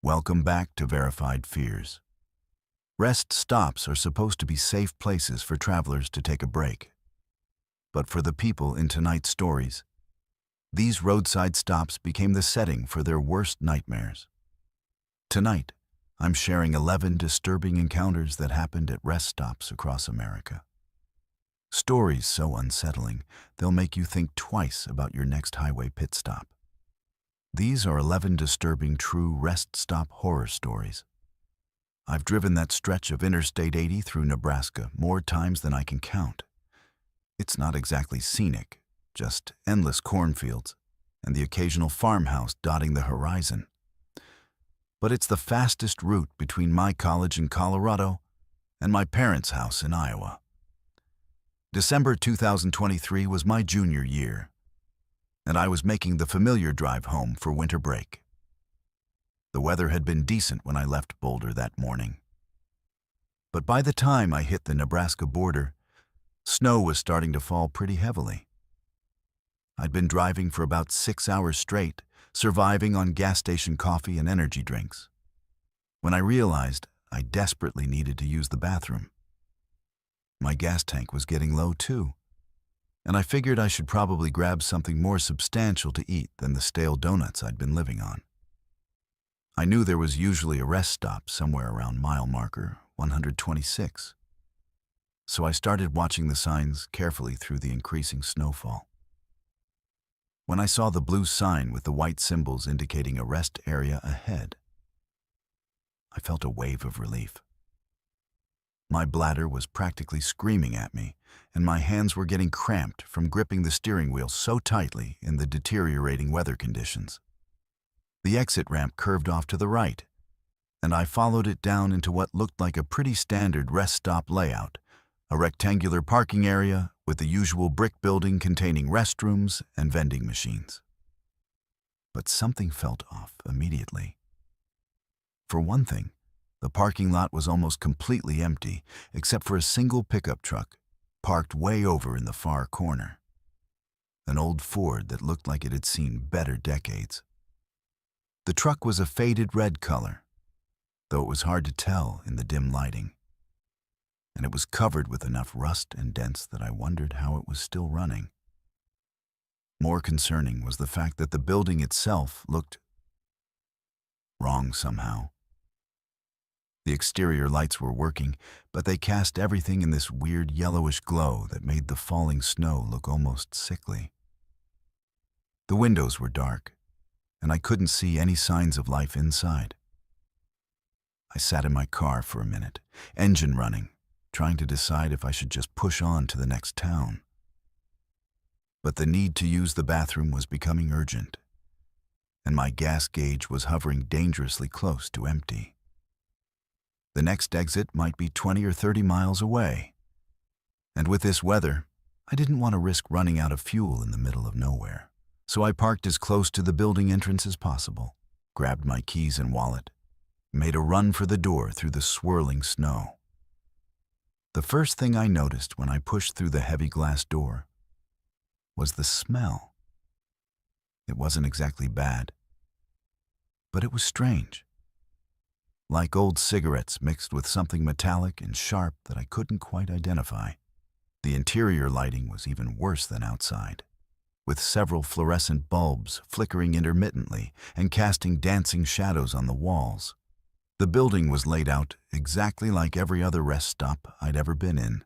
Welcome back to Verified Fears. Rest stops are supposed to be safe places for travelers to take a break. But for the people in tonight's stories, these roadside stops became the setting for their worst nightmares. Tonight, I'm sharing 11 disturbing encounters that happened at rest stops across America. Stories so unsettling, they'll make you think twice about your next highway pit stop. These are 11 disturbing true rest stop horror stories. I've driven that stretch of Interstate 80 through Nebraska more times than I can count. It's not exactly scenic, just endless cornfields and the occasional farmhouse dotting the horizon. But it's the fastest route between my college in Colorado and my parents' house in Iowa. December 2023 was my junior year, and I was making the familiar drive home for winter break. The weather had been decent when I left Boulder that morning. But by the time I hit the Nebraska border, snow was starting to fall pretty heavily. I'd been driving for about 6 hours straight, surviving on gas station coffee and energy drinks, when I realized I desperately needed to use the bathroom. My gas tank was getting low too, and I figured I should probably grab something more substantial to eat than the stale donuts I'd been living on. I knew there was usually a rest stop somewhere around mile marker 126, so I started watching the signs carefully through the increasing snowfall. When I saw the blue sign with the white symbols indicating a rest area ahead, I felt a wave of relief. My bladder was practically screaming at me, and my hands were getting cramped from gripping the steering wheel so tightly in the deteriorating weather conditions. The exit ramp curved off to the right, and I followed it down into what looked like a pretty standard rest stop layout, a rectangular parking area with the usual brick building containing restrooms and vending machines. But something felt off immediately. For one thing, the parking lot was almost completely empty, except for a single pickup truck, parked way over in the far corner. An old Ford that looked like it had seen better decades. The truck was a faded red color, though it was hard to tell in the dim lighting. And it was covered with enough rust and dents that I wondered how it was still running. More concerning was the fact that the building itself looked wrong somehow. The exterior lights were working, but they cast everything in this weird yellowish glow that made the falling snow look almost sickly. The windows were dark, and I couldn't see any signs of life inside. I sat in my car for a minute, engine running, trying to decide if I should just push on to the next town. But the need to use the bathroom was becoming urgent, and my gas gauge was hovering dangerously close to empty. The next exit might be 20 or 30 miles away. And with this weather, I didn't want to risk running out of fuel in the middle of nowhere. So I parked as close to the building entrance as possible, grabbed my keys and wallet, made a run for the door through the swirling snow. The first thing I noticed when I pushed through the heavy glass door was the smell. It wasn't exactly bad, but it was strange. Like old cigarettes mixed with something metallic and sharp that I couldn't quite identify. The interior lighting was even worse than outside, with several fluorescent bulbs flickering intermittently and casting dancing shadows on the walls. The building was laid out exactly like every other rest stop I'd ever been in.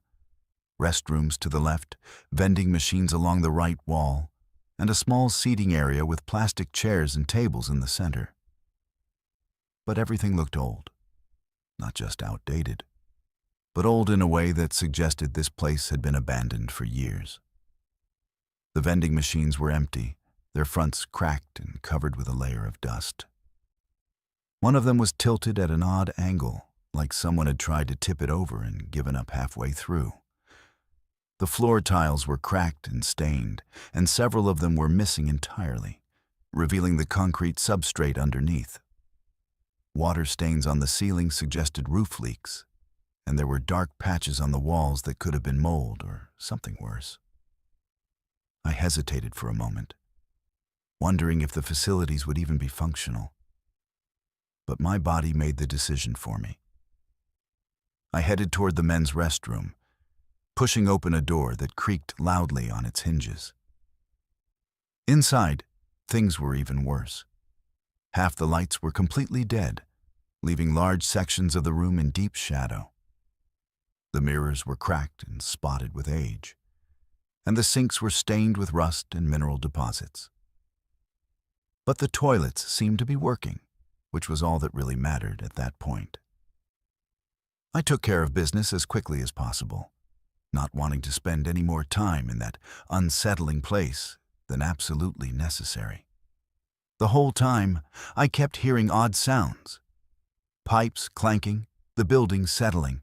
Restrooms to the left, vending machines along the right wall, and a small seating area with plastic chairs and tables in the center. But everything looked old. Not just outdated, but old in a way that suggested this place had been abandoned for years. The vending machines were empty, their fronts cracked and covered with a layer of dust. One of them was tilted at an odd angle, like someone had tried to tip it over and given up halfway through. The floor tiles were cracked and stained, and several of them were missing entirely, revealing the concrete substrate underneath. Water stains on the ceiling suggested roof leaks, and there were dark patches on the walls that could have been mold or something worse. I hesitated for a moment, wondering if the facilities would even be functional. but my body made the decision for me. I headed toward the men's restroom, pushing open a door that creaked loudly on its hinges. Inside, things were even worse. Half the lights were completely dead, leaving large sections of the room in deep shadow. The mirrors were cracked and spotted with age, and the sinks were stained with rust and mineral deposits. But the toilets seemed to be working, which was all that really mattered at that point. I took care of business as quickly as possible, not wanting to spend any more time in that unsettling place than absolutely necessary. The whole time, I kept hearing odd sounds: pipes clanking, the building settling,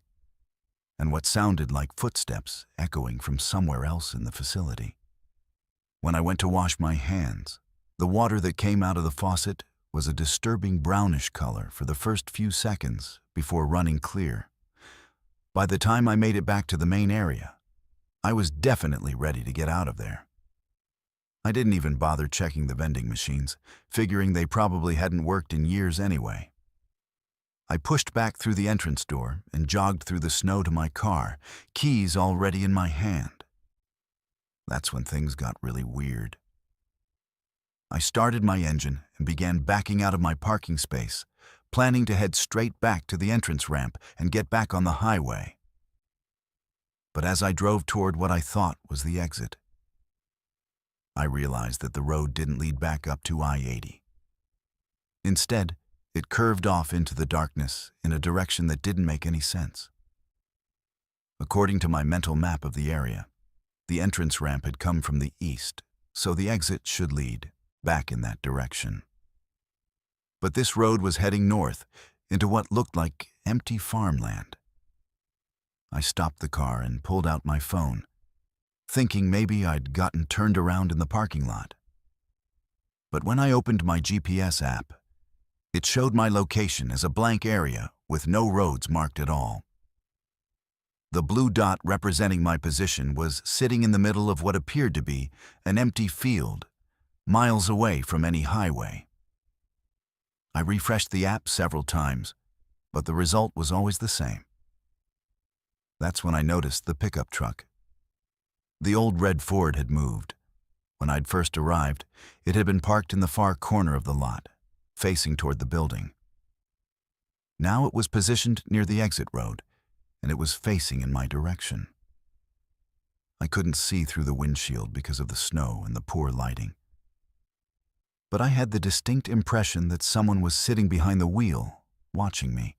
and what sounded like footsteps echoing from somewhere else in the facility. When I went to wash my hands, the water that came out of the faucet was a disturbing brownish color for the first few seconds before running clear. By the time I made it back to the main area, I was definitely ready to get out of there. I didn't even bother checking the vending machines, figuring they probably hadn't worked in years anyway. I pushed back through the entrance door and jogged through the snow to my car, keys already in my hand. That's when things got really weird. I started my engine and began backing out of my parking space, planning to head straight back to the entrance ramp and get back on the highway. But as I drove toward what I thought was the exit, I realized that the road didn't lead back up to I-80. Instead, it curved off into the darkness in a direction that didn't make any sense. According to my mental map of the area, the entrance ramp had come from the east, so the exit should lead back in that direction. But this road was heading north into what looked like empty farmland. I stopped the car and pulled out my phone, thinking maybe I'd gotten turned around in the parking lot. But when I opened my GPS app, it showed my location as a blank area with no roads marked at all. The blue dot representing my position was sitting in the middle of what appeared to be an empty field, miles away from any highway. I refreshed the app several times, but the result was always the same. That's when I noticed the pickup truck. The old red Ford had moved. When I'd first arrived, it had been parked in the far corner of the lot, facing toward the building. Now it was positioned near the exit road, and it was facing in my direction. I couldn't see through the windshield because of the snow and the poor lighting. But I had the distinct impression that someone was sitting behind the wheel, watching me.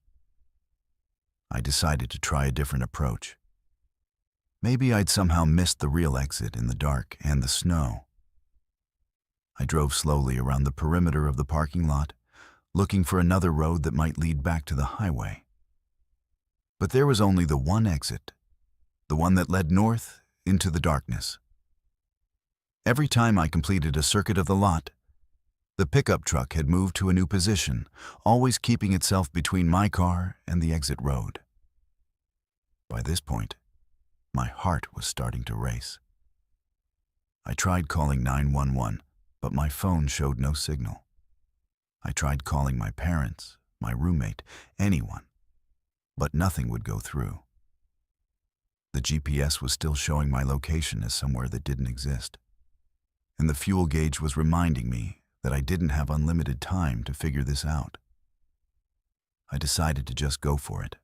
I decided to try a different approach. Maybe I'd somehow missed the real exit in the dark and the snow. I drove slowly around the perimeter of the parking lot, looking for another road that might lead back to the highway. But there was only the one exit, the one that led north into the darkness. Every time I completed a circuit of the lot, the pickup truck had moved to a new position, always keeping itself between my car and the exit road. By this point, my heart was starting to race. I tried calling 911, but my phone showed no signal. I tried calling my parents, my roommate, anyone, but nothing would go through. The GPS was still showing my location as somewhere that didn't exist, and the fuel gauge was reminding me that I didn't have unlimited time to figure this out. I decided to just go for it.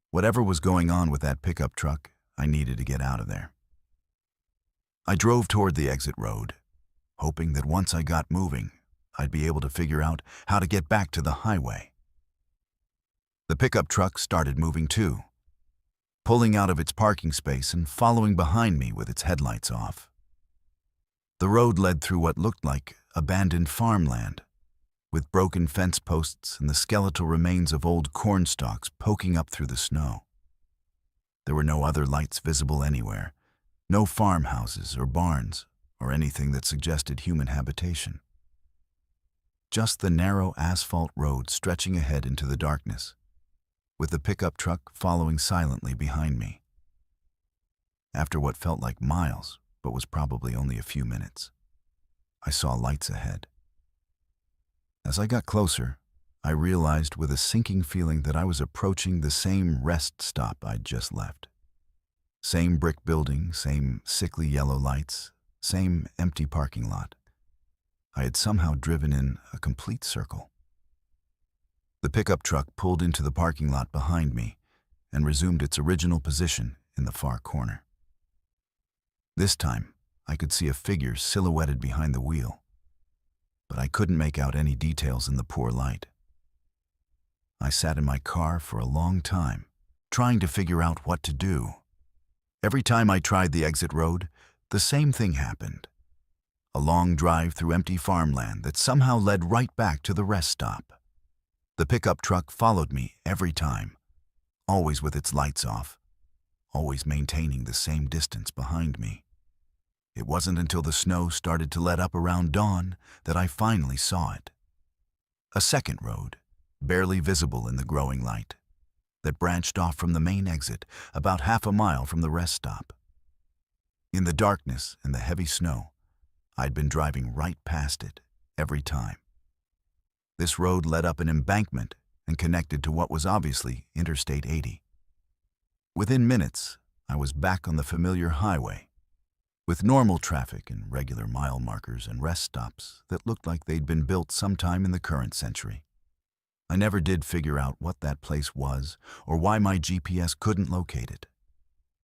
Whatever was going on with that pickup truck, I needed to get out of there. I drove toward the exit road, hoping that once I got moving, I'd be able to figure out how to get back to the highway. The pickup truck started moving too, pulling out of its parking space and following behind me with its headlights off. The road led through what looked like abandoned farmland, with broken fence posts and the skeletal remains of old corn stalks poking up through the snow. There were no other lights visible anywhere, no farmhouses or barns or anything that suggested human habitation. Just the narrow asphalt road stretching ahead into the darkness, with the pickup truck following silently behind me. After what felt like miles, but was probably only a few minutes, I saw lights ahead. As I got closer, I realized with a sinking feeling that I was approaching the same rest stop I'd just left. Same brick building, same sickly yellow lights, same empty parking lot. I had somehow driven in a complete circle. The pickup truck pulled into the parking lot behind me and resumed its original position in the far corner. This time, I could see a figure silhouetted behind the wheel, but I couldn't make out any details in the poor light. I sat in my car for a long time, trying to figure out what to do. Every time I tried the exit road, the same thing happened. A long drive through empty farmland that somehow led right back to the rest stop. The pickup truck followed me every time, always with its lights off, always maintaining the same distance behind me. It wasn't until the snow started to let up around dawn that I finally saw it. A second road, barely visible in the growing light, that branched off from the main exit about half a mile from the rest stop. In the darkness and the heavy snow, I'd been driving right past it every time. This road led up an embankment and connected to what was obviously Interstate 80. Within minutes, I was back on the familiar highway, with normal traffic and regular mile markers and rest stops that looked like they'd been built sometime in the current century. I never did figure out what that place was or why my GPS couldn't locate it.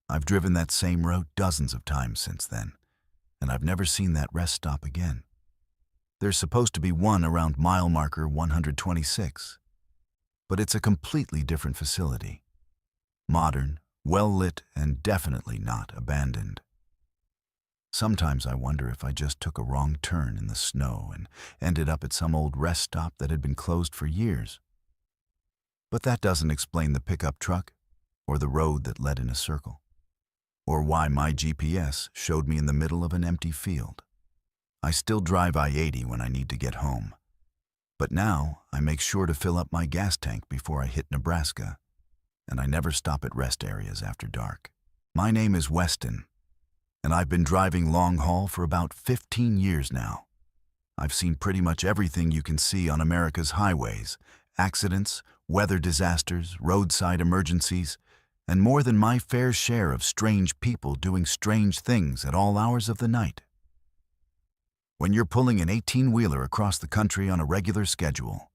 I've driven that same road dozens of times since then, and I've never seen that rest stop again. There's supposed to be one around mile marker 126, but it's a completely different facility. Modern, well-lit, and definitely not abandoned. Sometimes I wonder if I just took a wrong turn in the snow and ended up at some old rest stop that had been closed for years. But that doesn't explain the pickup truck, or the road that led in a circle, or why my GPS showed me in the middle of an empty field. I still drive I-80 when I need to get home, but now I make sure to fill up my gas tank before I hit Nebraska, and I never stop at rest areas after dark. My name is Weston, and I've been driving long haul for about 15 years now. I've seen pretty much everything you can see on America's highways: accidents, weather disasters, roadside emergencies, and more than my fair share of strange people doing strange things at all hours of the night. When you're pulling an 18-wheeler across the country on a regular schedule,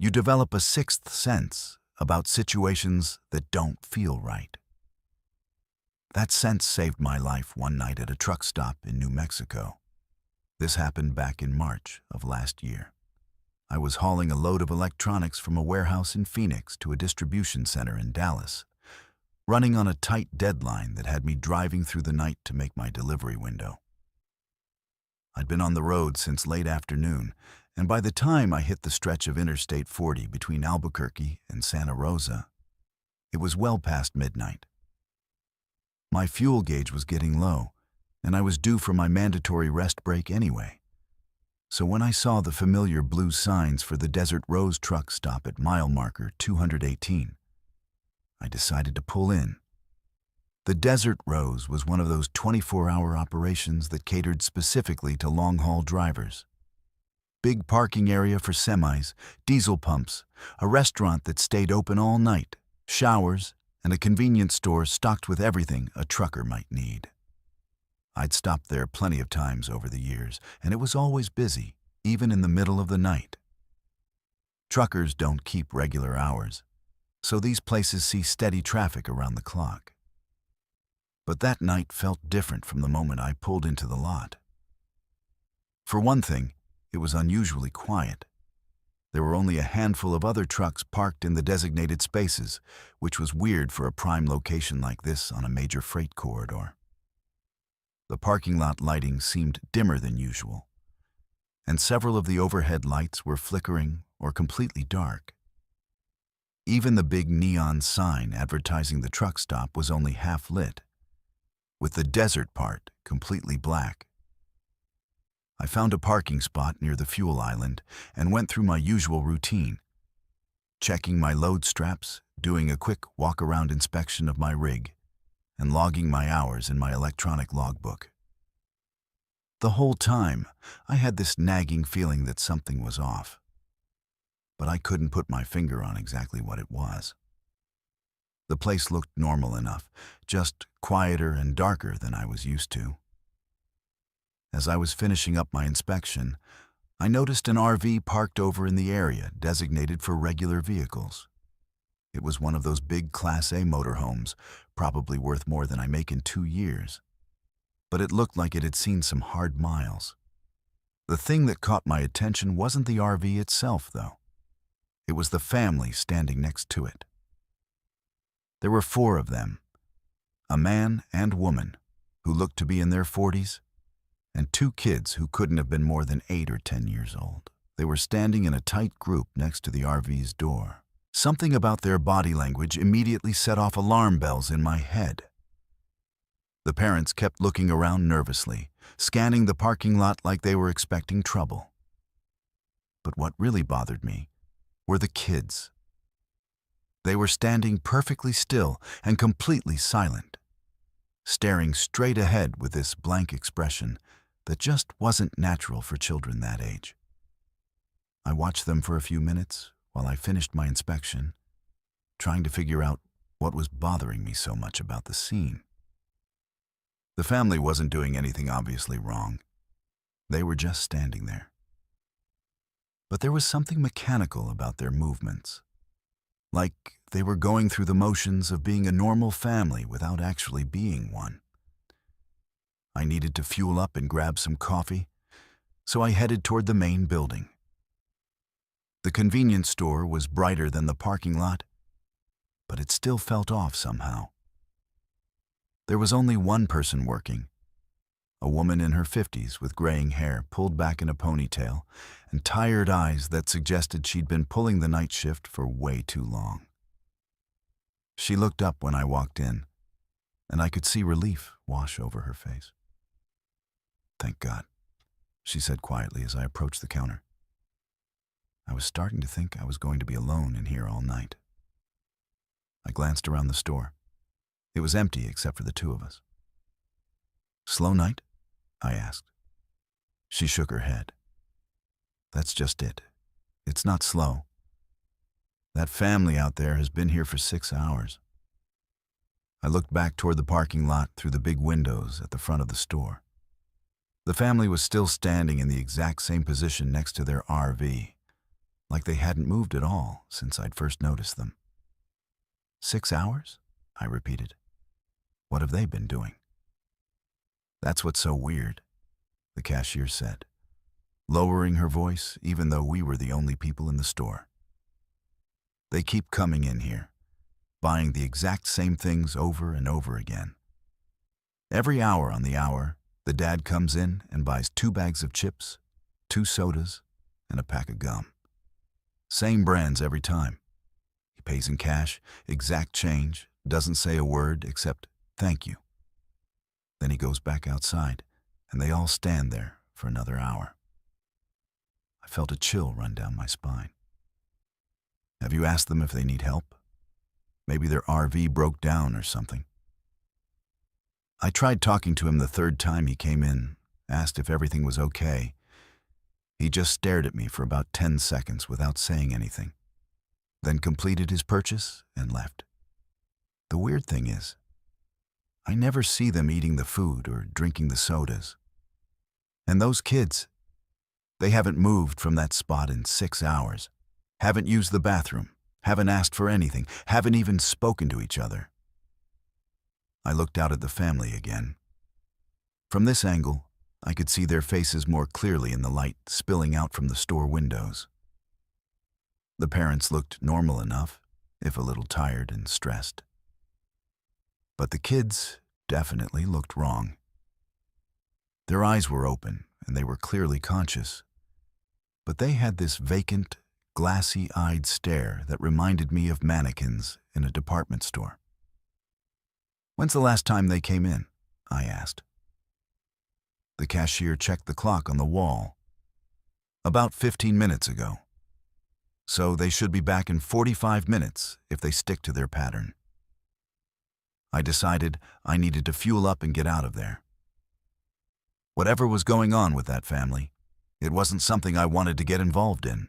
you develop a sixth sense about situations that don't feel right. That sense saved my life one night at a truck stop in New Mexico. This happened back in March of last year. I was hauling a load of electronics from a warehouse in Phoenix to a distribution center in Dallas, running on a tight deadline that had me driving through the night to make my delivery window. I'd been on the road since late afternoon, and by the time I hit the stretch of Interstate 40 between Albuquerque and Santa Rosa, it was well past midnight. My fuel gauge was getting low, and I was due for my mandatory rest break anyway. So when I saw the familiar blue signs for the Desert Rose truck stop at mile marker 218, I decided to pull in. The Desert Rose was one of those 24-hour operations that catered specifically to long-haul drivers. Big parking area for semis, diesel pumps, a restaurant that stayed open all night, showers, and a convenience store stocked with everything a trucker might need. I'd stopped there plenty of times over the years, and it was always busy, even in the middle of the night. Truckers don't keep regular hours, so these places see steady traffic around the clock. But that night felt different from the moment I pulled into the lot. For one thing, it was unusually quiet. There were only a handful of other trucks parked in the designated spaces, which was weird for a prime location like this on a major freight corridor. The parking lot lighting seemed dimmer than usual, and several of the overhead lights were flickering or completely dark. Even the big neon sign advertising the truck stop was only half lit, with the desert part completely black. I found a parking spot near the fuel island and went through my usual routine, checking my load straps, doing a quick walk-around inspection of my rig, and logging my hours in my electronic logbook. The whole time, I had this nagging feeling that something was off. but I couldn't put my finger on exactly what it was. The place looked normal enough, just quieter and darker than I was used to. As I was finishing up my inspection, I noticed an RV parked over in the area designated for regular vehicles. It was one of those big Class A motorhomes, probably worth more than I make in 2 years. But it looked like it had seen some hard miles. The thing that caught my attention wasn't the RV itself, though. It was the family standing next to it. There were 4 of them, a man and woman who looked to be in their 40s, and 2 kids who couldn't have been more than 8 or 10 years old. They were standing in a tight group next to the RV's door. Something about their body language immediately set off alarm bells in my head. The parents kept looking around nervously, scanning the parking lot like they were expecting trouble. But what really bothered me were the kids. They were standing perfectly still and completely silent, staring straight ahead with this blank expression that just wasn't natural for children that age. I watched them for a few minutes while I finished my inspection, trying to figure out what was bothering me so much about the scene. The family wasn't doing anything obviously wrong. They were just standing there. But there was something mechanical about their movements, like they were going through the motions of being a normal family without actually being one. I needed to fuel up and grab some coffee, so I headed toward the main building. The convenience store was brighter than the parking lot, but it still felt off somehow. There was only one person working, a woman in her 50s with graying hair pulled back in a ponytail and tired eyes that suggested she'd been pulling the night shift for way too long. She looked up when I walked in, and I could see relief wash over her face. "Thank God," she said quietly as I approached the counter. I was starting to think I was going to be alone in here all night. I glanced around the store. It was empty except for the 2 of us. "Slow night?" I asked. She shook her head. "That's just it. It's not slow. That family out there has been here for 6 hours." I looked back toward the parking lot through the big windows at the front of the store. The family was still standing in the exact same position next to their RV, like they hadn't moved at all since I'd first noticed them. 6 hours? I repeated. What have they been doing? "That's what's so weird," the cashier said, lowering her voice even though we were the only people in the store. "They keep coming in here, buying the exact same things over and over again. Every hour on the hour, the dad comes in and buys 2 bags of chips, 2 sodas, and a pack of gum. Same brands every time. He pays in cash, exact change, doesn't say a word except thank you. Then he goes back outside, and they all stand there for another hour." I felt a chill run down my spine. "Have you asked them if they need help? Maybe their RV broke down or something?" I tried talking to him the 3rd time he came in, asked if everything was okay. He just stared at me for about 10 seconds without saying anything, then completed his purchase and left. The weird thing is, I never see them eating the food or drinking the sodas. And those kids, they haven't moved from that spot in 6 hours, haven't used the bathroom, haven't asked for anything, haven't even spoken to each other. I looked out at the family again. From this angle, I could see their faces more clearly in the light spilling out from the store windows. The parents looked normal enough, if a little tired and stressed. But the kids definitely looked wrong. Their eyes were open, and they were clearly conscious. But they had this vacant, glassy-eyed stare that reminded me of mannequins in a department store. "When's the last time they came in?" I asked. The cashier checked the clock on the wall. "About 15 minutes ago. So they should be back in 45 minutes if they stick to their pattern." I decided I needed to fuel up and get out of there. Whatever was going on with that family, it wasn't something I wanted to get involved in.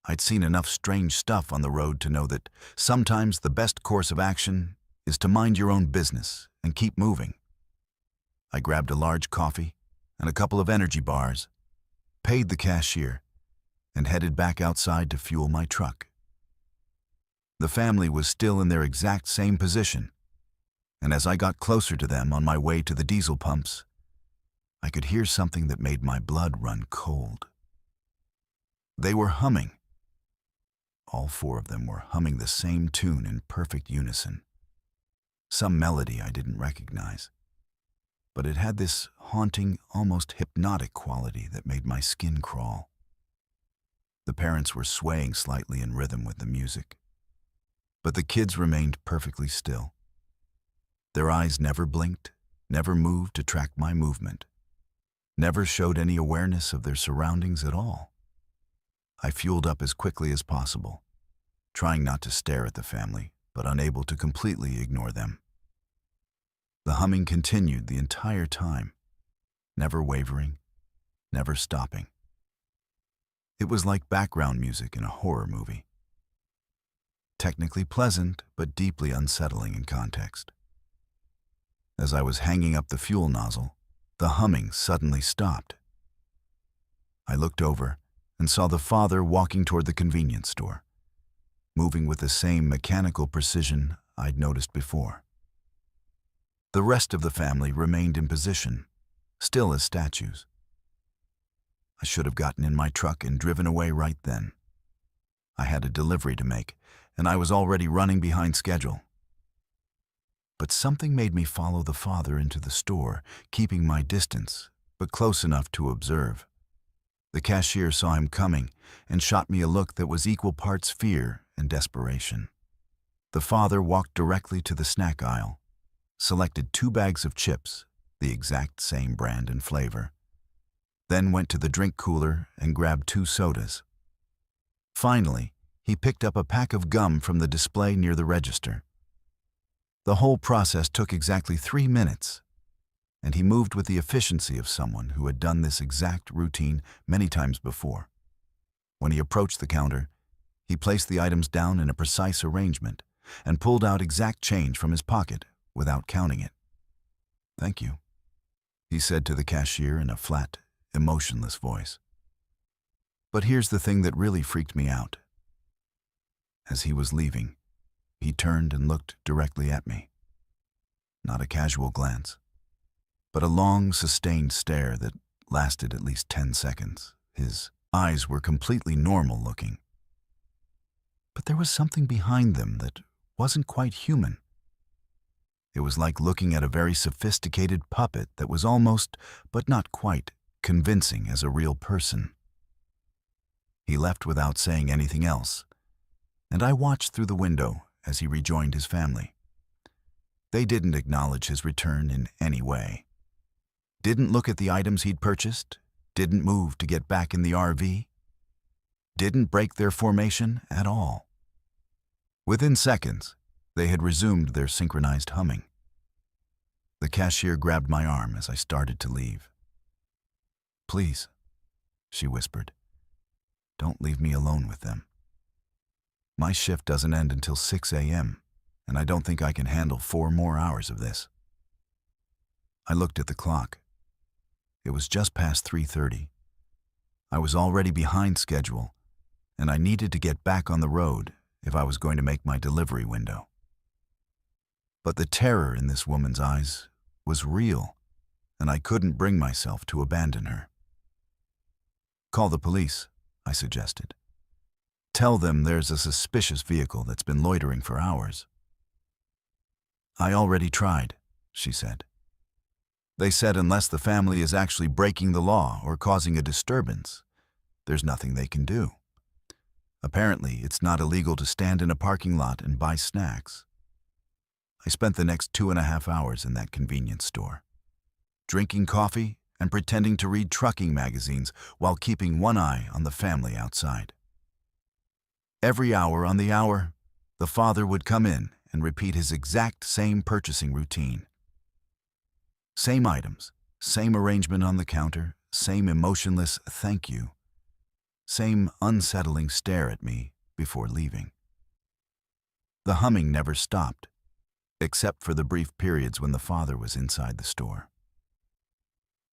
I'd seen enough strange stuff on the road to know that sometimes the best course of action is to mind your own business and keep moving. I grabbed a large coffee and a couple of energy bars, paid the cashier, and headed back outside to fuel my truck. The family was still in their exact same position, and as I got closer to them on my way to the diesel pumps, I could hear something that made my blood run cold. They were humming. All four of them were humming the same tune in perfect unison. Some melody I didn't recognize, but it had this haunting, almost hypnotic quality that made my skin crawl. The parents were swaying slightly in rhythm with the music, but the kids remained perfectly still. Their eyes never blinked, never moved to track my movement, never showed any awareness of their surroundings at all. I fueled up as quickly as possible, trying not to stare at the family, but unable to completely ignore them. The humming continued the entire time, never wavering, never stopping. It was like background music in a horror movie. Technically pleasant, but deeply unsettling in context. As I was hanging up the fuel nozzle, the humming suddenly stopped. I looked over and saw the father walking toward the convenience store, moving with the same mechanical precision I'd noticed before. The rest of the family remained in position, still as statues. I should have gotten in my truck and driven away right then. I had a delivery to make, and I was already running behind schedule. But something made me follow the father into the store, keeping my distance, but close enough to observe. The cashier saw him coming and shot me a look that was equal parts fear and desperation. The father walked directly to the snack aisle, selected 2 bags of chips, the exact same brand and flavor, then went to the drink cooler and grabbed 2 sodas. Finally, he picked up a pack of gum from the display near the register. The whole process took exactly 3 minutes, and he moved with the efficiency of someone who had done this exact routine many times before. When he approached the counter, he placed the items down in a precise arrangement and pulled out exact change from his pocket without counting it. "Thank you," he said to the cashier in a flat, emotionless voice. But here's the thing that really freaked me out. As he was leaving, he turned and looked directly at me. Not a casual glance, but a long, sustained stare that lasted at least 10 seconds. His eyes were completely normal looking, but there was something behind them that wasn't quite human. It was like looking at a very sophisticated puppet that was almost, but not quite, convincing as a real person. He left without saying anything else, and I watched through the window as he rejoined his family. They didn't acknowledge his return in any way. Didn't look at the items he'd purchased, didn't move to get back in the RV, didn't break their formation at all. Within seconds, they had resumed their synchronized humming. The cashier grabbed my arm as I started to leave. "Please," she whispered, "don't leave me alone with them. My shift doesn't end until 6 a.m., and I don't think I can handle 4 more hours of this." I looked at the clock. It was just past 3:30. I was already behind schedule, and I needed to get back on the road if I was going to make my delivery window. But the terror in this woman's eyes was real, and I couldn't bring myself to abandon her. "Call the police," I suggested. "Tell them there's a suspicious vehicle that's been loitering for hours." "I already tried," she said. "They said unless the family is actually breaking the law or causing a disturbance, there's nothing they can do. Apparently, it's not illegal to stand in a parking lot and buy snacks." I spent the next 2.5 hours in that convenience store, drinking coffee and pretending to read trucking magazines while keeping one eye on the family outside. Every hour on the hour, the father would come in and repeat his exact same purchasing routine. Same items, same arrangement on the counter, same emotionless "thank you." same unsettling stare at me before leaving. The humming never stopped, except for the brief periods when the father was inside the store.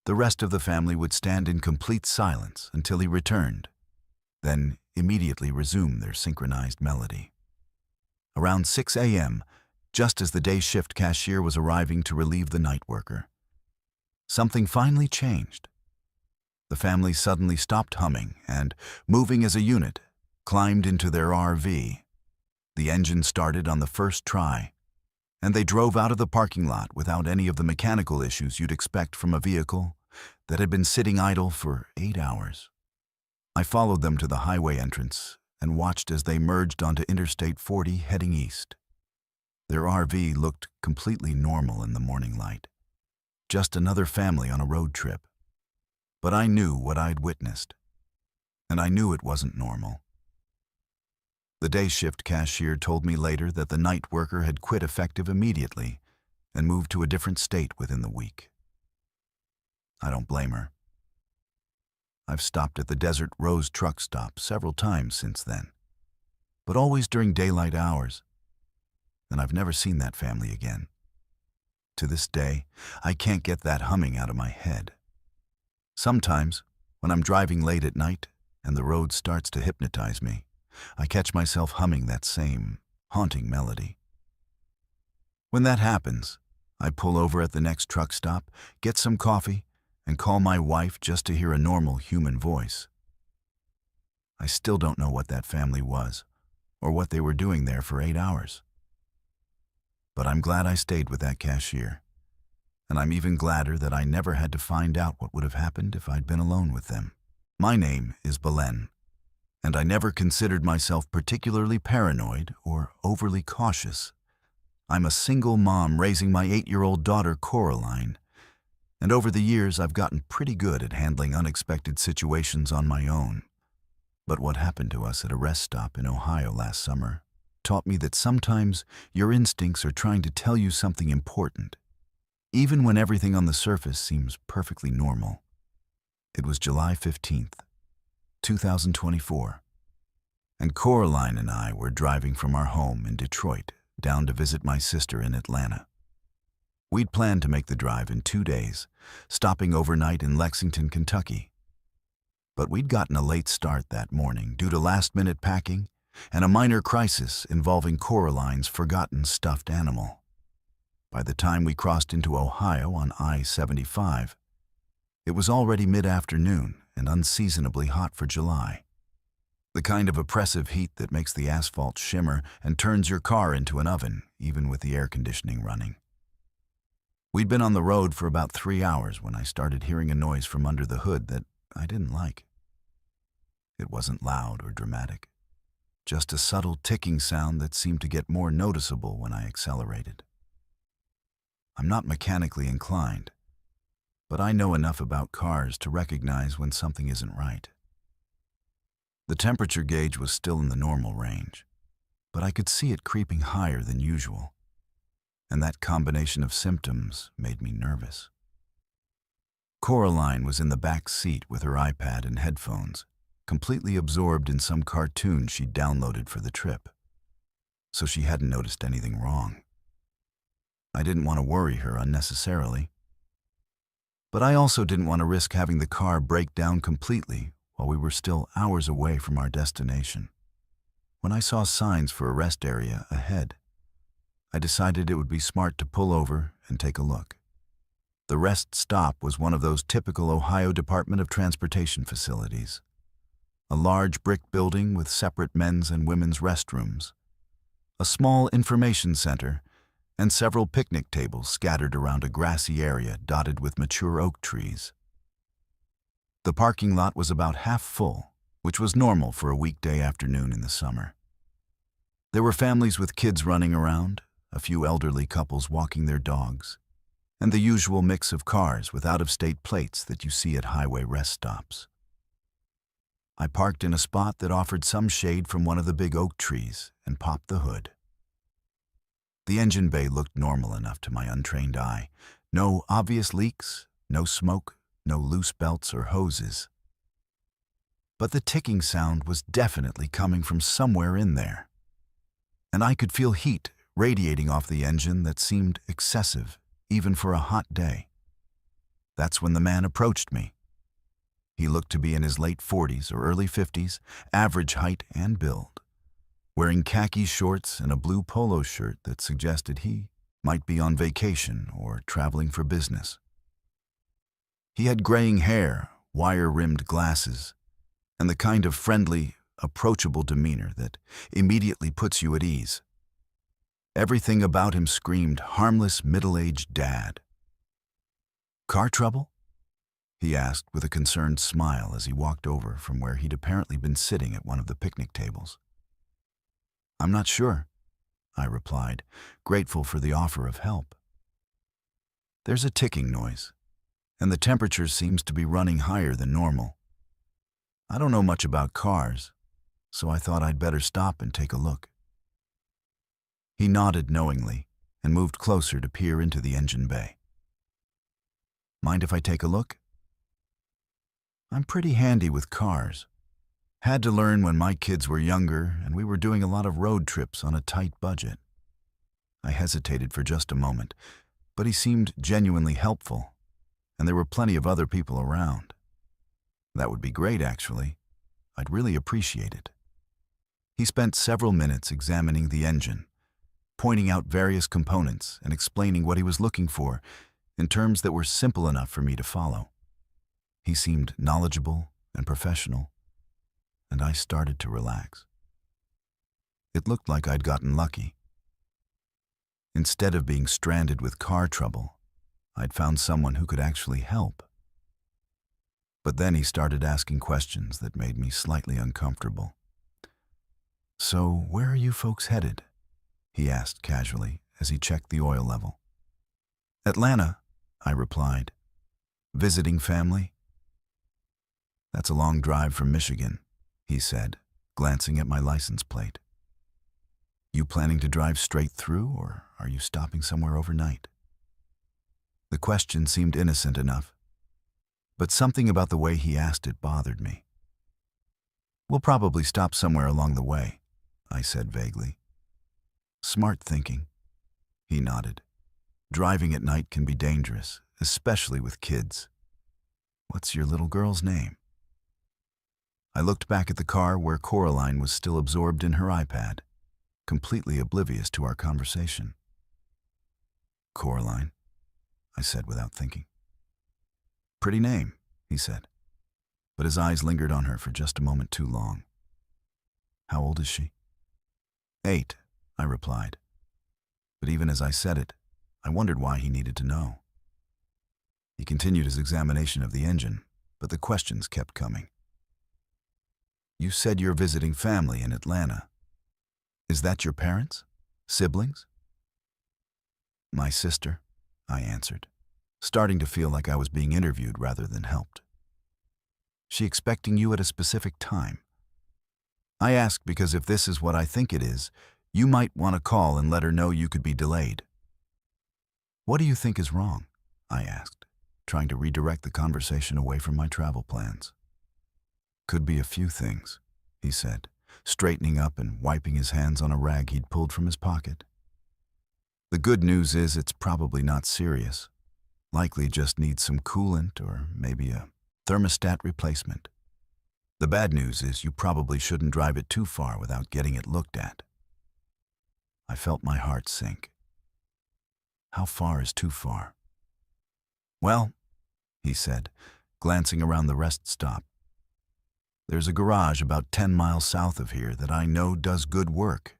The rest of the family would stand in complete silence until he returned, then immediately resume their synchronized melody. Around 6 a.m., just as the day shift cashier was arriving to relieve the night worker, something finally changed. The family suddenly stopped humming and, moving as a unit, climbed into their RV. The engine started on the first try, and they drove out of the parking lot without any of the mechanical issues you'd expect from a vehicle that had been sitting idle for 8 hours. I followed them to the highway entrance and watched as they merged onto Interstate 40 heading east. Their RV looked completely normal in the morning light, just another family on a road trip. But I knew what I'd witnessed, and I knew it wasn't normal. The day shift cashier told me later that the night worker had quit effective immediately and moved to a different state within the week. I don't blame her. I've stopped at the Desert Rose truck stop several times since then, but always during daylight hours, and I've never seen that family again. To this day, I can't get that humming out of my head. Sometimes, when I'm driving late at night and the road starts to hypnotize me, I catch myself humming that same haunting melody. When that happens, I pull over at the next truck stop, get some coffee, and call my wife just to hear a normal human voice. I still don't know what that family was or what they were doing there for 8 hours. But I'm glad I stayed with that cashier, and I'm even gladder that I never had to find out what would have happened if I'd been alone with them. My name is Belen, and I never considered myself particularly paranoid or overly cautious. I'm a single mom raising my 8-year-old daughter Coraline, and over the years I've gotten pretty good at handling unexpected situations on my own. But what happened to us at a rest stop in Ohio last summer taught me that sometimes your instincts are trying to tell you something important, even when everything on the surface seems perfectly normal. It was July 15th, 2024, and Coraline and I were driving from our home in Detroit down to visit my sister in Atlanta. We'd planned to make the drive in 2 days, stopping overnight in Lexington, Kentucky. But we'd gotten a late start that morning due to last-minute packing and a minor crisis involving Coraline's forgotten stuffed animal. By the time we crossed into Ohio on I-75, it was already mid-afternoon and unseasonably hot for July. The kind of oppressive heat that makes the asphalt shimmer and turns your car into an oven, even with the air conditioning running. We'd been on the road for about 3 hours when I started hearing a noise from under the hood that I didn't like. It wasn't loud or dramatic, just a subtle ticking sound that seemed to get more noticeable when I accelerated. I'm not mechanically inclined, but I know enough about cars to recognize when something isn't right. The temperature gauge was still in the normal range, but I could see it creeping higher than usual, and that combination of symptoms made me nervous. Coraline was in the back seat with her iPad and headphones, completely absorbed in some cartoon she'd downloaded for the trip, so she hadn't noticed anything wrong. I didn't want to worry her unnecessarily, but I also didn't want to risk having the car break down completely while we were still hours away from our destination. When I saw signs for a rest area ahead, I decided it would be smart to pull over and take a look. The rest stop was one of those typical Ohio Department of Transportation facilities. A large brick building with separate men's and women's restrooms, a small information center, and several picnic tables scattered around a grassy area dotted with mature oak trees. The parking lot was about half full, which was normal for a weekday afternoon in the summer. There were families with kids running around, a few elderly couples walking their dogs, and the usual mix of cars with out-of-state plates that you see at highway rest stops. I parked in a spot that offered some shade from one of the big oak trees and popped the hood. The engine bay looked normal enough to my untrained eye. No obvious leaks, no smoke, no loose belts or hoses. but the ticking sound was definitely coming from somewhere in there. And I could feel heat radiating off the engine that seemed excessive, even for a hot day. That's when the man approached me. He looked to be in his late 40s or early 50s, average height and build, wearing khaki shorts and a blue polo shirt that suggested he might be on vacation or traveling for business. He had graying hair, wire-rimmed glasses, and the kind of friendly, approachable demeanor that immediately puts you at ease. Everything about him screamed harmless middle-aged dad. "Car trouble?" he asked with a concerned smile as he walked over from where he'd apparently been sitting at one of the picnic tables. "I'm not sure," I replied, grateful for the offer of help. "There's a ticking noise, and the temperature seems to be running higher than normal. I don't know much about cars, so I thought I'd better stop and take a look." He nodded knowingly and moved closer to peer into the engine bay. "Mind if I take a look?" I'm pretty handy with cars. Had to learn when my kids were younger and we were doing a lot of road trips on a tight budget. I hesitated for just a moment, but he seemed genuinely helpful, and there were plenty of other people around. That would be great, actually. I'd really appreciate it. He spent several minutes examining the engine, pointing out various components and explaining what he was looking for in terms that were simple enough for me to follow. He seemed knowledgeable and professional, and I started to relax. It looked like I'd gotten lucky. Instead of being stranded with car trouble, I'd found someone who could actually help. But then he started asking questions that made me slightly uncomfortable. "So, where are you folks headed?" he asked casually as he checked the oil level. "Atlanta," I replied. "Visiting family?" "That's a long drive from Michigan," he said, glancing at my license plate. "You planning to drive straight through, or are you stopping somewhere overnight?" The question seemed innocent enough, but something about the way he asked it bothered me. "We'll probably stop somewhere along the way," I said vaguely. "Smart thinking," he nodded. "Driving at night can be dangerous, especially with kids. What's your little girl's name?" I looked back at the car where Coraline was still absorbed in her iPad, completely oblivious to our conversation. "Coraline," I said without thinking. "Pretty name," he said, but his eyes lingered on her for just a moment too long. "How old is she?" 8, I replied. But even as I said it, I wondered why he needed to know. He continued his examination of the engine, but the questions kept coming. "You said you're visiting family in Atlanta. Is that your parents? Siblings?" "My sister," I answered, starting to feel like I was being interviewed rather than helped. "She expecting you at a specific time?" I asked because if this is what I think it is, you might want to call and let her know you could be delayed. "What do you think is wrong?" I asked, trying to redirect the conversation away from my travel plans. "Could be a few things," he said, straightening up and wiping his hands on a rag he'd pulled from his pocket. "The good news is it's probably not serious. Likely just needs some coolant or maybe a thermostat replacement. The bad news is you probably shouldn't drive it too far without getting it looked at." I felt my heart sink. How far is too far? "Well," he said, glancing around the rest stop, "there's a garage about 10 miles south of here that I know does good work.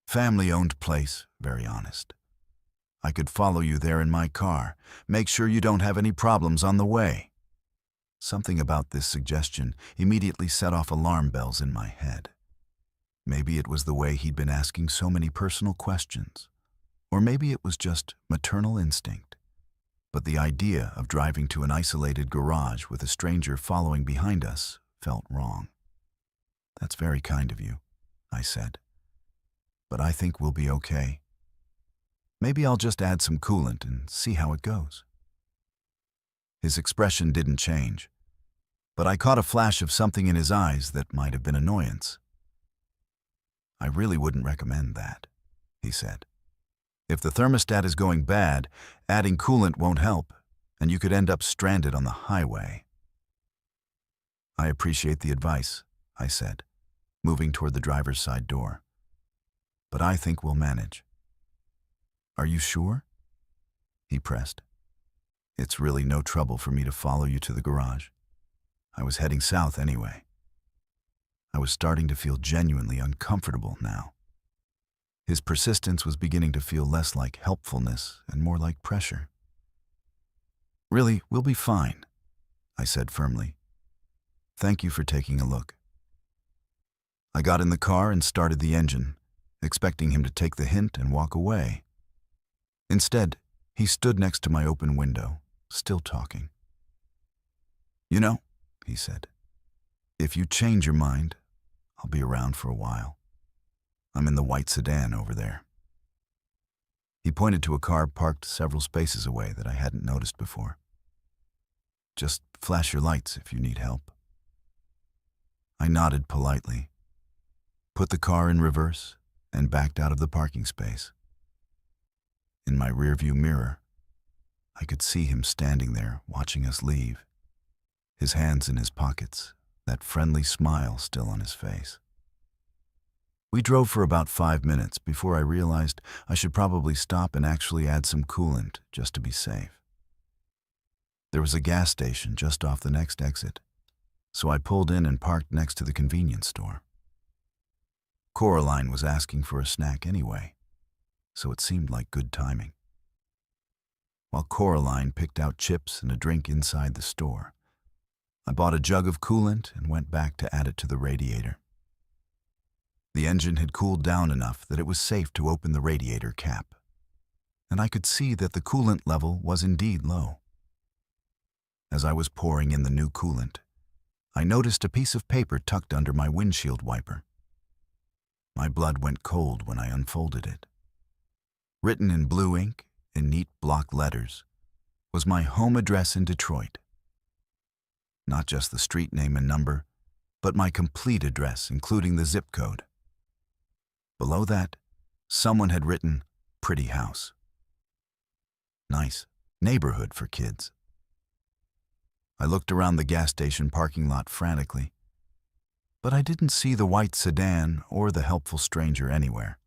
Family-owned place, very honest. I could follow you there in my car. Make sure you don't have any problems on the way." Something about this suggestion immediately set off alarm bells in my head. Maybe it was the way he'd been asking so many personal questions, or maybe it was just maternal instinct. But the idea of driving to an isolated garage with a stranger following behind us felt wrong. "That's very kind of you," I said. "But I think we'll be okay. Maybe I'll just add some coolant and see how it goes." His expression didn't change. but I caught a flash of something in his eyes that might have been annoyance. "I really wouldn't recommend that," he said. "If the thermostat is going bad, adding coolant won't help, and you could end up stranded on the highway." "I appreciate the advice," I said, moving toward the driver's side door. "But I think we'll manage." "Are you sure?" he pressed. "It's really no trouble for me to follow you to the garage. I was heading south anyway." I was starting to feel genuinely uncomfortable now. His persistence was beginning to feel less like helpfulness and more like pressure. "Really, we'll be fine," I said firmly. "Thank you for taking a look." I got in the car and started the engine, expecting him to take the hint and walk away. Instead, he stood next to my open window, still talking. "You know," he said, "if you change your mind, I'll be around for a while. I'm in the white sedan over there." He pointed to a car parked several spaces away that I hadn't noticed before. "Just flash your lights if you need help." I nodded politely, put the car in reverse, and backed out of the parking space. In my rearview mirror, I could see him standing there watching us leave, his hands in his pockets, that friendly smile still on his face. We drove for about 5 minutes before I realized I should probably stop and actually add some coolant just to be safe. There was a gas station just off the next exit, so I pulled in and parked next to the convenience store. Coraline was asking for a snack anyway, so it seemed like good timing. While Coraline picked out chips and a drink inside the store, I bought a jug of coolant and went back to add it to the radiator. The engine had cooled down enough that it was safe to open the radiator cap, and I could see that the coolant level was indeed low. As I was pouring in the new coolant, I noticed a piece of paper tucked under my windshield wiper. My blood went cold when I unfolded it. Written in blue ink, in neat block letters, was my home address in Detroit. Not just the street name and number, but my complete address, including the zip code. Below that, someone had written, "Pretty house." Nice neighborhood for kids. I looked around the gas station parking lot frantically, but I didn't see the white sedan or the helpful stranger anywhere.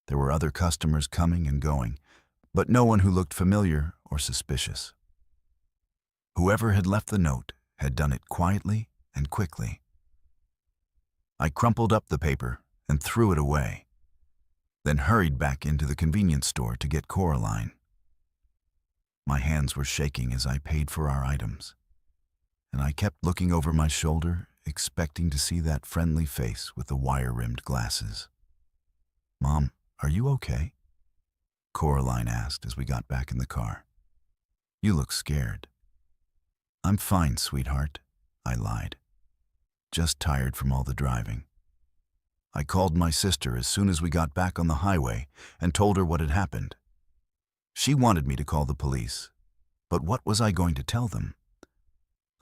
There were other customers coming and going, but no one who looked familiar or suspicious. Whoever had left the note had done it quietly and quickly. I crumpled up the paper and threw it away, then hurried back into the convenience store to get Coraline. My hands were shaking as I paid for our items, and I kept looking over my shoulder, expecting to see that friendly face with the wire-rimmed glasses. "Mom, are you okay?" Coraline asked as we got back in the car. "You look scared." "I'm fine, sweetheart," I lied. "Just tired from all the driving." I called my sister as soon as we got back on the highway and told her what had happened. She wanted me to call the police, but what was I going to tell them?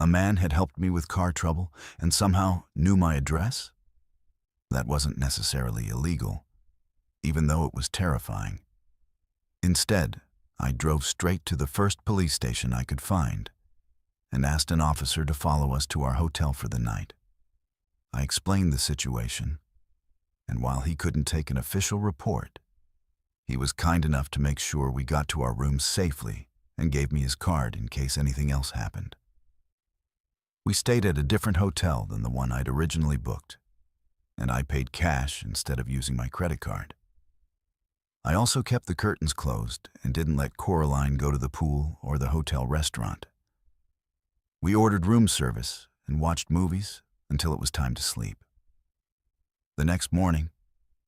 A man had helped me with car trouble and somehow knew my address? That wasn't necessarily illegal, even though it was terrifying. Instead, I drove straight to the first police station I could find and asked an officer to follow us to our hotel for the night. I explained the situation, and while he couldn't take an official report, he was kind enough to make sure we got to our rooms safely and gave me his card in case anything else happened. We stayed at a different hotel than the one I'd originally booked, and I paid cash instead of using my credit card. I also kept the curtains closed and didn't let Coraline go to the pool or the hotel restaurant. We ordered room service and watched movies until it was time to sleep. The next morning,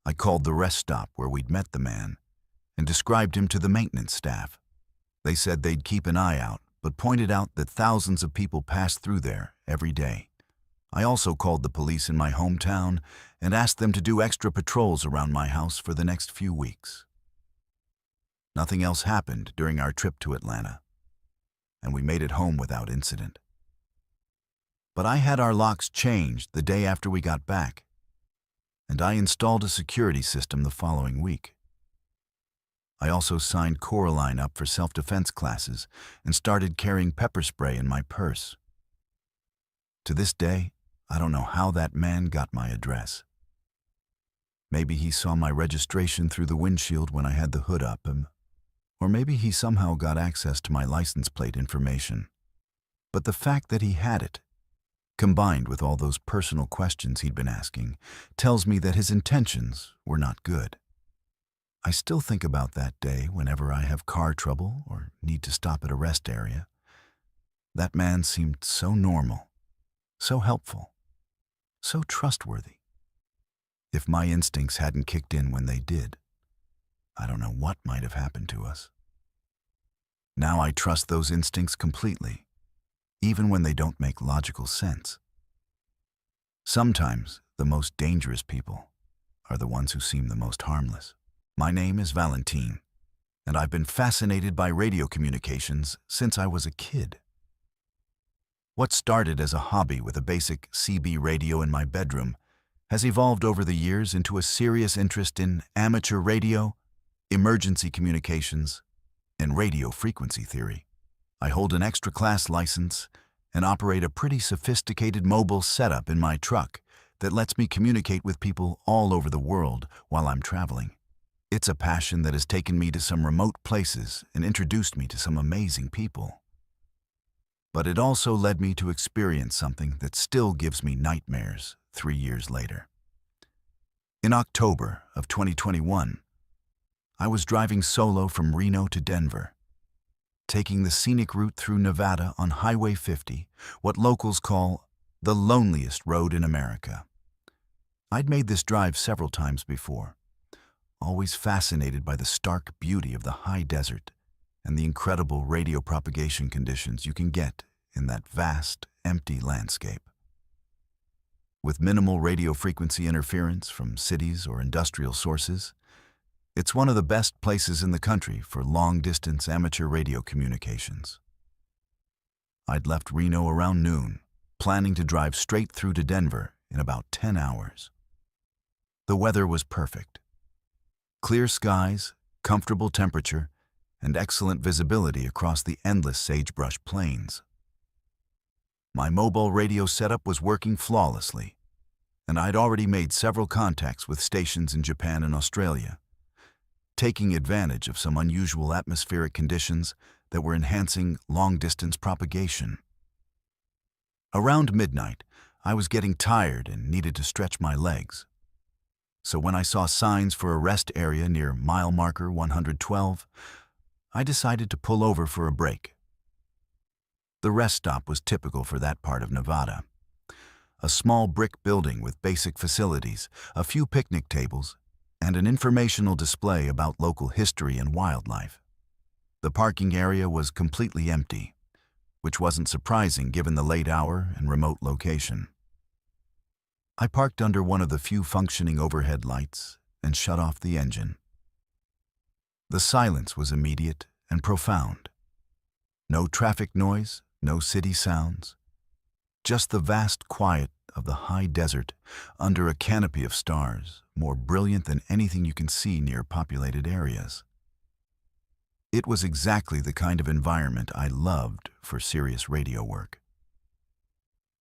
I called the rest stop where we'd met the man and described him to the maintenance staff. They said they'd keep an eye out, but pointed out that thousands of people pass through there every day. I also called the police in my hometown and asked them to do extra patrols around my house for the next few weeks. Nothing else happened during our trip to Atlanta, and we made it home without incident. But I had our locks changed the day after we got back, and I installed a security system the following week. I also signed Coraline up for self-defense classes and started carrying pepper spray in my purse. To this day, I don't know how that man got my address. Maybe he saw my registration through the windshield when I had the hood up, or maybe he somehow got access to my license plate information. But the fact that he had it, combined with all those personal questions he'd been asking, tells me that his intentions were not good. I still think about that day whenever I have car trouble or need to stop at a rest area. That man seemed so normal, so helpful, so trustworthy. If my instincts hadn't kicked in when they did, I don't know what might have happened to us. Now I trust those instincts completely, even when they don't make logical sense. Sometimes the most dangerous people are the ones who seem the most harmless. My name is Valentine, and I've been fascinated by radio communications since I was a kid. What started as a hobby with a basic CB radio in my bedroom has evolved over the years into a serious interest in amateur radio, emergency communications, and radio frequency theory. I hold an extra class license and operate a pretty sophisticated mobile setup in my truck that lets me communicate with people all over the world while I'm traveling. It's a passion that has taken me to some remote places and introduced me to some amazing people. But it also led me to experience something that still gives me nightmares 3 years later. In October of 2021, I was driving solo from Reno to Denver, taking the scenic route through Nevada on Highway 50, what locals call the loneliest road in America. I'd made this drive several times before, always fascinated by the stark beauty of the high desert and the incredible radio propagation conditions you can get in that vast, empty landscape. With minimal radio frequency interference from cities or industrial sources, it's one of the best places in the country for long-distance amateur radio communications. I'd left Reno around noon, planning to drive straight through to Denver in about 10 hours. The weather was perfect. Clear skies, comfortable temperature, and excellent visibility across the endless sagebrush plains. My mobile radio setup was working flawlessly, and I'd already made several contacts with stations in Japan and Australia, taking advantage of some unusual atmospheric conditions that were enhancing long-distance propagation. Around midnight, I was getting tired and needed to stretch my legs. So when I saw signs for a rest area near mile marker 112, I decided to pull over for a break. The rest stop was typical for that part of Nevada. A small brick building with basic facilities, a few picnic tables, and an informational display about local history and wildlife. The parking area was completely empty, which wasn't surprising given the late hour and remote location. I parked under one of the few functioning overhead lights and shut off the engine. The silence was immediate and profound. No traffic noise, no city sounds, just the vast quiet of the high desert under a canopy of stars, more brilliant than anything you can see near populated areas. It was exactly the kind of environment I loved for serious radio work.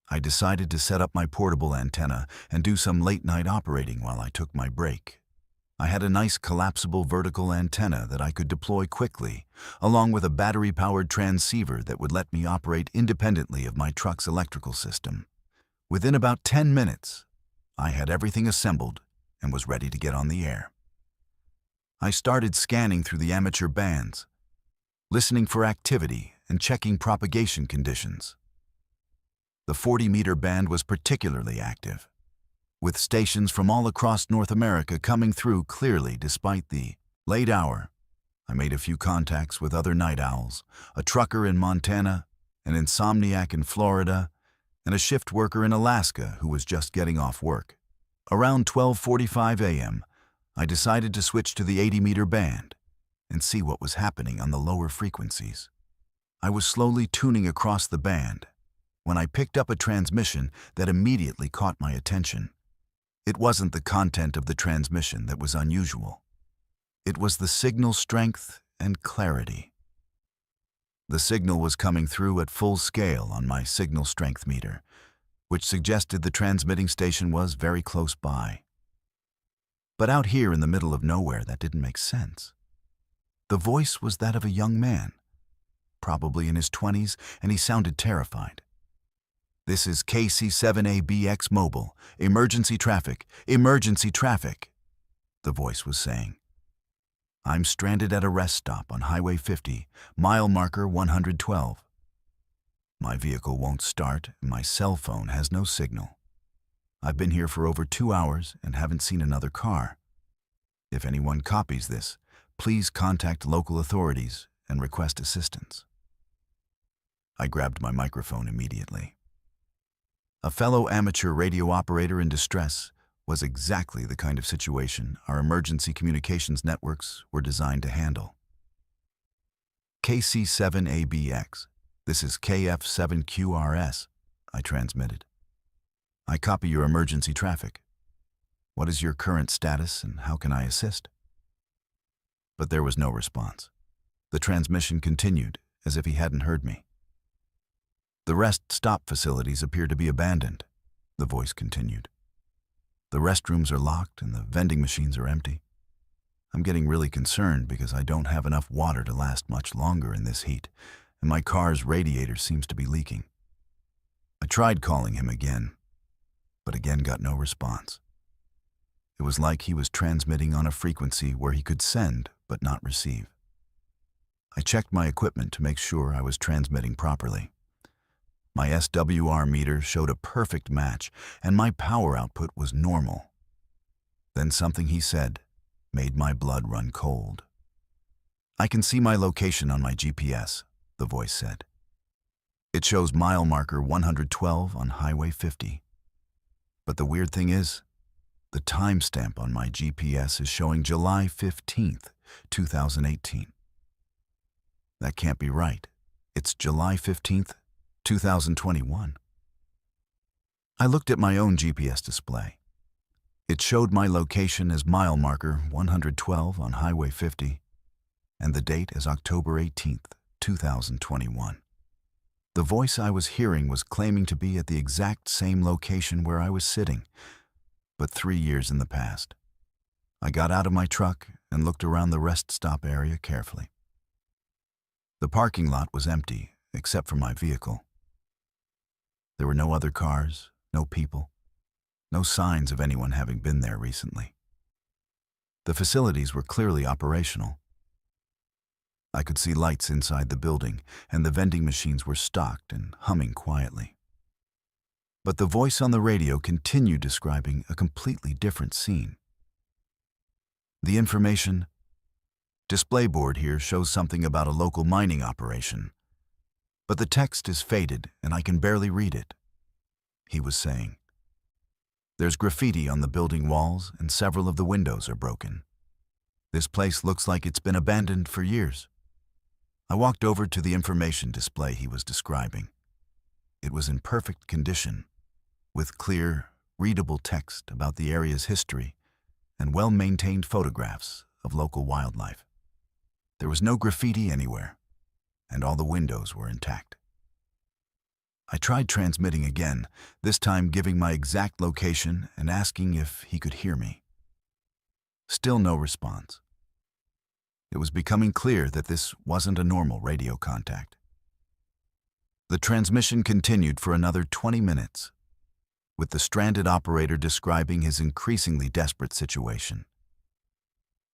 I decided to set up my portable antenna and do some late-night operating while I took my break. I had a nice collapsible vertical antenna that I could deploy quickly, along with a battery-powered transceiver that would let me operate independently of my truck's electrical system. Within about 10 minutes, I had everything assembled and was ready to get on the air. I started scanning through the amateur bands, listening for activity and checking propagation conditions. The 40-meter band was particularly active, with stations from all across North America coming through clearly despite the late hour. I made a few contacts with other night owls, a trucker in Montana, an insomniac in Florida, and a shift worker in Alaska who was just getting off work. Around 12:45 a.m., I decided to switch to the 80-meter band and see what was happening on the lower frequencies. I was slowly tuning across the band when I picked up a transmission that immediately caught my attention. It wasn't the content of the transmission that was unusual. It was the signal strength and clarity. The signal was coming through at full scale on my signal strength meter, which suggested the transmitting station was very close by. But out here in the middle of nowhere, that didn't make sense. The voice was that of a young man, probably in his 20s, and he sounded terrified. "This is KC7ABX Mobile. Emergency traffic. Emergency traffic," the voice was saying. "I'm stranded at a rest stop on Highway 50, mile marker 112. My vehicle won't start and my cell phone has no signal. I've been here for over 2 hours and haven't seen another car. If anyone copies this, please contact local authorities and request assistance." I grabbed my microphone immediately. A fellow amateur radio operator in distress was exactly the kind of situation our emergency communications networks were designed to handle. "KC7ABX, this is KF7QRS, I transmitted. "I copy your emergency traffic. What is your current status and how can I assist?" But there was no response. The transmission continued as if he hadn't heard me. "The rest stop facilities appear to be abandoned," the voice continued. "The restrooms are locked and the vending machines are empty. I'm getting really concerned because I don't have enough water to last much longer in this heat, and my car's radiator seems to be leaking." I tried calling him again, but again got no response. It was like he was transmitting on a frequency where he could send but not receive. I checked my equipment to make sure I was transmitting properly. My SWR meter showed a perfect match, and my power output was normal. Then something he said made my blood run cold. "I can see my location on my GPS," the voice said. "It shows mile marker 112 on Highway 50. But the weird thing is, the timestamp on my GPS is showing July 15th, 2018. That can't be right. It's July 15th, 2021. I looked at my own GPS display. It showed my location as mile marker 112 on Highway 50, and the date is October 18th, 2021. The voice I was hearing was claiming to be at the exact same location where I was sitting, but 3 years in the past. I got out of my truck and looked around the rest stop area carefully. The parking lot was empty, except for my vehicle. There were no other cars, no people, no signs of anyone having been there recently. The facilities were clearly operational. I could see lights inside the building, and the vending machines were stocked and humming quietly. But the voice on the radio continued describing a completely different scene. The information display board here shows something about a local mining operation, but the text is faded and I can barely read it. He was saying, "There's graffiti on the building walls and several of the windows are broken. This place looks like it's been abandoned for years." I walked over to the information display he was describing. It was in perfect condition, with clear, readable text about the area's history and well-maintained photographs of local wildlife. There was no graffiti anywhere, and all the windows were intact. I tried transmitting again, this time giving my exact location and asking if he could hear me. Still no response. It was becoming clear that this wasn't a normal radio contact. The transmission continued for another 20 minutes, with the stranded operator describing his increasingly desperate situation.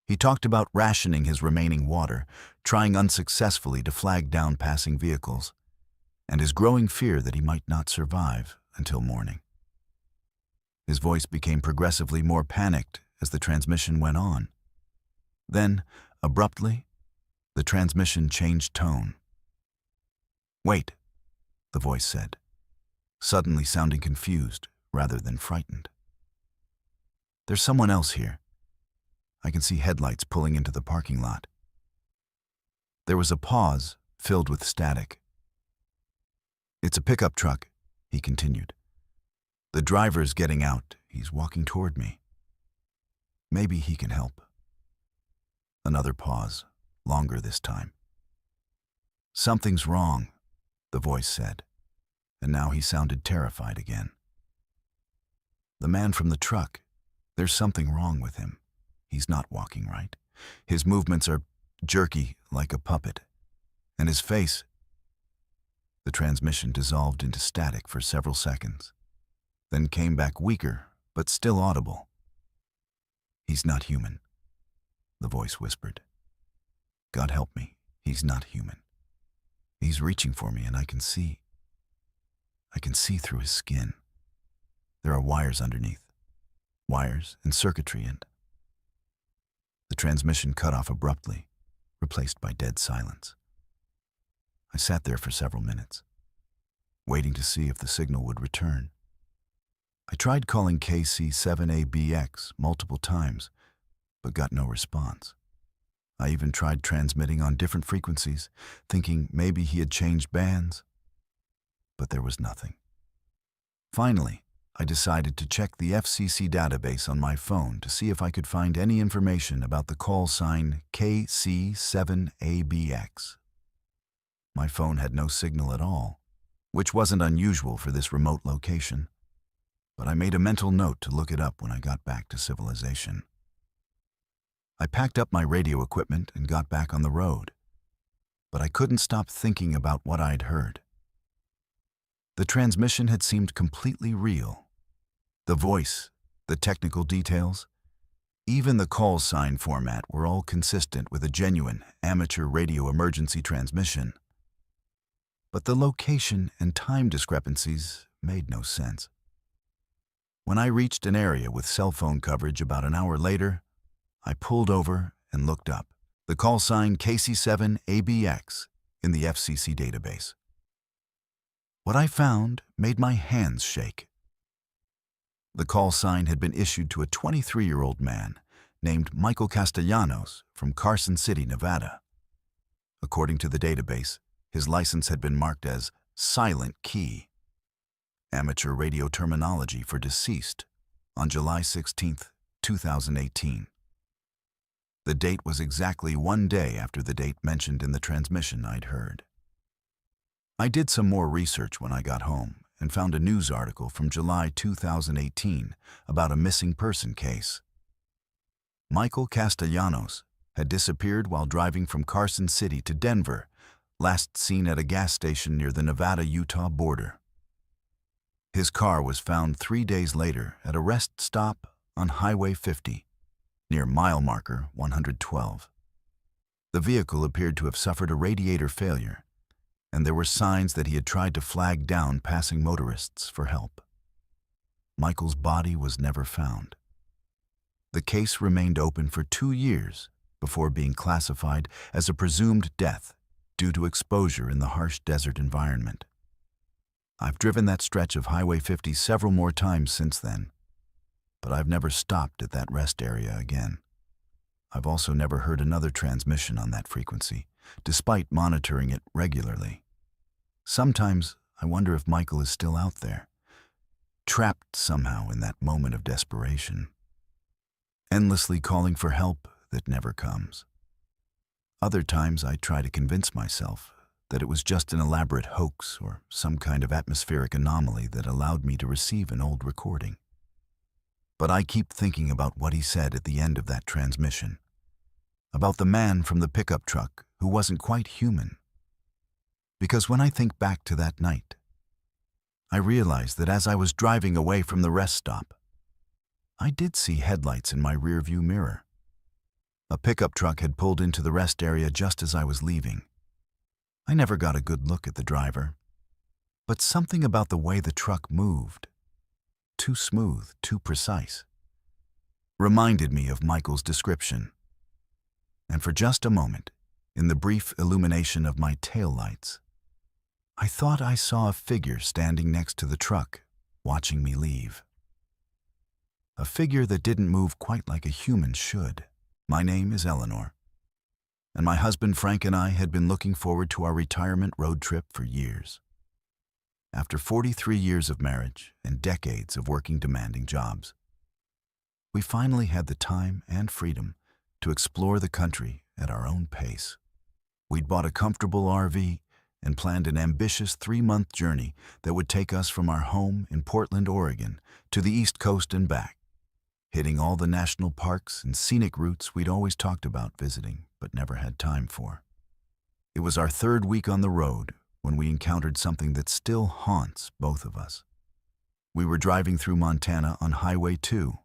He talked about rationing his remaining water, trying unsuccessfully to flag down passing vehicles, and his growing fear that he might not survive until morning. His voice became progressively more panicked as the transmission went on. Then, abruptly, the transmission changed tone. "Wait," the voice said, suddenly sounding confused rather than frightened. "There's someone else here. I can see headlights pulling into the parking lot." There was a pause filled with static. "It's a pickup truck," he continued. "The driver's getting out. He's walking toward me. Maybe he can help." Another pause, longer this time. "Something's wrong," the voice said, and now he sounded terrified again. "The man from the truck, there's something wrong with him. He's not walking right. His movements are jerky, like a puppet. And his face—" The transmission dissolved into static for several seconds, then came back weaker, but still audible. "He's not human," the voice whispered. "God help me, he's not human. He's reaching for me, and I can see through his skin. There are wires underneath. Wires and circuitry, and—" The transmission cut off abruptly, replaced by dead silence. I sat there for several minutes, waiting to see if the signal would return. I tried calling KC7ABX multiple times, but got no response. I even tried transmitting on different frequencies, thinking maybe he had changed bands, but there was nothing. Finally, I decided to check the FCC database on my phone to see if I could find any information about the call sign KC7ABX. My phone had no signal at all, which wasn't unusual for this remote location, but I made a mental note to look it up when I got back to civilization. I packed up my radio equipment and got back on the road, but I couldn't stop thinking about what I'd heard. The transmission had seemed completely real. The voice, the technical details, even the call sign format were all consistent with a genuine amateur radio emergency transmission. But the location and time discrepancies made no sense. When I reached an area with cell phone coverage about an hour later, I pulled over and looked up the call sign KC7ABX in the FCC database. What I found made my hands shake. The call sign had been issued to a 23-year-old man named Michael Castellanos from Carson City, Nevada. According to the database, his license had been marked as Silent Key, amateur radio terminology for deceased, on July 16, 2018. The date was exactly 1 day after the date mentioned in the transmission I'd heard. I did some more research when I got home and found a news article from July 2018 about a missing person case. Michael Castellanos had disappeared while driving from Carson City to Denver, last seen at a gas station near the Nevada-Utah border. His car was found 3 days later at a rest stop on Highway 50, near mile marker 112. The vehicle appeared to have suffered a radiator failure, and there were signs that he had tried to flag down passing motorists for help. Michael's body was never found. The case remained open for 2 years before being classified as a presumed death due to exposure in the harsh desert environment. I've driven that stretch of Highway 50 several more times since then, but I've never stopped at that rest area again. I've also never heard another transmission on that frequency, despite monitoring it regularly. Sometimes I wonder if Michael is still out there, trapped somehow in that moment of desperation, endlessly calling for help that never comes. Other times I try to convince myself that it was just an elaborate hoax or some kind of atmospheric anomaly that allowed me to receive an old recording. But I keep thinking about what he said at the end of that transmission, about the man from the pickup truck who wasn't quite human. Because when I think back to that night, I realize that as I was driving away from the rest stop, I did see headlights in my rearview mirror. A pickup truck had pulled into the rest area just as I was leaving. I never got a good look at the driver, but something about the way the truck moved, too smooth, too precise, reminded me of Michael's description. And for just a moment, in the brief illumination of my taillights, I thought I saw a figure standing next to the truck, watching me leave. A figure that didn't move quite like a human should. My name is Eleanor, and my husband Frank and I had been looking forward to our retirement road trip for years. after 43 years of marriage and decades of working demanding jobs. We finally had the time and freedom to explore the country at our own pace. We'd bought a comfortable RV and planned an ambitious 3-month journey that would take us from our home in Portland, Oregon, to the East Coast and back, hitting all the national parks and scenic routes we'd always talked about visiting but never had time for. It was our 3rd week on the road when we encountered something that still haunts both of us. We were driving through Montana on Highway 2,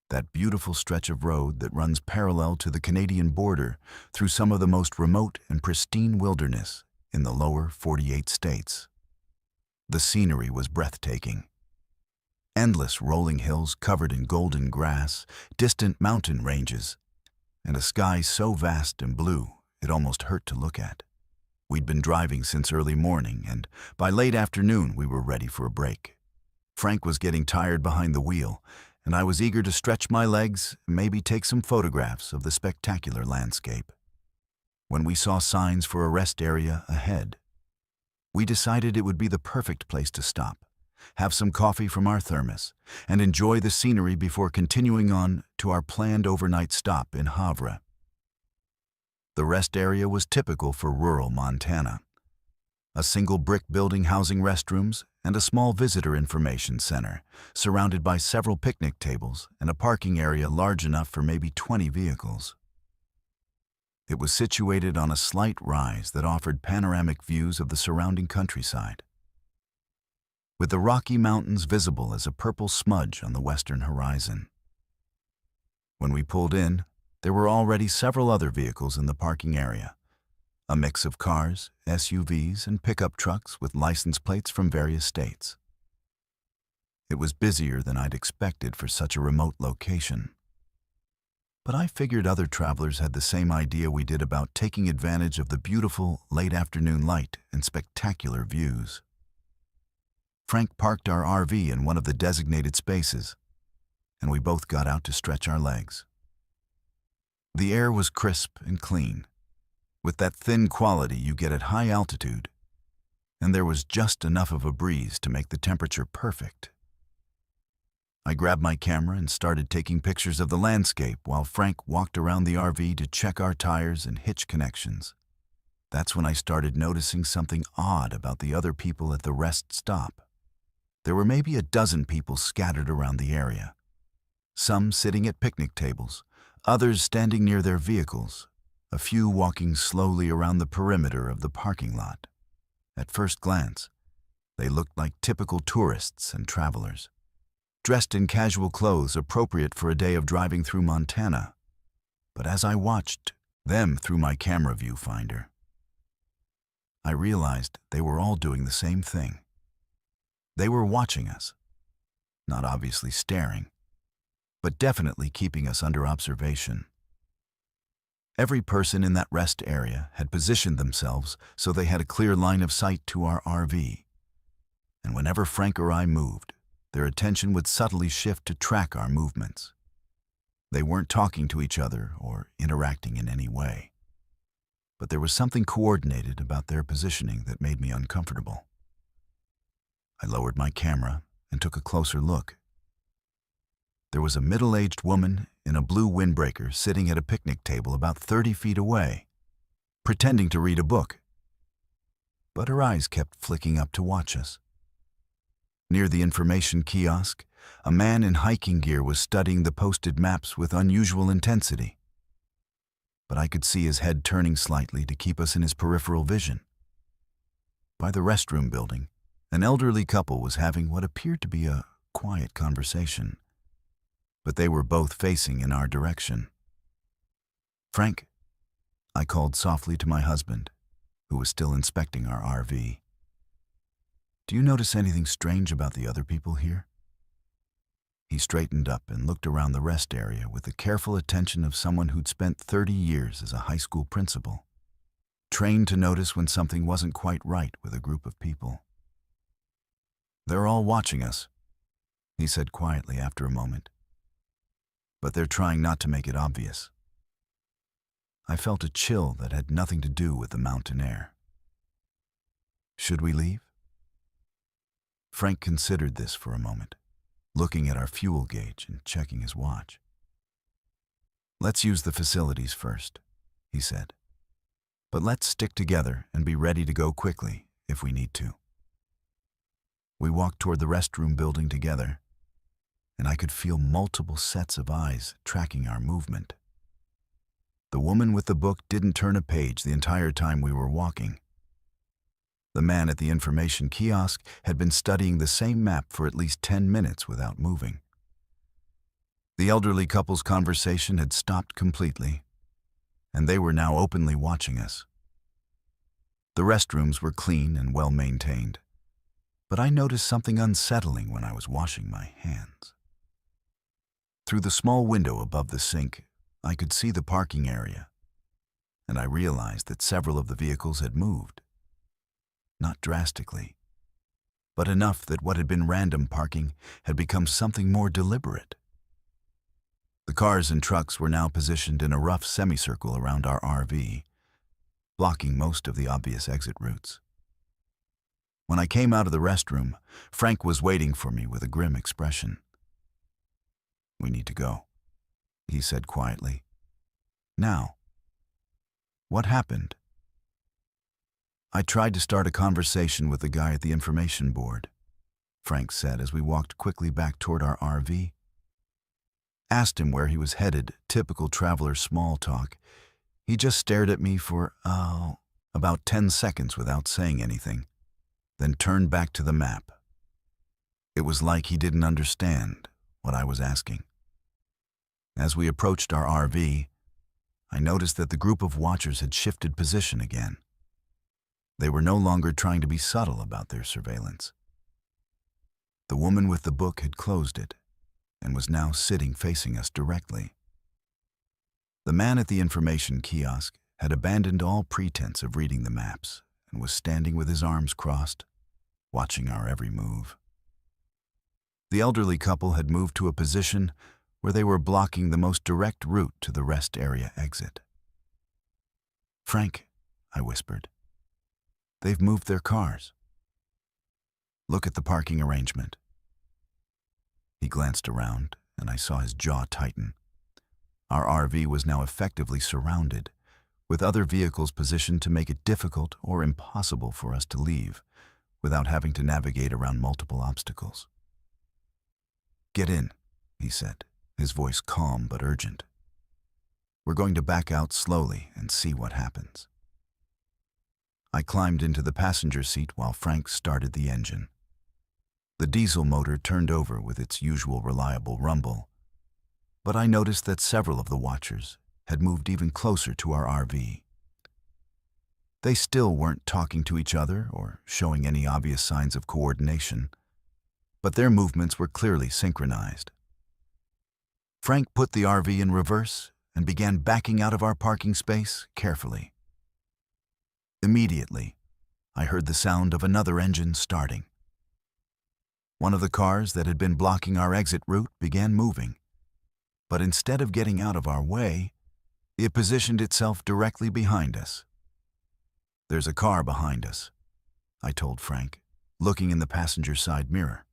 that beautiful stretch of road that runs parallel to the Canadian border through some of the most remote and pristine wilderness in the lower 48 states. The scenery was breathtaking. Endless rolling hills covered in golden grass, distant mountain ranges, and a sky so vast and blue it almost hurt to look at. We'd been driving since early morning, and by late afternoon we were ready for a break. Frank was getting tired behind the wheel, and I was eager to stretch my legs and maybe take some photographs of the spectacular landscape. When we saw signs for a rest area ahead, we decided it would be the perfect place to stop, have some coffee from our thermos, and enjoy the scenery before continuing on to our planned overnight stop in Havre. The rest area was typical for rural Montana. A single brick building housing restrooms and a small visitor information center, surrounded by several picnic tables and a parking area large enough for maybe 20 vehicles. It was situated on a slight rise that offered panoramic views of the surrounding countryside, with the Rocky Mountains visible as a purple smudge on the western horizon. When we pulled in, there were already several other vehicles in the parking area, a mix of cars, SUVs, and pickup trucks with license plates from various states. It was busier than I'd expected for such a remote location. But I figured other travelers had the same idea we did about taking advantage of the beautiful late afternoon light and spectacular views. Frank parked our RV in one of the designated spaces, and we both got out to stretch our legs. The air was crisp and clean, with that thin quality you get at high altitude, and there was just enough of a breeze to make the temperature perfect. I grabbed my camera and started taking pictures of the landscape while Frank walked around the RV to check our tires and hitch connections. That's when I started noticing something odd about the other people at the rest stop. There were maybe a dozen people scattered around the area, some sitting at picnic tables, others standing near their vehicles, a few walking slowly around the perimeter of the parking lot. At first glance, they looked like typical tourists and travelers, dressed in casual clothes appropriate for a day of driving through Montana. But as I watched them through my camera viewfinder, I realized they were all doing the same thing. They were watching us, not obviously staring, but definitely keeping us under observation. Every person in that rest area had positioned themselves so they had a clear line of sight to our RV. And whenever Frank or I moved, their attention would subtly shift to track our movements. They weren't talking to each other or interacting in any way, but there was something coordinated about their positioning that made me uncomfortable. I lowered my camera and took a closer look. There was a middle-aged woman in a blue windbreaker sitting at a picnic table about 30 feet away, pretending to read a book. But her eyes kept flicking up to watch us. Near the information kiosk, a man in hiking gear was studying the posted maps with unusual intensity. But I could see his head turning slightly to keep us in his peripheral vision. By the restroom building, an elderly couple was having what appeared to be a quiet conversation, but they were both facing in our direction. "Frank," I called softly to my husband, who was still inspecting our RV. "Do you notice anything strange about the other people here?" He straightened up and looked around the rest area with the careful attention of someone who'd spent 30 years as a high school principal, trained to notice when something wasn't quite right with a group of people. "They're all watching us," he said quietly after a moment, "but they're trying not to make it obvious." I felt a chill that had nothing to do with the mountain air. "Should we leave?" Frank considered this for a moment, looking at our fuel gauge and checking his watch. "Let's use the facilities first," he said. "But let's stick together and be ready to go quickly if we need to." We walked toward the restroom building together, and I could feel multiple sets of eyes tracking our movement. The woman with the book didn't turn a page the entire time we were walking. The man at the information kiosk had been studying the same map for at least 10 minutes without moving. The elderly couple's conversation had stopped completely, and they were now openly watching us. The restrooms were clean and well maintained, but I noticed something unsettling when I was washing my hands. Through the small window above the sink, I could see the parking area, and I realized that several of the vehicles had moved. Not drastically, but enough that what had been random parking had become something more deliberate. The cars and trucks were now positioned in a rough semicircle around our RV, blocking most of the obvious exit routes. When I came out of the restroom, Frank was waiting for me with a grim expression. "We need to go," he said quietly. "Now." "What happened?" "I tried to start a conversation with the guy at the information board," Frank said as we walked quickly back toward our RV. Asked him where he was headed, typical traveler small talk. He just stared at me for, about 10 seconds without saying anything, then turned back to the map. It was like he didn't understand what I was asking. As we approached our RV, I noticed that the group of watchers had shifted position again. They were no longer trying to be subtle about their surveillance. The woman with the book had closed it and was now sitting facing us directly. The man at the information kiosk had abandoned all pretense of reading the maps and was standing with his arms crossed, watching our every move. The elderly couple had moved to a position where they were blocking the most direct route to the rest area exit. "Frank," I whispered, "they've moved their cars. Look at the parking arrangement." He glanced around, and I saw his jaw tighten. Our RV was now effectively surrounded, with other vehicles positioned to make it difficult or impossible for us to leave without having to navigate around multiple obstacles. "Get in," he said, his voice calm but urgent. "We're going to back out slowly and see what happens." I climbed into the passenger seat while Frank started the engine. The diesel motor turned over with its usual reliable rumble, but I noticed that several of the watchers had moved even closer to our RV. They still weren't talking to each other or showing any obvious signs of coordination, but their movements were clearly synchronized. Frank put the RV in reverse and began backing out of our parking space carefully. Immediately, I heard the sound of another engine starting. One of the cars that had been blocking our exit route began moving, but instead of getting out of our way, it positioned itself directly behind us. "There's a car behind us," I told Frank, looking in the passenger side mirror.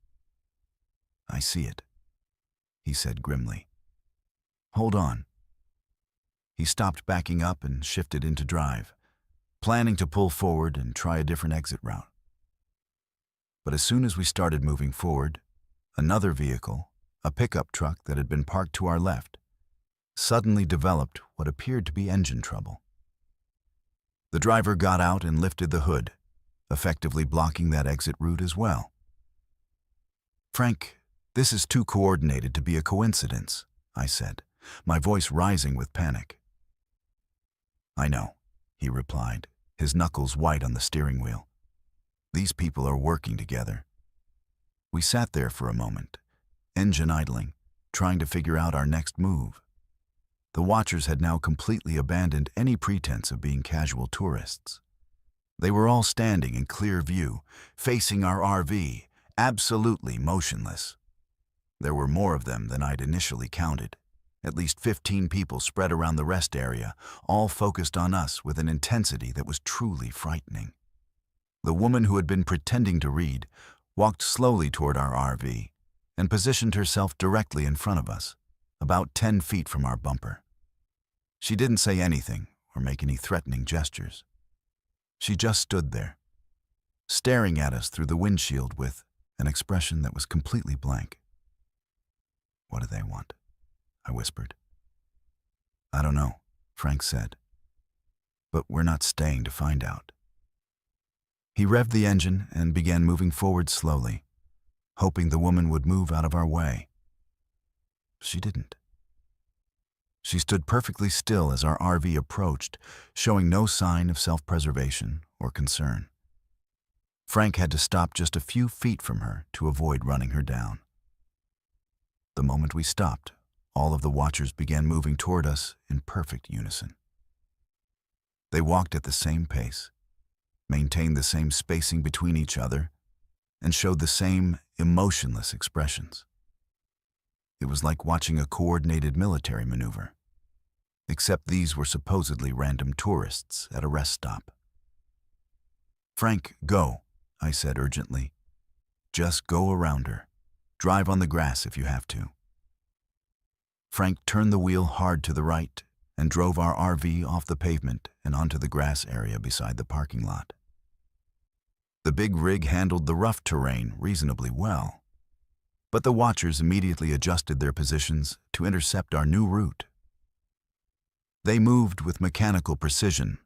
"I see it," he said grimly. "Hold on." He stopped backing up and shifted into drive, planning to pull forward and try a different exit route. But as soon as we started moving forward, another vehicle, a pickup truck that had been parked to our left, suddenly developed what appeared to be engine trouble. The driver got out and lifted the hood, effectively blocking that exit route as well. "Frank, this is too coordinated to be a coincidence," I said, my voice rising with panic. "I know," he replied, his knuckles white on the steering wheel. "These people are working together." We sat there for a moment, engine idling, trying to figure out our next move. The watchers had now completely abandoned any pretense of being casual tourists. They were all standing in clear view, facing our RV, absolutely motionless. There were more of them than I'd initially counted. At least 15 people spread around the rest area, all focused on us with an intensity that was truly frightening. The woman who had been pretending to read walked slowly toward our RV and positioned herself directly in front of us, about 10 feet from our bumper. She didn't say anything or make any threatening gestures. She just stood there, staring at us through the windshield with an expression that was completely blank. "What do they want?" I whispered. "I don't know," Frank said, "but we're not staying to find out." He revved the engine and began moving forward slowly, hoping the woman would move out of our way. She didn't. She stood perfectly still as our RV approached, showing no sign of self-preservation or concern. Frank had to stop just a few feet from her to avoid running her down. The moment we stopped, all of the watchers began moving toward us in perfect unison. They walked at the same pace, maintained the same spacing between each other, and showed the same emotionless expressions. It was like watching a coordinated military maneuver, except these were supposedly random tourists at a rest stop. "Frank, go," I said urgently. "Just go around her. Drive on the grass if you have to." Frank turned the wheel hard to the right and drove our RV off the pavement and onto the grass area beside the parking lot. The big rig handled the rough terrain reasonably well, but the watchers immediately adjusted their positions to intercept our new route. They moved with mechanical precision,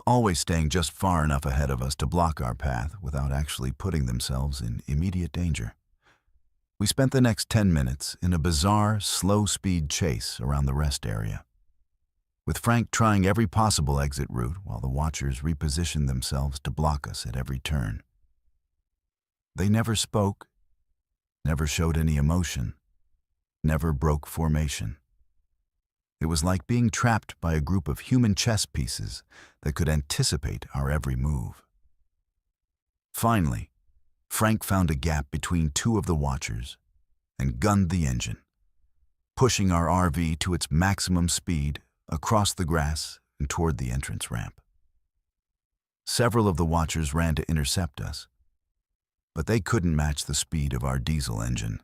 always staying just far enough ahead of us to block our path without actually putting themselves in immediate danger. We spent the next 10 minutes in a bizarre, slow-speed chase around the rest area, with Frank trying every possible exit route while the watchers repositioned themselves to block us at every turn. They never spoke, never showed any emotion, never broke formation. It was like being trapped by a group of human chess pieces that could anticipate our every move. Finally, Frank found a gap between two of the watchers and gunned the engine, pushing our RV to its maximum speed across the grass and toward the entrance ramp. Several of the watchers ran to intercept us, but they couldn't match the speed of our diesel engine,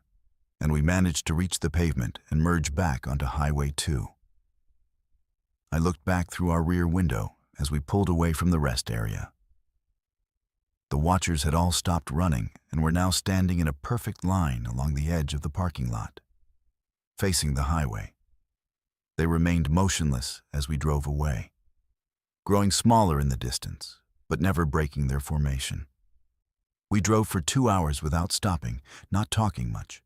and we managed to reach the pavement and merge back onto Highway 2. I looked back through our rear window as we pulled away from the rest area. The watchers had all stopped running and were now standing in a perfect line along the edge of the parking lot, facing the highway. They remained motionless as we drove away, growing smaller in the distance, but never breaking their formation. We drove for 2 hours without stopping, not talking much,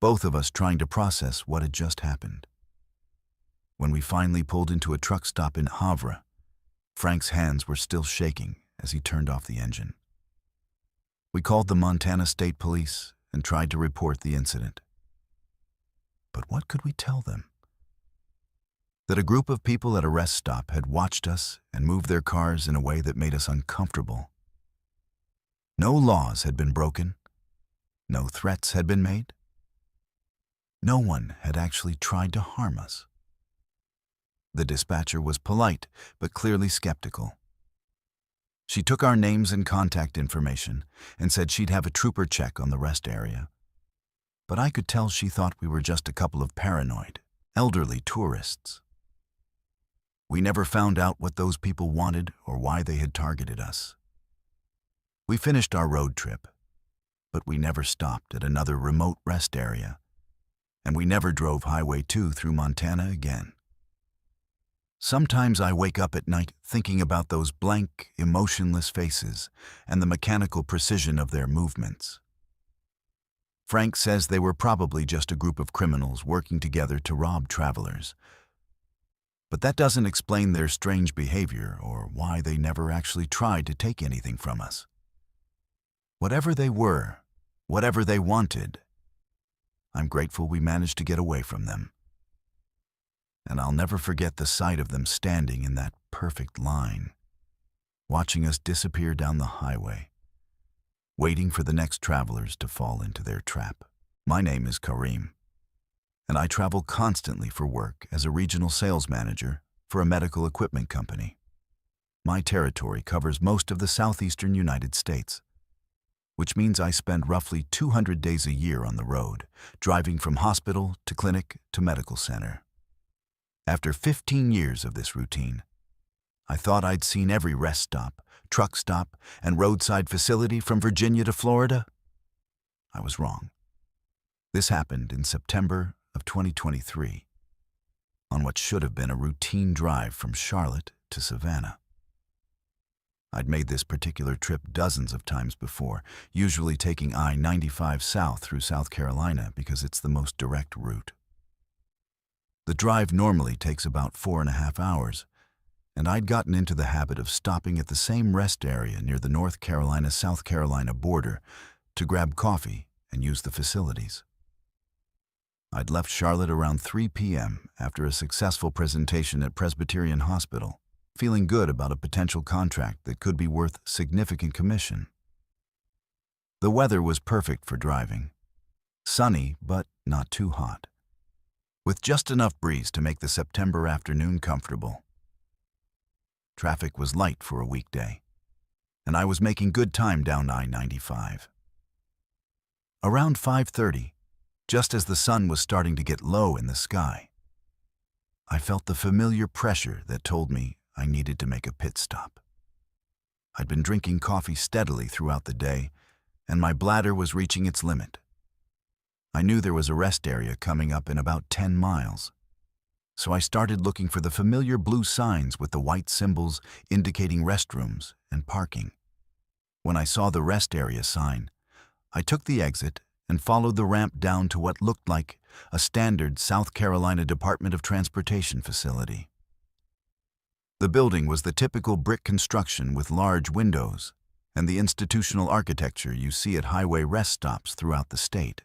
both of us trying to process what had just happened. When we finally pulled into a truck stop in Havre, Frank's hands were still shaking as he turned off the engine. We called the Montana State Police and tried to report the incident. But what could we tell them? That a group of people at a rest stop had watched us and moved their cars in a way that made us uncomfortable. No laws had been broken. No threats had been made. No one had actually tried to harm us. The dispatcher was polite, but clearly skeptical. She took our names and contact information and said she'd have a trooper check on the rest area. But I could tell she thought we were just a couple of paranoid, elderly tourists. We never found out what those people wanted or why they had targeted us. We finished our road trip, but we never stopped at another remote rest area, and we never drove Highway 2 through Montana again. Sometimes I wake up at night thinking about those blank, emotionless faces and the mechanical precision of their movements. Frank says they were probably just a group of criminals working together to rob travelers. But that doesn't explain their strange behavior or why they never actually tried to take anything from us. Whatever they were, whatever they wanted, I'm grateful we managed to get away from them. And I'll never forget the sight of them standing in that perfect line, watching us disappear down the highway, waiting for the next travelers to fall into their trap. My name is Karim, and I travel constantly for work as a regional sales manager for a medical equipment company. My territory covers most of the southeastern United States. which means I spend roughly 200 days a year on the road, driving from hospital to clinic to medical center. After 15 years of this routine, I thought I'd seen every rest stop, truck stop, and roadside facility from Virginia to Florida. I was wrong. This happened in September of 2023, on what should have been a routine drive from Charlotte to Savannah. I'd made this particular trip dozens of times before, usually taking I-95 south through South Carolina because it's the most direct route. The drive normally takes about 4.5 hours, and I'd gotten into the habit of stopping at the same rest area near the North Carolina-South Carolina border to grab coffee and use the facilities. I'd left Charlotte around 3 p.m. after a successful presentation at Presbyterian Hospital, feeling good about a potential contract that could be worth significant commission. The weather was perfect for driving. Sunny, but not too hot, with just enough breeze to make the September afternoon comfortable. Traffic was light for a weekday, and I was making good time down I-95. Around 5:30, just as the sun was starting to get low in the sky, I felt the familiar pressure that told me I needed to make a pit stop. I'd been drinking coffee steadily throughout the day, and my bladder was reaching its limit. I knew there was a rest area coming up in about 10 miles, so I started looking for the familiar blue signs with the white symbols indicating restrooms and parking. When I saw the rest area sign, I took the exit and followed the ramp down to what looked like a standard South Carolina Department of Transportation facility. The building was the typical brick construction with large windows and the institutional architecture you see at highway rest stops throughout the state.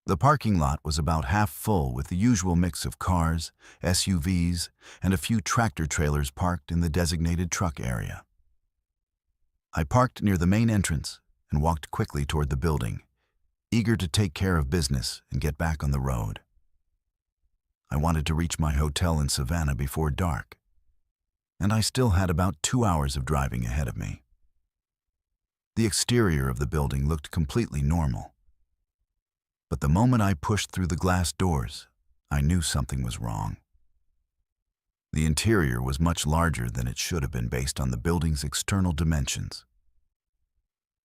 The parking lot was about half full with the usual mix of cars, SUVs, and a few tractor trailers parked in the designated truck area. I parked near the main entrance and walked quickly toward the building, eager to take care of business and get back on the road. I wanted to reach my hotel in Savannah before dark, and I still had about 2 hours of driving ahead of me. The exterior of the building looked completely normal, but the moment I pushed through the glass doors, I knew something was wrong. The interior was much larger than it should have been based on the building's external dimensions.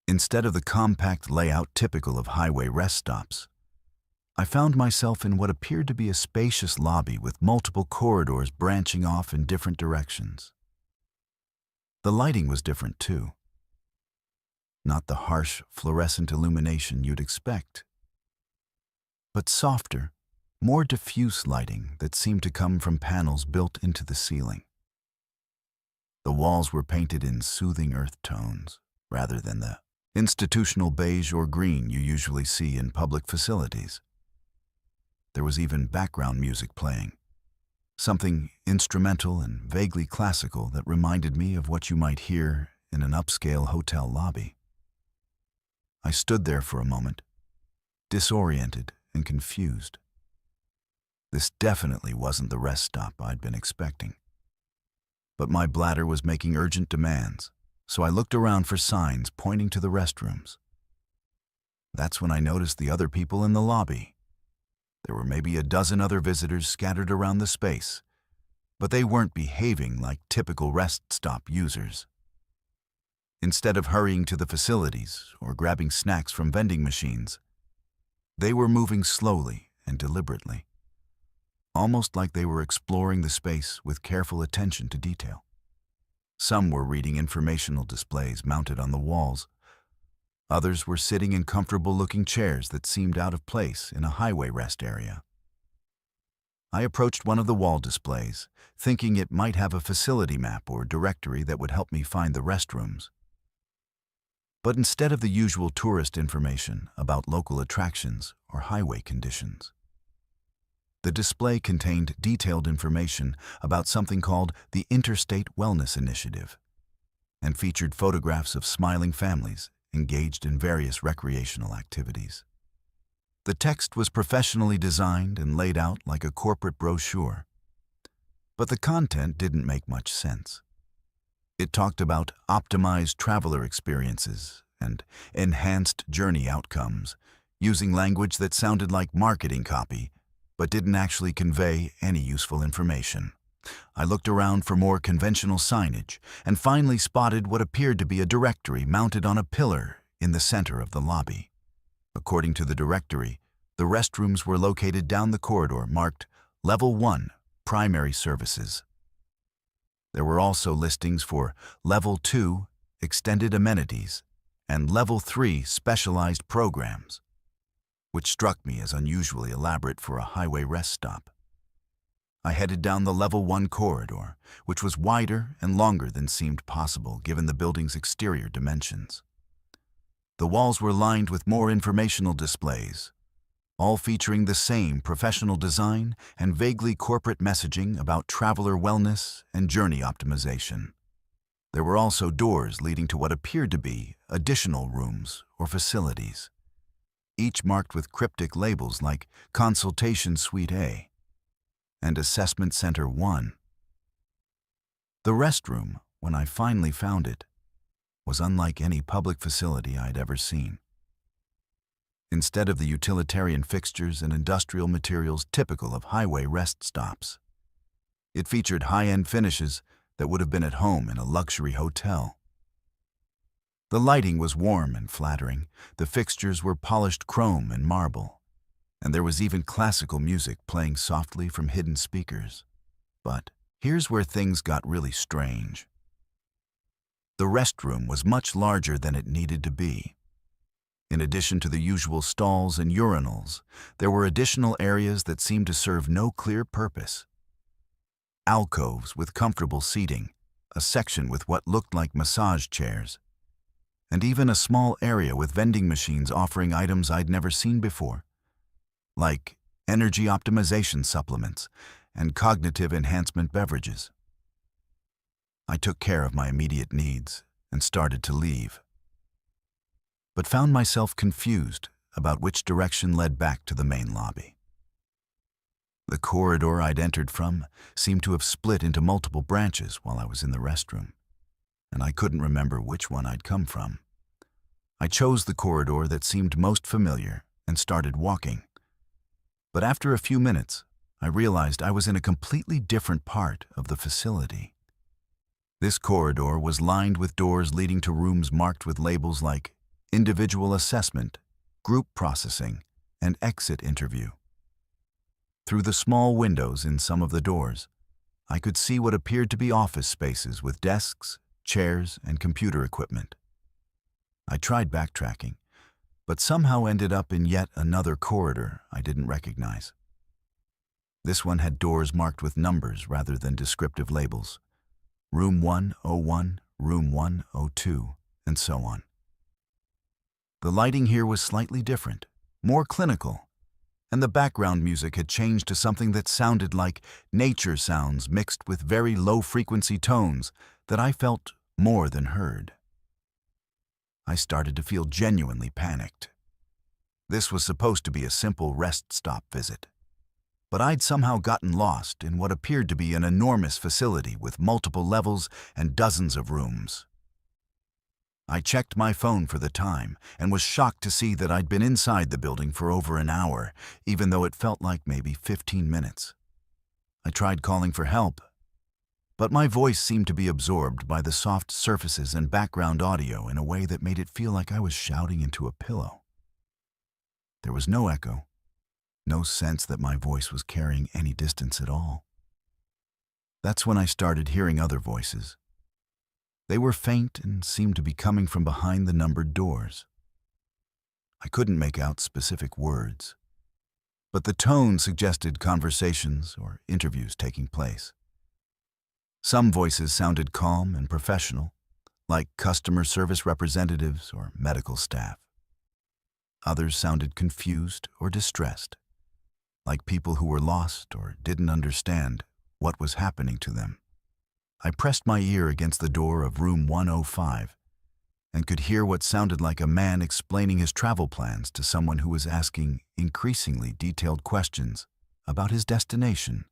Instead of the compact layout typical of highway rest stops, I found myself in what appeared to be a spacious lobby with multiple corridors branching off in different directions. The lighting was different too. Not the harsh fluorescent illumination you'd expect, but softer, more diffuse lighting that seemed to come from panels built into the ceiling. The walls were painted in soothing earth tones rather than the institutional beige or green you usually see in public facilities. There was even background music playing, something instrumental and vaguely classical that reminded me of what you might hear in an upscale hotel lobby. I stood there for a moment, disoriented and confused. This definitely wasn't the rest stop I'd been expecting. But my bladder was making urgent demands, so I looked around for signs pointing to the restrooms. That's when I noticed the other people in the lobby. There were maybe a dozen other visitors scattered around the space, but they weren't behaving like typical rest stop users. Instead of hurrying to the facilities or grabbing snacks from vending machines, they were moving slowly and deliberately, almost like they were exploring the space with careful attention to detail. Some were reading informational displays mounted on the walls. Others were sitting in comfortable-looking chairs that seemed out of place in a highway rest area. I approached one of the wall displays, thinking it might have a facility map or directory that would help me find the restrooms. But instead of the usual tourist information about local attractions or highway conditions, the display contained detailed information about something called the Interstate Wellness Initiative and featured photographs of smiling families engaged in various recreational activities. The text was professionally designed and laid out like a corporate brochure, but the content didn't make much sense. It talked about optimized traveler experiences and enhanced journey outcomes, using language that sounded like marketing copy, but didn't actually convey any useful information. I looked around for more conventional signage and finally spotted what appeared to be a directory mounted on a pillar in the center of the lobby. According to the directory, the restrooms were located down the corridor marked Level 1, Primary Services. There were also listings for Level 2, Extended Amenities, and Level 3, Specialized Programs, which struck me as unusually elaborate for a highway rest stop. I headed down the Level 1 corridor, which was wider and longer than seemed possible given the building's exterior dimensions. The walls were lined with more informational displays, all featuring the same professional design and vaguely corporate messaging about traveler wellness and journey optimization. There were also doors leading to what appeared to be additional rooms or facilities, each marked with cryptic labels like Consultation Suite A and Assessment Center 1. The restroom, when I finally found it, was unlike any public facility I'd ever seen. Instead of the utilitarian fixtures and industrial materials typical of highway rest stops, it featured high-end finishes that would have been at home in a luxury hotel. The lighting was warm and flattering, the fixtures were polished chrome and marble, and there was even classical music playing softly from hidden speakers. But here's where things got really strange. The restroom was much larger than it needed to be. In addition to the usual stalls and urinals, there were additional areas that seemed to serve no clear purpose. Alcoves with comfortable seating, a section with what looked like massage chairs, and even a small area with vending machines offering items I'd never seen before, like energy optimization supplements and cognitive enhancement beverages. I took care of my immediate needs and started to leave, but found myself confused about which direction led back to the main lobby. The corridor I'd entered from seemed to have split into multiple branches while I was in the restroom, and I couldn't remember which one I'd come from. I chose the corridor that seemed most familiar and started walking. But after a few minutes, I realized I was in a completely different part of the facility. This corridor was lined with doors leading to rooms marked with labels like Individual Assessment, Group Processing, and Exit Interview. Through the small windows in some of the doors, I could see what appeared to be office spaces with desks, chairs, and computer equipment. I tried backtracking, but somehow ended up in yet another corridor I didn't recognize. This one had doors marked with numbers rather than descriptive labels. Room 101, Room 102, and so on. The lighting here was slightly different, more clinical, and the background music had changed to something that sounded like nature sounds mixed with very low-frequency tones that I felt more than heard. I started to feel genuinely panicked. This was supposed to be a simple rest stop visit, but I'd somehow gotten lost in what appeared to be an enormous facility with multiple levels and dozens of rooms. I checked my phone for the time and was shocked to see that I'd been inside the building for over an hour, even though it felt like maybe 15 minutes. I tried calling for help, but my voice seemed to be absorbed by the soft surfaces and background audio in a way that made it feel like I was shouting into a pillow. There was no echo, no sense that my voice was carrying any distance at all. That's when I started hearing other voices. They were faint and seemed to be coming from behind the numbered doors. I couldn't make out specific words, but the tone suggested conversations or interviews taking place. Some voices sounded calm and professional, like customer service representatives or medical staff. Others sounded confused or distressed, like people who were lost or didn't understand what was happening to them. I pressed my ear against the door of room 105 and could hear what sounded like a man explaining his travel plans to someone who was asking increasingly detailed questions about his destination,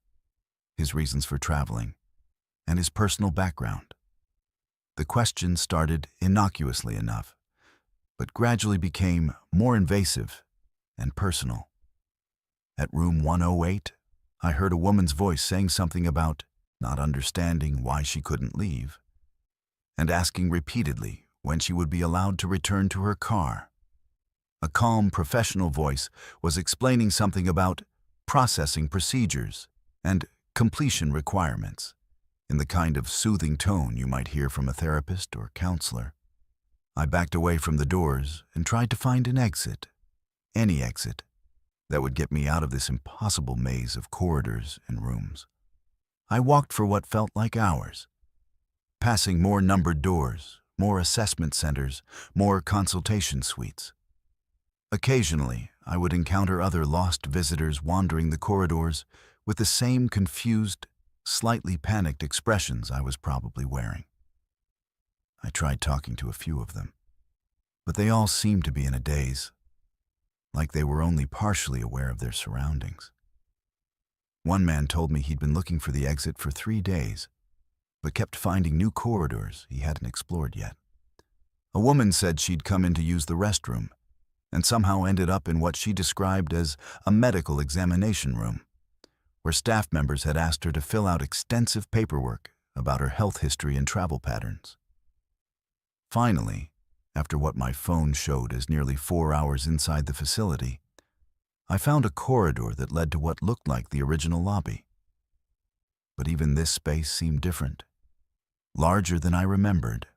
his reasons for traveling, and his personal background. The questions started innocuously enough, but gradually became more invasive and personal. At room 108, I heard a woman's voice saying something about not understanding why she couldn't leave, and asking repeatedly when she would be allowed to return to her car. A calm, professional voice was explaining something about processing procedures and completion requirements, in the kind of soothing tone you might hear from a therapist or counselor. I backed away from the doors and tried to find an exit, any exit, that would get me out of this impossible maze of corridors and rooms. I walked for what felt like hours, passing more numbered doors, more assessment centers, more consultation suites. Occasionally, I would encounter other lost visitors wandering the corridors with the same confused, slightly panicked expressions I was probably wearing. I tried talking to a few of them, but they all seemed to be in a daze, like they were only partially aware of their surroundings. One man told me he'd been looking for the exit for 3 days, but kept finding new corridors he hadn't explored yet. A woman said she'd come in to use the restroom, and somehow ended up in what she described as a medical examination room, where staff members had asked her to fill out extensive paperwork about her health history and travel patterns. Finally, after what my phone showed as nearly 4 hours inside the facility, I found a corridor that led to what looked like the original lobby. But even this space seemed different, larger than I remembered,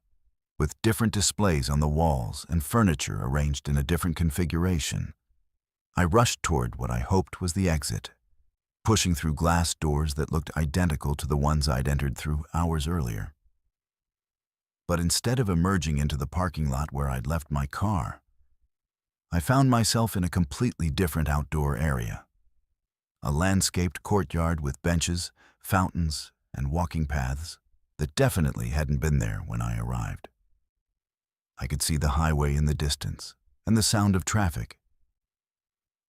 with different displays on the walls and furniture arranged in a different configuration. I rushed toward what I hoped was the exit, pushing through glass doors that looked identical to the ones I'd entered through hours earlier. But instead of emerging into the parking lot where I'd left my car, I found myself in a completely different outdoor area. A landscaped courtyard with benches, fountains, and walking paths that definitely hadn't been there when I arrived. I could see the highway in the distance and the sound of traffic,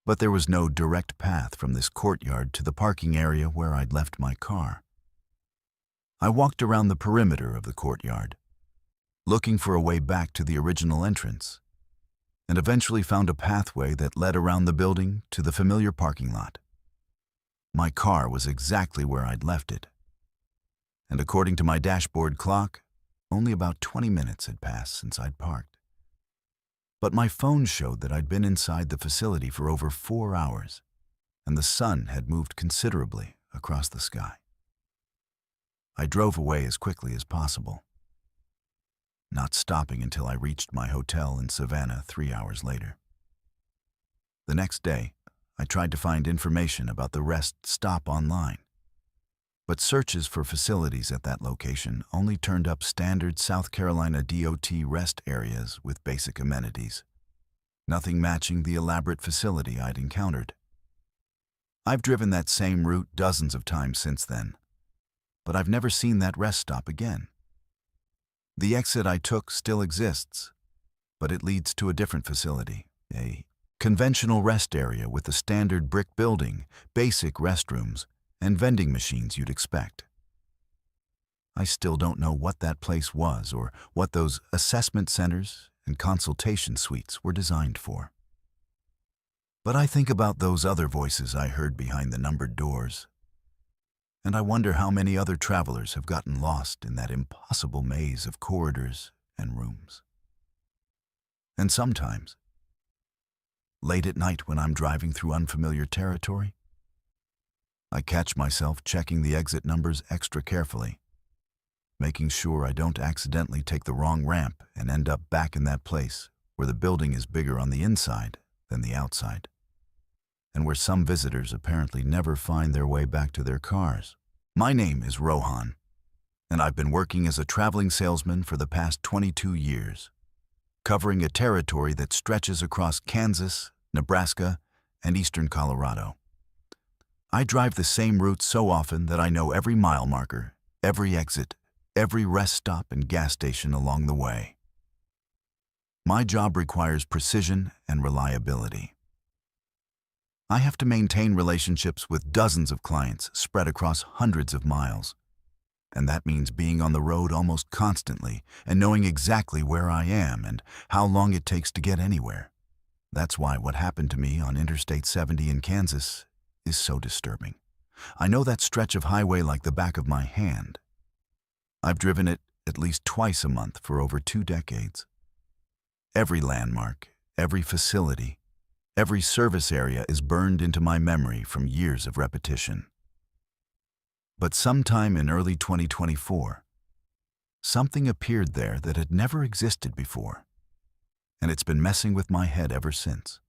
but there was no direct path from this courtyard to the parking area where I'd left my car. I walked around the perimeter of the courtyard, looking for a way back to the original entrance, and eventually found a pathway that led around the building to the familiar parking lot. My car was exactly where I'd left it, and according to my dashboard clock, only about 20 minutes had passed since I'd parked. But my phone showed that I'd been inside the facility for over 4 hours, and the sun had moved considerably across the sky. I drove away as quickly as possible, not stopping until I reached my hotel in Savannah 3 hours later. The next day, I tried to find information about the rest stop online, but searches for facilities at that location only turned up standard South Carolina DOT rest areas with basic amenities, nothing matching the elaborate facility I'd encountered. I've driven that same route dozens of times since then, but I've never seen that rest stop again. The exit I took still exists, but it leads to a different facility, a conventional rest area with a standard brick building, basic restrooms, and vending machines you'd expect. I still don't know what that place was or what those assessment centers and consultation suites were designed for. But I think about those other voices I heard behind the numbered doors, and I wonder how many other travelers have gotten lost in that impossible maze of corridors and rooms. And sometimes, late at night when I'm driving through unfamiliar territory, I catch myself checking the exit numbers extra carefully, making sure I don't accidentally take the wrong ramp and end up back in that place where the building is bigger on the inside than the outside, and where some visitors apparently never find their way back to their cars. My name is Rohan, and I've been working as a traveling salesman for the past 22 years, covering a territory that stretches across Kansas, Nebraska, and eastern Colorado. I drive the same route so often that I know every mile marker, every exit, every rest stop and gas station along the way. My job requires precision and reliability. I have to maintain relationships with dozens of clients spread across hundreds of miles, And that means being on the road almost constantly and knowing exactly where I am and how long it takes to get anywhere. That's why what happened to me on Interstate 70 in Kansas is so disturbing. I know that stretch of highway like the back of my hand. I've driven it at least twice a month for over 2 decades. Every landmark, every facility, every service area is burned into my memory from years of repetition. But sometime in early 2024, something appeared there that had never existed before, and it's been messing with my head ever since.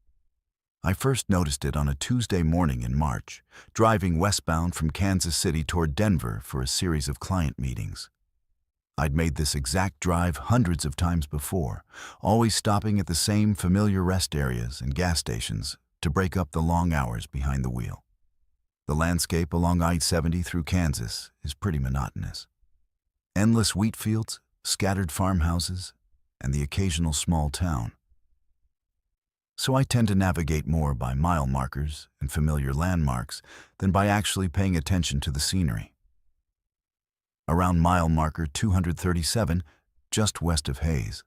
I first noticed it on a Tuesday morning in March, driving westbound from Kansas City toward Denver for a series of client meetings. I'd made this exact drive hundreds of times before, always stopping at the same familiar rest areas and gas stations to break up the long hours behind the wheel. The landscape along I-70 through Kansas is pretty monotonous. Endless wheat fields, scattered farmhouses, and the occasional small town. So I tend to navigate more by mile markers and familiar landmarks than by actually paying attention to the scenery. Around mile marker 237, just west of Hayes,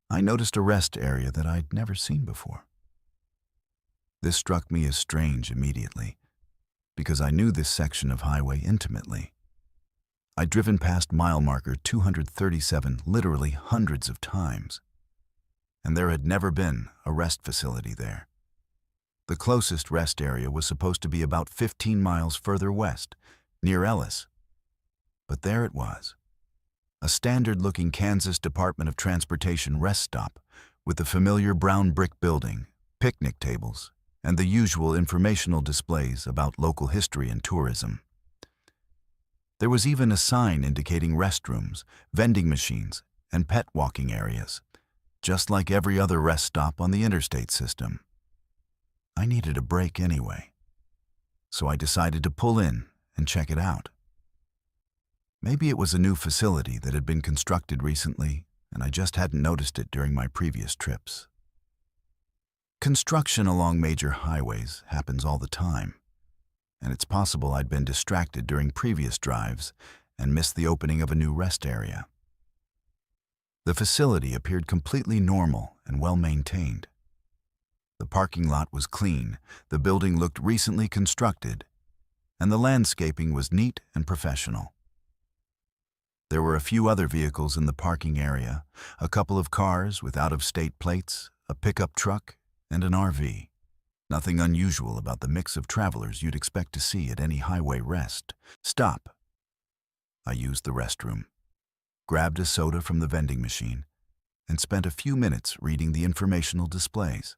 I noticed a rest area that I'd never seen before. This struck me as strange immediately, because I knew this section of highway intimately. I'd driven past mile marker 237 literally hundreds of times, and there had never been a rest facility there. The closest rest area was supposed to be about 15 miles further west, near Ellis. But there it was, a standard-looking Kansas Department of Transportation rest stop with the familiar brown brick building, picnic tables, and the usual informational displays about local history and tourism. There was even a sign indicating restrooms, vending machines, and pet walking areas, just like every other rest stop on the interstate system. I needed a break anyway, so I decided to pull in and check it out. Maybe it was a new facility that had been constructed recently, and I just hadn't noticed it during my previous trips. Construction along major highways happens all the time, and it's possible I'd been distracted during previous drives and missed the opening of a new rest area. The facility appeared completely normal and well-maintained. The parking lot was clean, the building looked recently constructed, and the landscaping was neat and professional. There were a few other vehicles in the parking area, a couple of cars with out-of-state plates, a pickup truck, and an RV. Nothing unusual about the mix of travelers you'd expect to see at any highway rest stop. I used the restroom, grabbed a soda from the vending machine, and spent a few minutes reading the informational displays.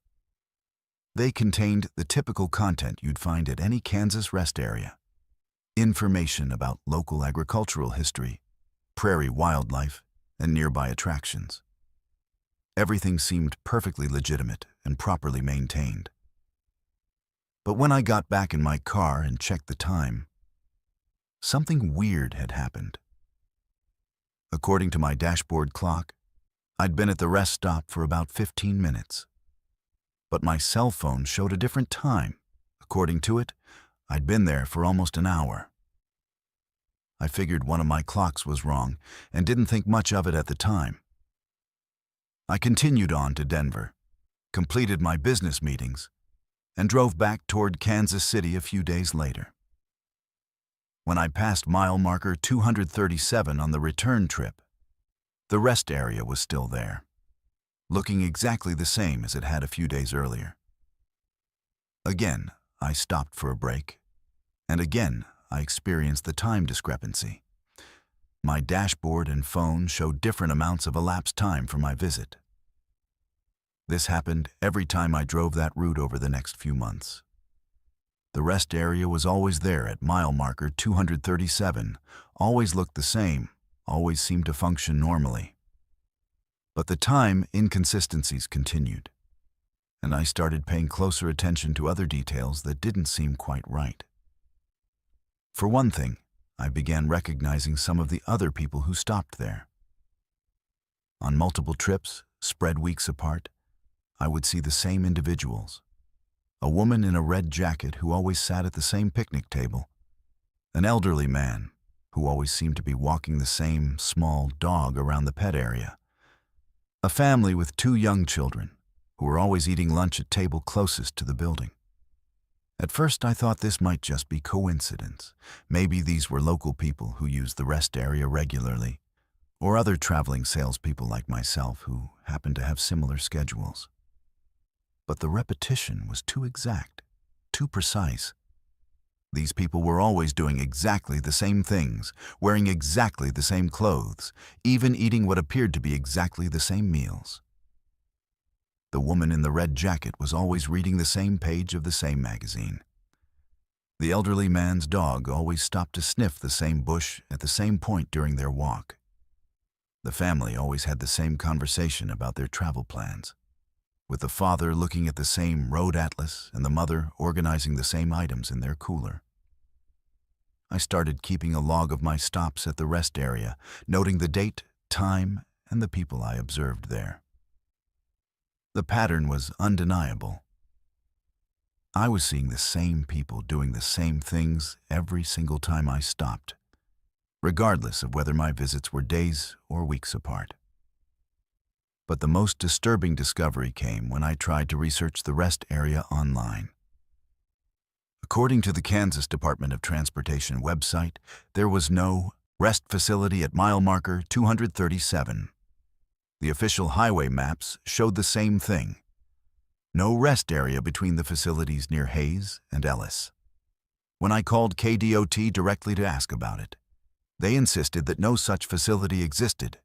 They contained the typical content you'd find at any Kansas rest area. Information about local agricultural history, prairie wildlife, and nearby attractions. Everything seemed perfectly legitimate and properly maintained. But when I got back in my car and checked the time, something weird had happened. According to my dashboard clock, I'd been at the rest stop for about 15 minutes. But my cell phone showed a different time. According to it, I'd been there for almost an hour. I figured one of my clocks was wrong and didn't think much of it at the time. I continued on to Denver, completed my business meetings, and drove back toward Kansas City a few days later. When I passed mile marker 237 on the return trip, the rest area was still there, looking exactly the same as it had a few days earlier. Again, I stopped for a break, and again, I experienced the time discrepancy. My dashboard and phone showed different amounts of elapsed time for my visit. This happened every time I drove that route over the next few months. The rest area was always there at mile marker 237, always looked the same, always seemed to function normally. But the time inconsistencies continued, and I started paying closer attention to other details that didn't seem quite right. For one thing, I began recognizing some of the other people who stopped there. On multiple trips, spread weeks apart, I would see the same individuals. A woman in a red jacket who always sat at the same picnic table, an elderly man, who always seemed to be walking the same small dog around the pet area. A family with 2 young children, who were always eating lunch at table closest to the building. At first I thought this might just be coincidence. Maybe these were local people who used the rest area regularly, or other traveling salespeople like myself who happened to have similar schedules. But the repetition was too exact, too precise. These people were always doing exactly the same things, wearing exactly the same clothes, even eating what appeared to be exactly the same meals. The woman in the red jacket was always reading the same page of the same magazine. The elderly man's dog always stopped to sniff the same bush at the same point during their walk. The family always had the same conversation about their travel plans, with the father looking at the same road atlas and the mother organizing the same items in their cooler. I started keeping a log of my stops at the rest area, noting the date, time, and the people I observed there. The pattern was undeniable. I was seeing the same people doing the same things every single time I stopped, regardless of whether my visits were days or weeks apart. But the most disturbing discovery came when I tried to research the rest area online. According to the Kansas Department of Transportation website, there was no rest facility at mile marker 237. The official highway maps showed the same thing. No rest area between the facilities near Hayes and Ellis. When I called KDOT directly to ask about it, they insisted that no such facility existed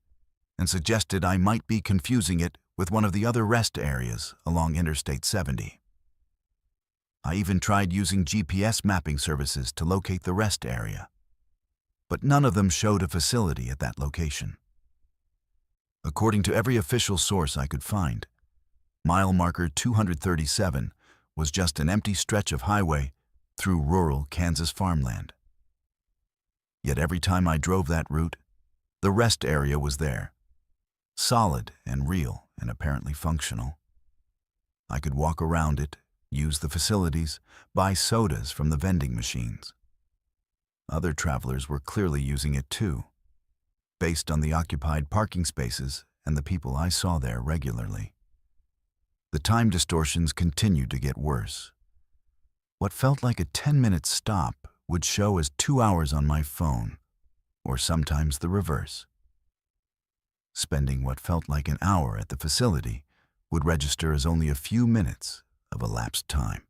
and suggested I might be confusing it with one of the other rest areas along Interstate 70. I even tried using GPS mapping services to locate the rest area, but none of them showed a facility at that location. According to every official source I could find, mile marker 237 was just an empty stretch of highway through rural Kansas farmland. Yet every time I drove that route, the rest area was there, solid and real and apparently functional. I could walk around it, use the facilities, buy sodas from the vending machines. Other travelers were clearly using it too, based on the occupied parking spaces and the people I saw there regularly. The time distortions continued to get worse. What felt like a 10-minute stop would show as 2 hours on my phone, or sometimes the reverse. Spending what felt like an hour at the facility would register as only a few minutes of elapsed time.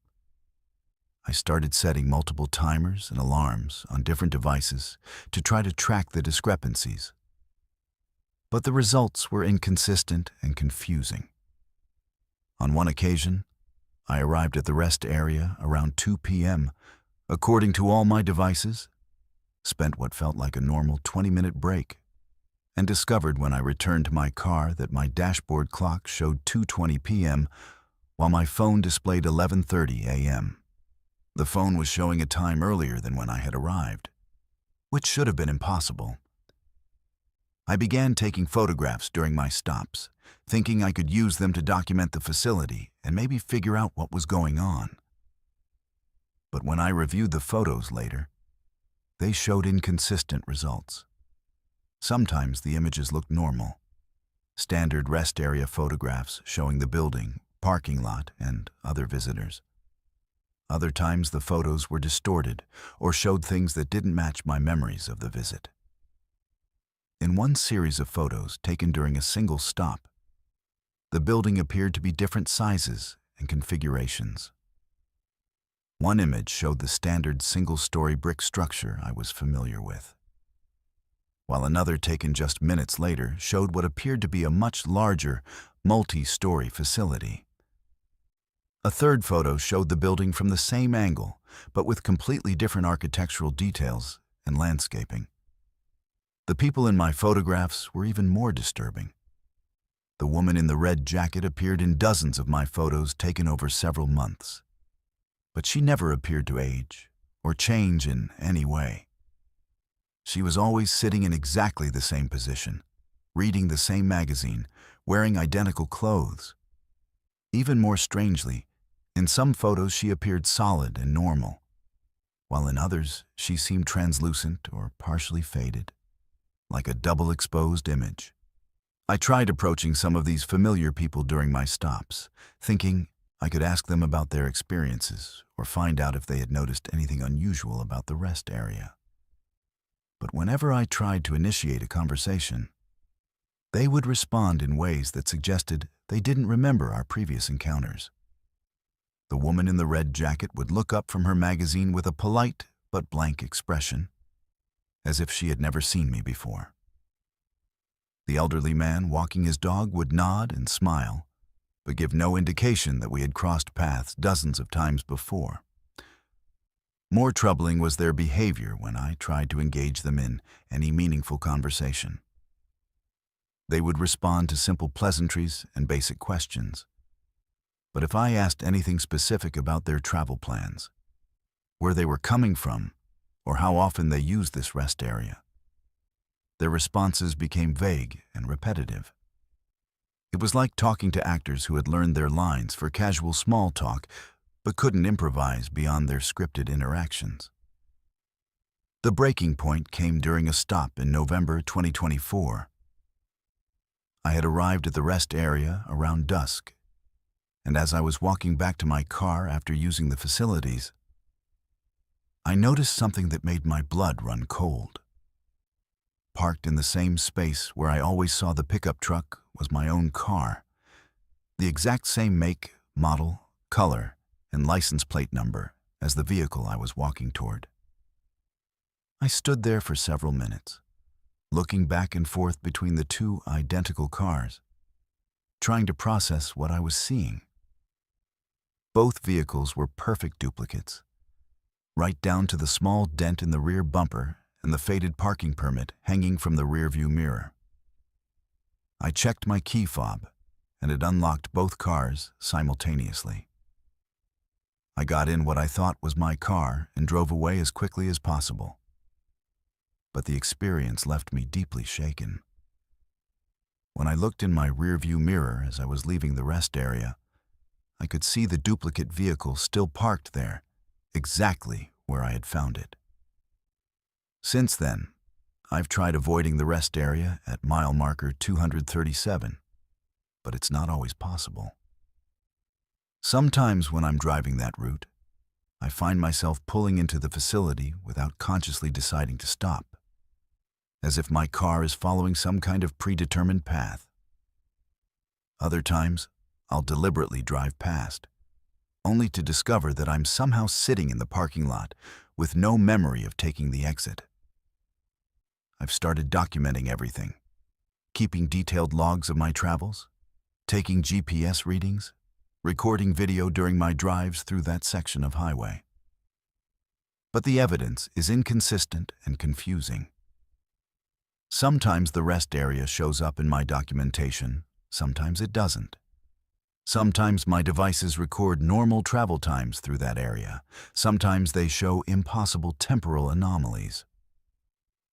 I started setting multiple timers and alarms on different devices to try to track the discrepancies. But the results were inconsistent and confusing. On one occasion, I arrived at the rest area around 2 p.m., according to all my devices, spent what felt like a normal 20-minute break, and discovered when I returned to my car that my dashboard clock showed 2:20 p.m. while my phone displayed 11:30 a.m. The phone was showing a time earlier than when I had arrived, which should have been impossible. I began taking photographs during my stops, thinking I could use them to document the facility and maybe figure out what was going on. But when I reviewed the photos later, they showed inconsistent results. Sometimes the images looked normal, standard rest area photographs showing the building, parking lot, and other visitors. Other times the photos were distorted or showed things that didn't match my memories of the visit. In one series of photos taken during a single stop, the building appeared to be different sizes and configurations. One image showed the standard single-story brick structure I was familiar with, while another taken just minutes later showed what appeared to be a much larger, multi-story facility. A third photo showed the building from the same angle, but with completely different architectural details and landscaping. The people in my photographs were even more disturbing. The woman in the red jacket appeared in dozens of my photos taken over several months, but she never appeared to age or change in any way. She was always sitting in exactly the same position, reading the same magazine, wearing identical clothes. Even more strangely, in some photos she appeared solid and normal, while in others she seemed translucent or partially faded, like a double-exposed image. I tried approaching some of these familiar people during my stops, thinking I could ask them about their experiences or find out if they had noticed anything unusual about the rest area. But whenever I tried to initiate a conversation, they would respond in ways that suggested they didn't remember our previous encounters. The woman in the red jacket would look up from her magazine with a polite but blank expression, as if she had never seen me before. The elderly man walking his dog would nod and smile, but give no indication that we had crossed paths dozens of times before. More troubling was their behavior when I tried to engage them in any meaningful conversation. They would respond to simple pleasantries and basic questions. But if I asked anything specific about their travel plans, where they were coming from, or how often they used this rest area, their responses became vague and repetitive. It was like talking to actors who had learned their lines for casual small talk but couldn't improvise beyond their scripted interactions. The breaking point came during a stop in November 2024. I had arrived at the rest area around dusk, and as I was walking back to my car after using the facilities, I noticed something that made my blood run cold. Parked in the same space where I always saw the pickup truck was my own car, the exact same make, model, color, and license plate number as the vehicle I was walking toward. I stood there for several minutes, looking back and forth between the two identical cars, trying to process what I was seeing. Both vehicles were perfect duplicates, right down to the small dent in the rear bumper and the faded parking permit hanging from the rearview mirror. I checked my key fob, and it unlocked both cars simultaneously. I got in what I thought was my car and drove away as quickly as possible. But the experience left me deeply shaken. When I looked in my rearview mirror as I was leaving the rest area, I could see the duplicate vehicle still parked there, exactly where I had found it. Since then, I've tried avoiding the rest area at mile marker 237, but it's not always possible. Sometimes when I'm driving that route, I find myself pulling into the facility without consciously deciding to stop, as if my car is following some kind of predetermined path. Other times, I'll deliberately drive past, only to discover that I'm somehow sitting in the parking lot with no memory of taking the exit. I've started documenting everything, keeping detailed logs of my travels, taking GPS readings, recording video during my drives through that section of highway. But the evidence is inconsistent and confusing. Sometimes the rest area shows up in my documentation, sometimes it doesn't. Sometimes my devices record normal travel times through that area, sometimes they show impossible temporal anomalies.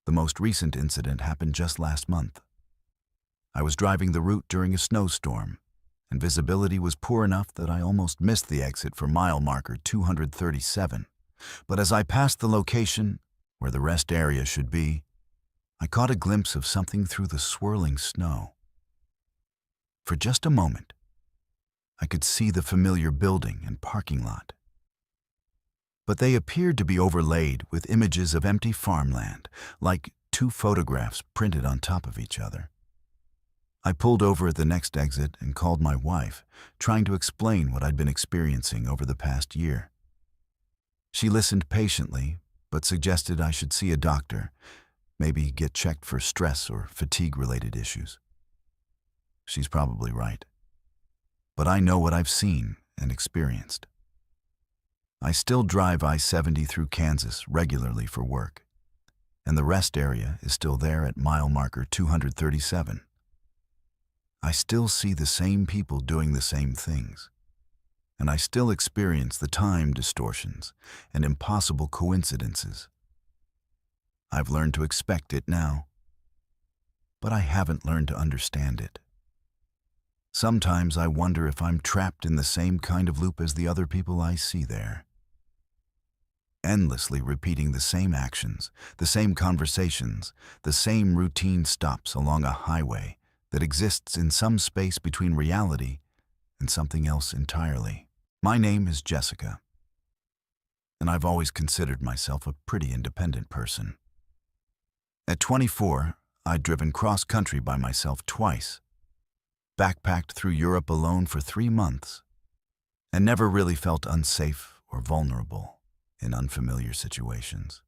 The most recent incident happened just last month. I was driving the route during a snowstorm, and visibility was poor enough that I almost missed the exit for mile marker 237. But as I passed the location where the rest area should be, I caught a glimpse of something through the swirling snow. For just a moment, I could see the familiar building and parking lot. But they appeared to be overlaid with images of empty farmland, like two photographs printed on top of each other. I pulled over at the next exit and called my wife, trying to explain what I'd been experiencing over the past year. She listened patiently, but suggested I should see a doctor, maybe get checked for stress or fatigue-related issues. She's probably right. But I know what I've seen and experienced. I still drive I-70 through Kansas regularly for work, and the rest area is still there at mile marker 237. I still see the same people doing the same things, and I still experience the time distortions and impossible coincidences. I've learned to expect it now, but I haven't learned to understand it. Sometimes I wonder if I'm trapped in the same kind of loop as the other people I see there. endlessly repeating the same actions, the same conversations, the same routine stops along a highway that exists in some space between reality and something else entirely. My name is Jessica, and I've always considered myself a pretty independent person. At 24, I'd driven cross-country by myself twice, backpacked through Europe alone for 3 months, and never really felt unsafe or vulnerable in unfamiliar situations.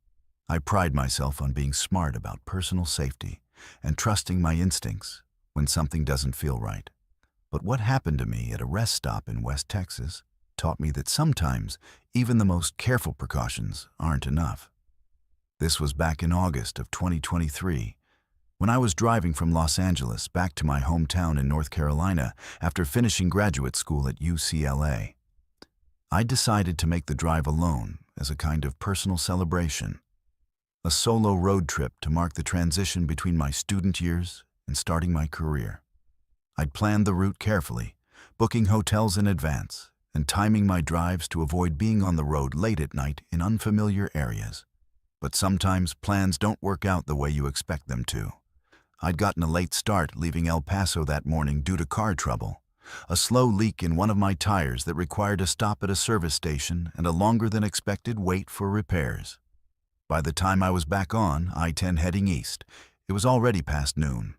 I pride myself on being smart about personal safety and trusting my instincts when something doesn't feel right. But what happened to me at a rest stop in West Texas taught me that sometimes even the most careful precautions aren't enough. This was back in August of 2023, when I was driving from Los Angeles back to my hometown in North Carolina after finishing graduate school at UCLA. I decided to make the drive alone as a kind of personal celebration, a solo road trip to mark the transition between my student years and starting my career. I'd planned the route carefully, booking hotels in advance and timing my drives to avoid being on the road late at night in unfamiliar areas. But sometimes plans don't work out the way you expect them to. I'd gotten a late start leaving El Paso that morning due to car trouble, a slow leak in one of my tires that required a stop at a service station and a longer than expected wait for repairs. By the time I was back on I-10 heading east, it was already past noon,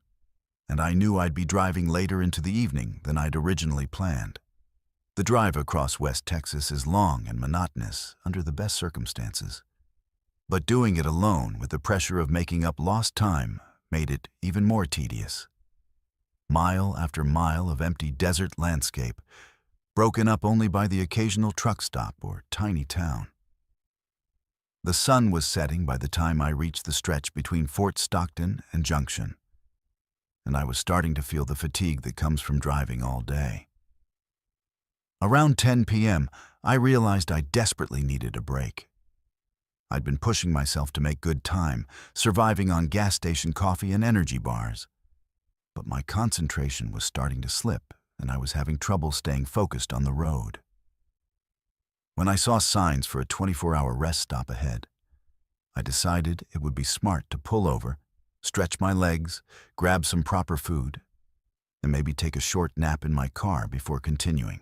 and I knew I'd be driving later into the evening than I'd originally planned. The drive across West Texas is long and monotonous under the best circumstances, but doing it alone with the pressure of making up lost time made it even more tedious. Mile after mile of empty desert landscape, broken up only by the occasional truck stop or tiny town. The sun was setting by the time I reached the stretch between Fort Stockton and Junction, and I was starting to feel the fatigue that comes from driving all day. Around 10 p.m., I realized I desperately needed a break. I'd been pushing myself to make good time, surviving on gas station coffee and energy bars. But my concentration was starting to slip, and I was having trouble staying focused on the road. When I saw signs for a 24-hour rest stop ahead, I decided it would be smart to pull over, stretch my legs, grab some proper food, and maybe take a short nap in my car before continuing.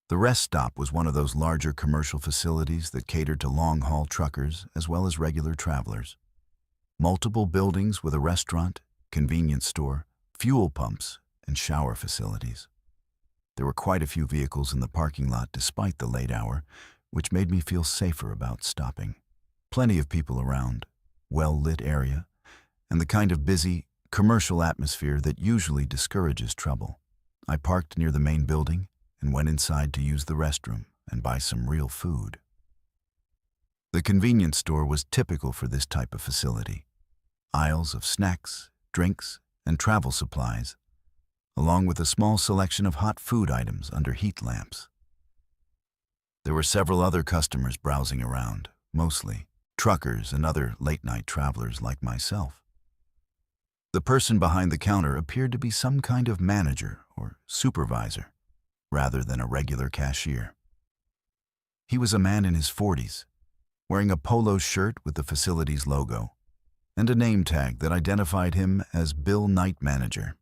The rest stop was one of those larger commercial facilities that catered to long-haul truckers as well as regular travelers. Multiple buildings with a restaurant, convenience store, fuel pumps, and shower facilities. There were quite a few vehicles in the parking lot despite the late hour, which made me feel safer about stopping. Plenty of people around, well-lit area, and the kind of busy, commercial atmosphere that usually discourages trouble. I parked near the main building and went inside to use the restroom and buy some real food. The convenience store was typical for this type of facility. Aisles of snacks, drinks, and travel supplies, along with a small selection of hot food items under heat lamps. There were several other customers browsing around, mostly truckers and other late-night travelers like myself. The person behind the counter appeared to be some kind of manager or supervisor, rather than a regular cashier. He was a man in his 40s, wearing a polo shirt with the facility's logo, and a name tag that identified him as Bill Night Manager.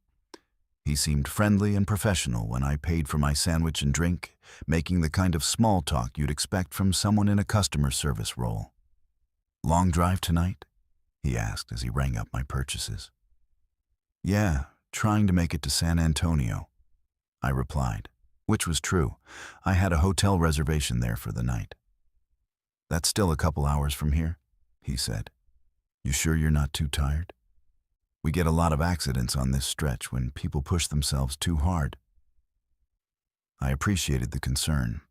He seemed friendly and professional when I paid for my sandwich and drink, making the kind of small talk you'd expect from someone in a customer service role. "Long drive tonight?" he asked as he rang up my purchases. "Yeah, trying to make it to San Antonio," I replied, which was true. I had a hotel reservation there for the night. "That's still a couple hours from here," he said. "You sure you're not too tired? We get a lot of accidents on this stretch when people push themselves too hard." I appreciated the concern,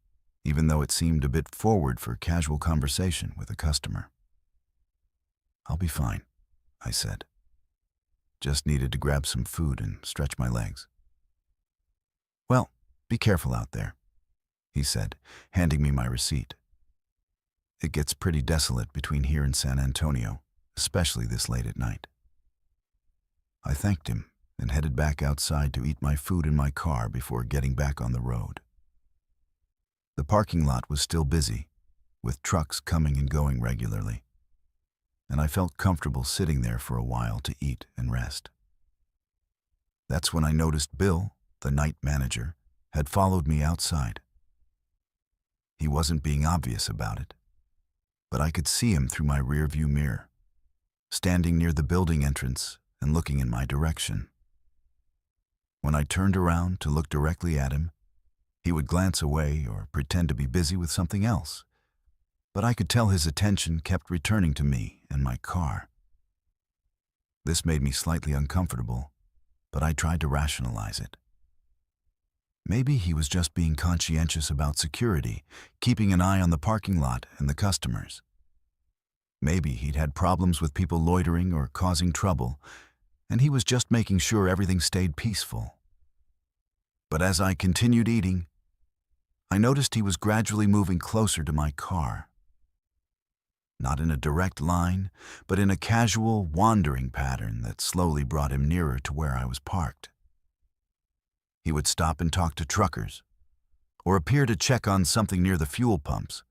even though it seemed a bit forward for casual conversation with a customer. "I'll be fine," I said. "Just needed to grab some food and stretch my legs." "Well, be careful out there," he said, handing me my receipt. "It gets pretty desolate between here and San Antonio, especially this late at night." I thanked him and headed back outside to eat my food in my car before getting back on the road. The parking lot was still busy, with trucks coming and going regularly, and I felt comfortable sitting there for a while to eat and rest. That's when I noticed Bill, the night manager, had followed me outside. He wasn't being obvious about it, but I could see him through my rearview mirror, standing near the building entrance and looking in my direction. When I turned around to look directly at him, he would glance away or pretend to be busy with something else, but I could tell his attention kept returning to me and my car. This made me slightly uncomfortable, but I tried to rationalize it. Maybe he was just being conscientious about security, keeping an eye on the parking lot and the customers. Maybe he'd had problems with people loitering or causing trouble, and he was just making sure everything stayed peaceful. But as I continued eating, I noticed he was gradually moving closer to my car. Not in a direct line, but in a casual, wandering pattern that slowly brought him nearer to where I was parked. He would stop and talk to truckers, or appear to check on something near the fuel pumps,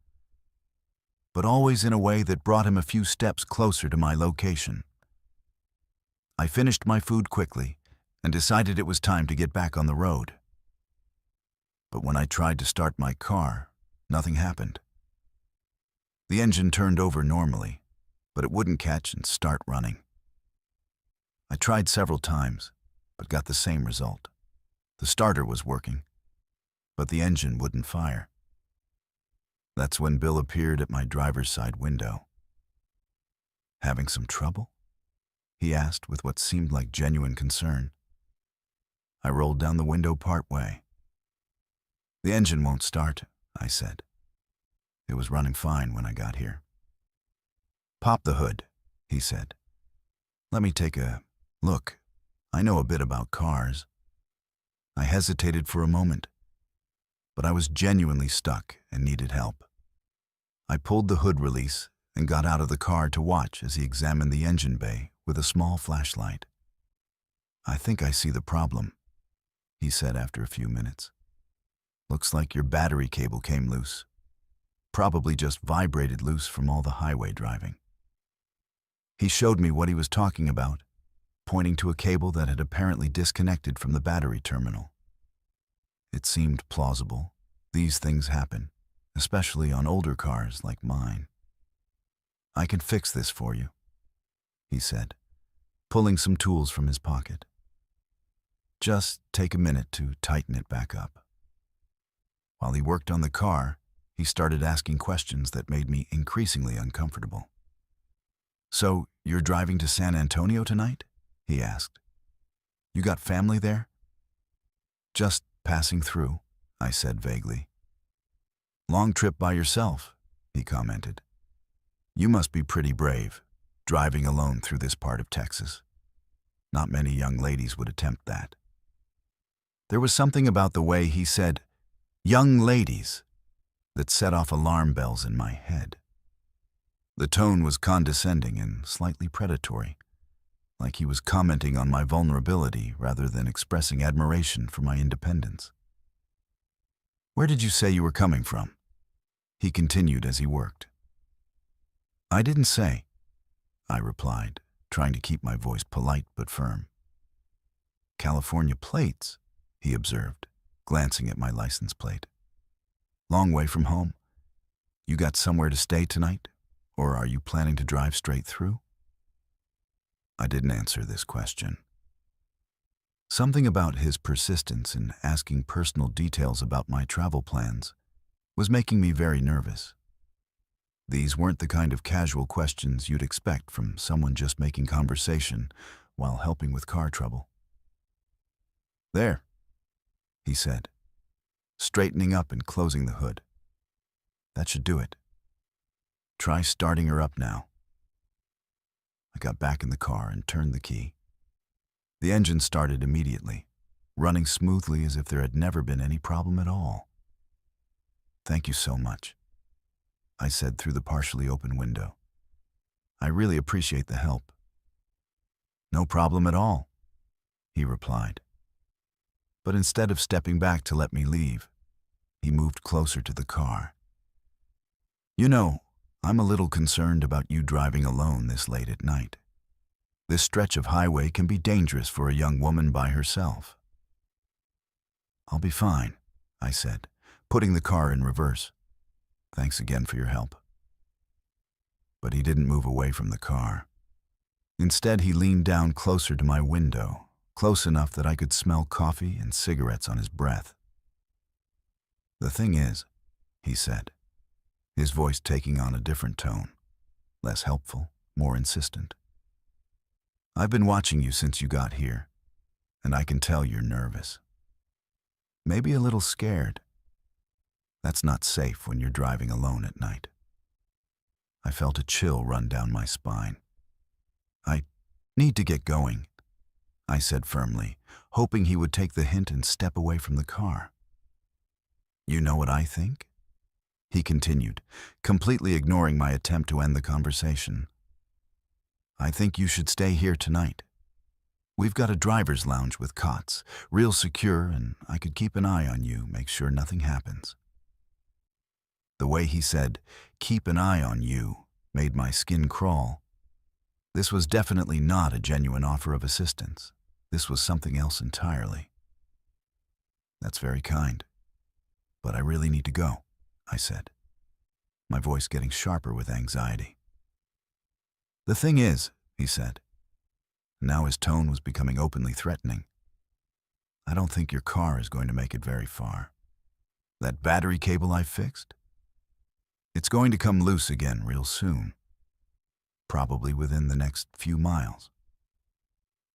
but always in a way that brought him a few steps closer to my location. I finished my food quickly and decided it was time to get back on the road. But when I tried to start my car, nothing happened. The engine turned over normally, but it wouldn't catch and start running. I tried several times, but got the same result. The starter was working, but the engine wouldn't fire. That's when Bill appeared at my driver's side window. "Having some trouble?" he asked with what seemed like genuine concern. I rolled down the window part way. "The engine won't start," I said. "It was running fine when I got here." "Pop the hood," he said. "Let me take a look. I know a bit about cars." I hesitated for a moment, but I was genuinely stuck and needed help. I pulled the hood release and got out of the car to watch as he examined the engine bay with a small flashlight. "I think I see the problem," he said after a few minutes. "Looks like your battery cable came loose. Probably just vibrated loose from all the highway driving." He showed me what he was talking about, pointing to a cable that had apparently disconnected from the battery terminal. It seemed plausible. These things happen, especially on older cars like mine. "I can fix this for you," he said, pulling some tools from his pocket. "Just take a minute to tighten it back up." While he worked on the car, he started asking questions that made me increasingly uncomfortable. "So, you're driving to San Antonio tonight?" he asked. "You got family there?" "Just passing through," I said vaguely. "Long trip by yourself," he commented. "You must be pretty brave, driving alone through this part of Texas. Not many young ladies would attempt that." There was something about the way he said, "young ladies," that set off alarm bells in my head. The tone was condescending and slightly predatory, like he was commenting on my vulnerability rather than expressing admiration for my independence. "Where did you say you were coming from?" he continued as he worked. "I didn't say," I replied, trying to keep my voice polite but firm. "California plates," he observed, glancing at my license plate. "Long way from home. You got somewhere to stay tonight, or are you planning to drive straight through?" I didn't answer this question. Something about his persistence in asking personal details about my travel plans was making me very nervous. These weren't the kind of casual questions you'd expect from someone just making conversation while helping with car trouble. "There," he said, straightening up and closing the hood. "That should do it. Try starting her up now." I got back in the car and turned the key. The engine started immediately, running smoothly as if there had never been any problem at all. "Thank you so much," I said through the partially open window. "I really appreciate the help." "No problem at all," he replied. But instead of stepping back to let me leave, he moved closer to the car. You know, I'm a little concerned about you driving alone this late at night. This stretch of highway can be dangerous for a young woman by herself. I'll be fine, I said, putting the car in reverse. Thanks again for your help. But he didn't move away from the car. Instead, he leaned down closer to my window, close enough that I could smell coffee and cigarettes on his breath. The thing is, he said, his voice taking on a different tone, less helpful, more insistent. I've been watching you since you got here, and I can tell you're nervous. Maybe a little scared. That's not safe when you're driving alone at night. I felt a chill run down my spine. I need to get going, I said firmly, hoping he would take the hint and step away from the car. You know what I think? He continued, completely ignoring my attempt to end the conversation. I think you should stay here tonight. We've got a driver's lounge with cots, real secure, and I could keep an eye on you, make sure nothing happens. The way he said, keep an eye on you, made my skin crawl. This was definitely not a genuine offer of assistance. This was something else entirely. That's very kind. But I really need to go, I said, my voice getting sharper with anxiety. The thing is, he said. Now his tone was becoming openly threatening. I don't think your car is going to make it very far. That battery cable I fixed? It's going to come loose again real soon. Probably within the next few miles.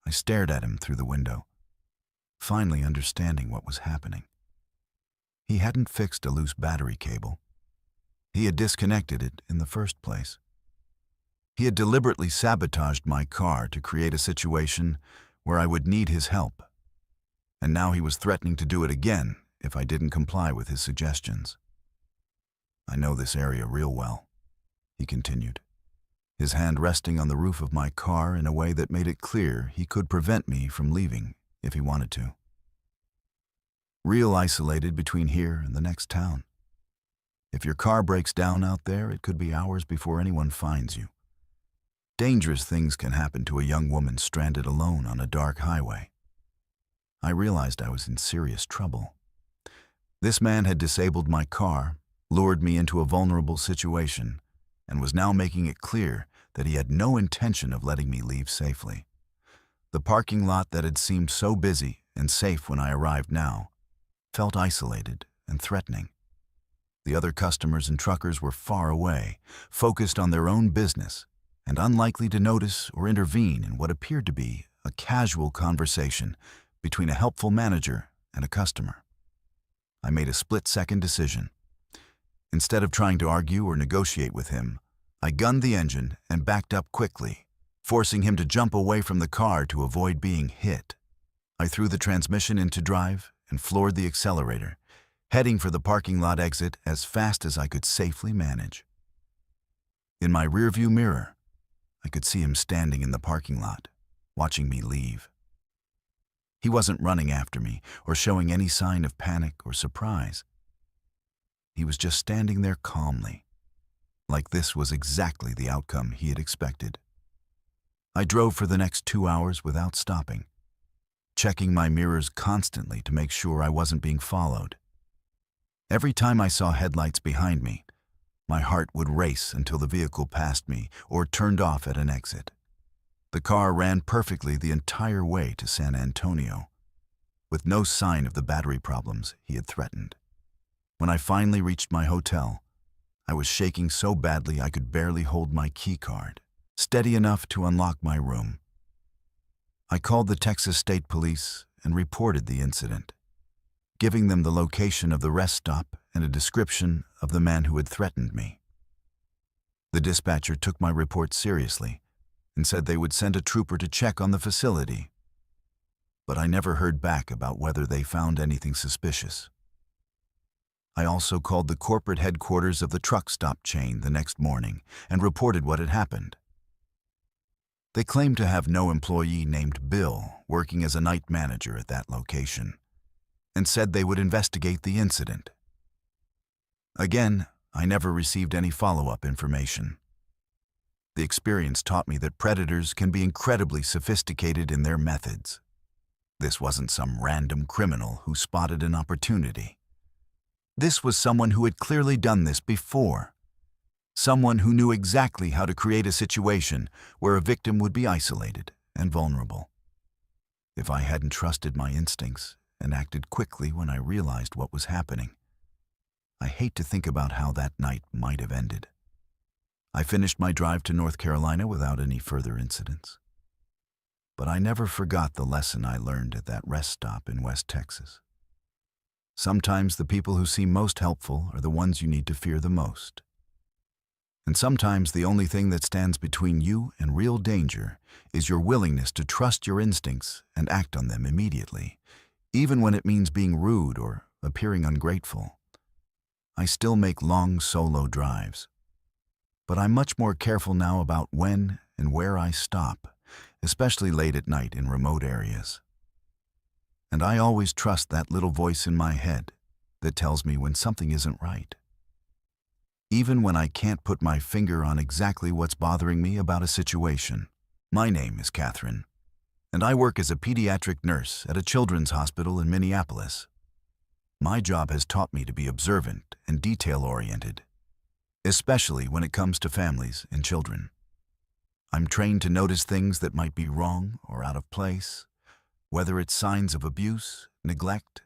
I stared at him through the window, finally understanding what was happening. He hadn't fixed a loose battery cable. He had disconnected it in the first place. He had deliberately sabotaged my car to create a situation where I would need his help. And now he was threatening to do it again if I didn't comply with his suggestions. I know this area real well, he continued, his hand resting on the roof of my car in a way that made it clear he could prevent me from leaving if he wanted to. Real isolated between here and the next town. If your car breaks down out there, it could be hours before anyone finds you. Dangerous things can happen to a young woman stranded alone on a dark highway. I realized I was in serious trouble. This man had disabled my car, lured me into a vulnerable situation, and was now making it clear that he had no intention of letting me leave safely. The parking lot that had seemed so busy and safe when I arrived now felt isolated and threatening. The other customers and truckers were far away, focused on their own business, and unlikely to notice or intervene in what appeared to be a casual conversation between a helpful manager and a customer. I made a split-second decision. Instead of trying to argue or negotiate with him, I gunned the engine and backed up quickly, forcing him to jump away from the car to avoid being hit. I threw the transmission into drive and floored the accelerator, heading for the parking lot exit as fast as I could safely manage. In my rearview mirror, I could see him standing in the parking lot, watching me leave. He wasn't running after me or showing any sign of panic or surprise. He was just standing there calmly, like this was exactly the outcome he had expected. I drove for the next 2 hours without stopping, checking my mirrors constantly to make sure I wasn't being followed. Every time I saw headlights behind me, my heart would race until the vehicle passed me or turned off at an exit. The car ran perfectly the entire way to San Antonio, with no sign of the battery problems he had threatened. When I finally reached my hotel, I was shaking so badly I could barely hold my key card, steady enough to unlock my room. I called the Texas State Police and reported the incident, giving them the location of the rest stop and a description of the man who had threatened me. The dispatcher took my report seriously and said they would send a trooper to check on the facility, but I never heard back about whether they found anything suspicious. I also called the corporate headquarters of the truck stop chain the next morning and reported what had happened. They claimed to have no employee named Bill working as a night manager at that location, and said they would investigate the incident. Again, I never received any follow-up information. The experience taught me that predators can be incredibly sophisticated in their methods. This wasn't some random criminal who spotted an opportunity. This was someone who had clearly done this before. Someone who knew exactly how to create a situation where a victim would be isolated and vulnerable. If I hadn't trusted my instincts and acted quickly when I realized what was happening, I hate to think about how that night might have ended. I finished my drive to North Carolina without any further incidents. But I never forgot the lesson I learned at that rest stop in West Texas. Sometimes the people who seem most helpful are the ones you need to fear the most. And sometimes the only thing that stands between you and real danger is your willingness to trust your instincts and act on them immediately, even when it means being rude or appearing ungrateful. I still make long solo drives, but I'm much more careful now about when and where I stop, especially late at night in remote areas. And I always trust that little voice in my head that tells me when something isn't right. Even when I can't put my finger on exactly what's bothering me about a situation. My name is Catherine, and I work as a pediatric nurse at a children's hospital in Minneapolis. My job has taught me to be observant and detail-oriented, especially when it comes to families and children. I'm trained to notice things that might be wrong or out of place, whether it's signs of abuse, neglect,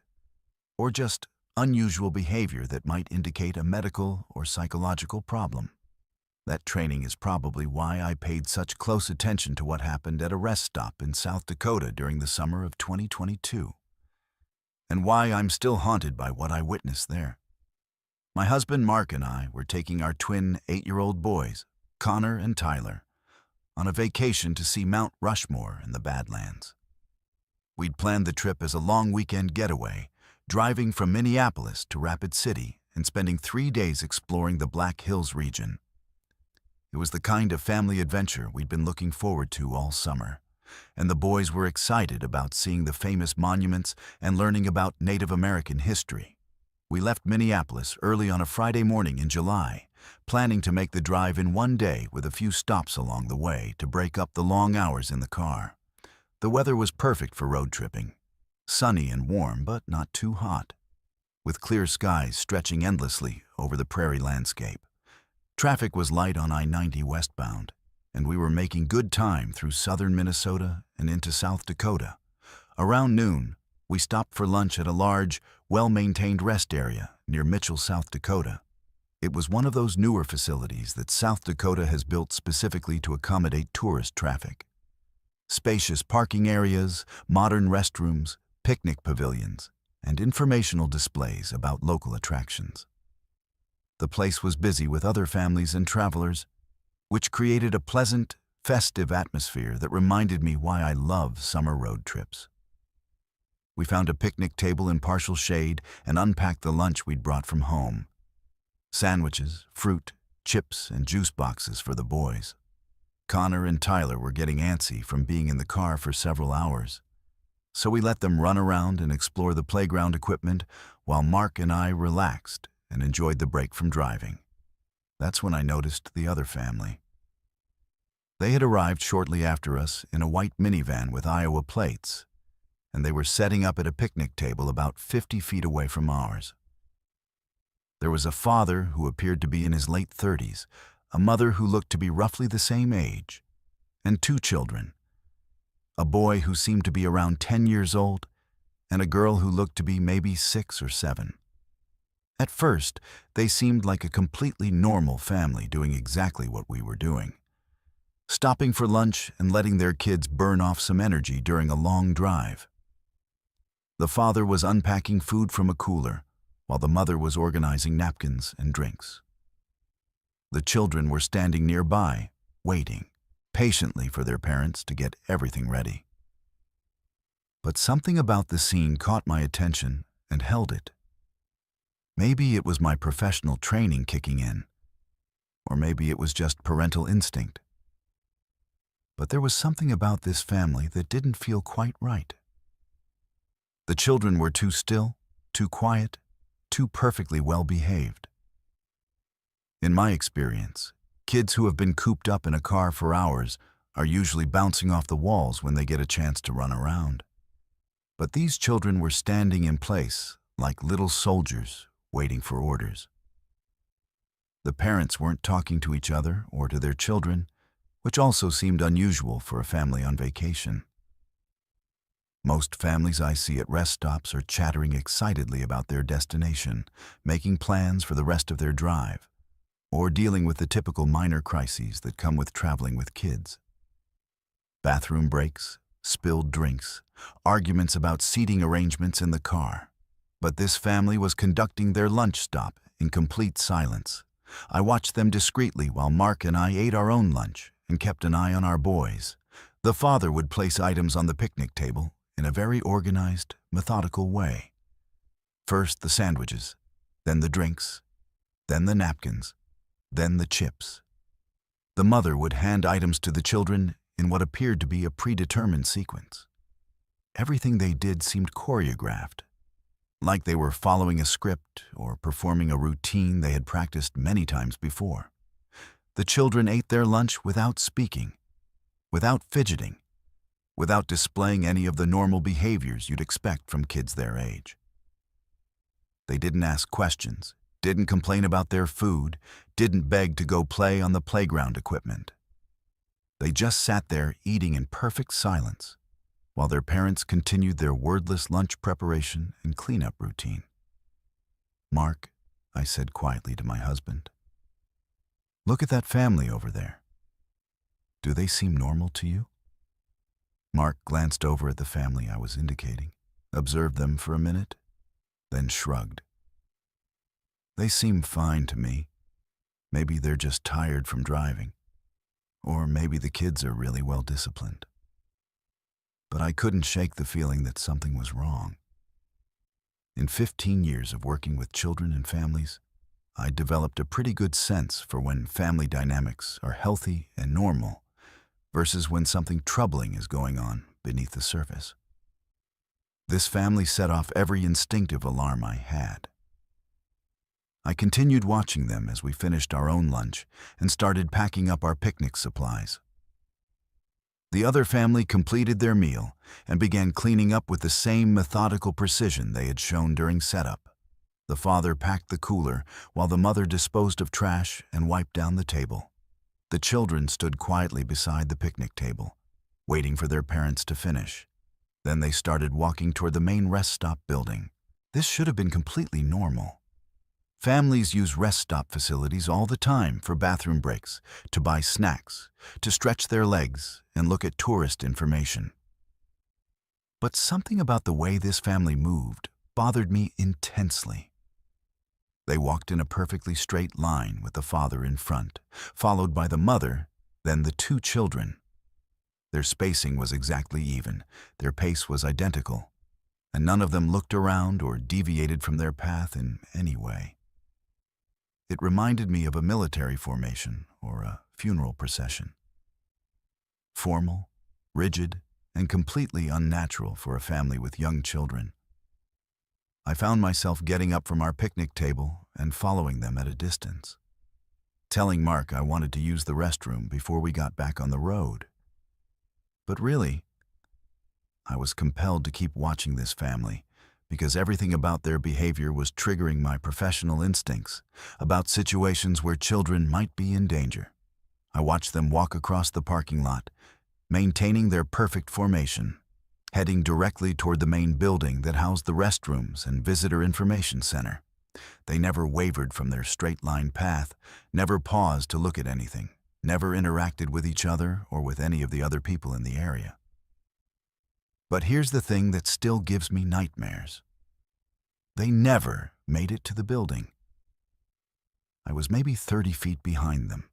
or just unusual behavior that might indicate a medical or psychological problem. That training is probably why I paid such close attention to what happened at a rest stop in South Dakota during the summer of 2022, and why I'm still haunted by what I witnessed there. My husband Mark and I were taking our twin 8-year-old boys, Connor and Tyler, on a vacation to see Mount Rushmore in the Badlands. We'd planned the trip as a long weekend getaway, driving from Minneapolis to Rapid City and spending 3 days exploring the Black Hills region. It was the kind of family adventure we'd been looking forward to all summer, and the boys were excited about seeing the famous monuments and learning about Native American history. We left Minneapolis early on a Friday morning in July, planning to make the drive in one day with a few stops along the way to break up the long hours in the car. The weather was perfect for road tripping. Sunny and warm, but not too hot, with clear skies stretching endlessly over the prairie landscape. Traffic was light on I-90 westbound, and we were making good time through southern Minnesota and into South Dakota. Around noon, we stopped for lunch at a large, well-maintained rest area near Mitchell, South Dakota. It was one of those newer facilities that South Dakota has built specifically to accommodate tourist traffic. Spacious parking areas, modern restrooms, picnic pavilions, and informational displays about local attractions. The place was busy with other families and travelers, which created a pleasant, festive atmosphere that reminded me why I love summer road trips. We found a picnic table in partial shade and unpacked the lunch we'd brought from home. Sandwiches, fruit, chips, and juice boxes for the boys. Connor and Tyler were getting antsy from being in the car for several hours, so we let them run around and explore the playground equipment while Mark and I relaxed and enjoyed the break from driving. That's when I noticed the other family. They had arrived shortly after us in a white minivan with Iowa plates, and they were setting up at a picnic table about 50 feet away from ours. There was a father who appeared to be in his late 30s, a mother who looked to be roughly the same age, and 2 children. A boy who seemed to be around 10 years old, and a girl who looked to be maybe 6 or 7. At first, they seemed like a completely normal family doing exactly what we were doing, stopping for lunch and letting their kids burn off some energy during a long drive. The father was unpacking food from a cooler, while the mother was organizing napkins and drinks. The children were standing nearby, waiting patiently for their parents to get everything ready. But something about the scene caught my attention and held it. Maybe it was my professional training kicking in, or maybe it was just parental instinct. But there was something about this family that didn't feel quite right. The children were too still, too quiet, too perfectly well behaved. In my experience, kids who have been cooped up in a car for hours are usually bouncing off the walls when they get a chance to run around. But these children were standing in place like little soldiers waiting for orders. The parents weren't talking to each other or to their children, which also seemed unusual for a family on vacation. Most families I see at rest stops are chattering excitedly about their destination, making plans for the rest of their drive, or dealing with the typical minor crises that come with traveling with kids. Bathroom breaks, spilled drinks, arguments about seating arrangements in the car. But this family was conducting their lunch stop in complete silence. I watched them discreetly while Mark and I ate our own lunch and kept an eye on our boys. The father would place items on the picnic table in a very organized, methodical way. First the sandwiches, then the drinks, then the napkins, then the chips. The mother would hand items to the children in what appeared to be a predetermined sequence. Everything they did seemed choreographed, like they were following a script or performing a routine they had practiced many times before. The children ate their lunch without speaking, without fidgeting, without displaying any of the normal behaviors you'd expect from kids their age. They didn't ask questions, didn't complain about their food, didn't beg to go play on the playground equipment. They just sat there eating in perfect silence, while their parents continued their wordless lunch preparation and cleanup routine. "Mark," I said quietly to my husband, "look at that family over there. Do they seem normal to you?" Mark glanced over at the family I was indicating, observed them for a minute, then shrugged. "They seem fine to me. Maybe they're just tired from driving. Or maybe the kids are really well disciplined." But I couldn't shake the feeling that something was wrong. In 15 years of working with children and families, I developed a pretty good sense for when family dynamics are healthy and normal versus when something troubling is going on beneath the surface. This family set off every instinctive alarm I had. I continued watching them as we finished our own lunch and started packing up our picnic supplies. The other family completed their meal and began cleaning up with the same methodical precision they had shown during setup. The father packed the cooler while the mother disposed of trash and wiped down the table. The children stood quietly beside the picnic table, waiting for their parents to finish. Then they started walking toward the main rest stop building. This should have been completely normal. Families use rest stop facilities all the time for bathroom breaks, to buy snacks, to stretch their legs, and look at tourist information. But something about the way this family moved bothered me intensely. They walked in a perfectly straight line with the father in front, followed by the mother, then the two children. Their spacing was exactly even, their pace was identical, and none of them looked around or deviated from their path in any way. It reminded me of a military formation or a funeral procession. Formal, rigid, and completely unnatural for a family with young children. I found myself getting up from our picnic table and following them at a distance, telling Mark I wanted to use the restroom before we got back on the road. But really, I was compelled to keep watching this family because everything about their behavior was triggering my professional instincts about situations where children might be in danger. I watched them walk across the parking lot, maintaining their perfect formation, heading directly toward the main building that housed the restrooms and visitor information center. They never wavered from their straight-line path, never paused to look at anything, never interacted with each other or with any of the other people in the area. But here's the thing that still gives me nightmares. They never made it to the building. I was maybe 30 feet behind them,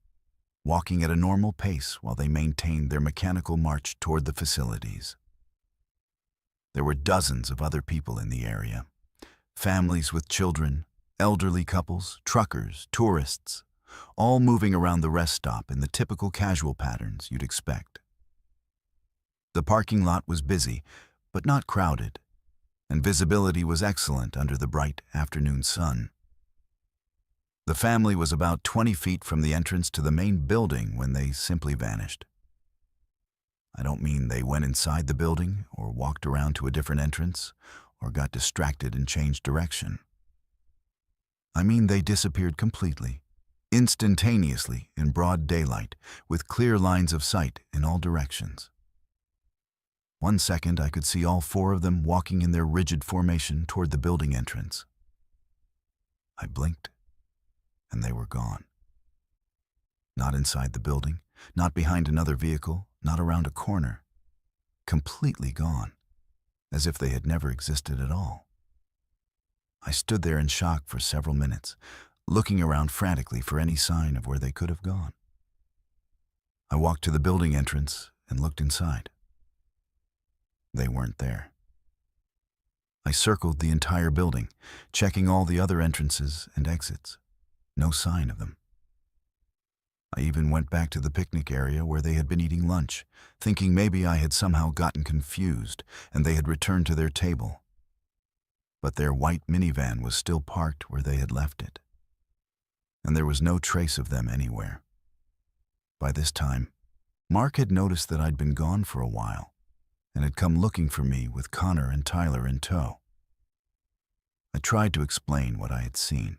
walking at a normal pace while they maintained their mechanical march toward the facilities. There were dozens of other people in the area, families with children, elderly couples, truckers, tourists, all moving around the rest stop in the typical casual patterns you'd expect. The parking lot was busy, but not crowded, and visibility was excellent under the bright afternoon sun. The family was about 20 feet from the entrance to the main building when they simply vanished. I don't mean they went inside the building or walked around to a different entrance or got distracted and changed direction. I mean they disappeared completely, instantaneously in broad daylight, with clear lines of sight in all directions. 1 second I could see all 4 of them walking in their rigid formation toward the building entrance. I blinked, and they were gone. Not inside the building, not behind another vehicle, not around a corner. Completely gone, as if they had never existed at all. I stood there in shock for several minutes, looking around frantically for any sign of where they could have gone. I walked to the building entrance and looked inside. They weren't there. I circled the entire building, checking all the other entrances and exits. No sign of them. I even went back to the picnic area where they had been eating lunch, thinking maybe I had somehow gotten confused and they had returned to their table. But their white minivan was still parked where they had left it, and there was no trace of them anywhere. By this time, Mark had noticed that I'd been gone for a while and had come looking for me with Connor and Tyler in tow. I tried to explain what I had seen,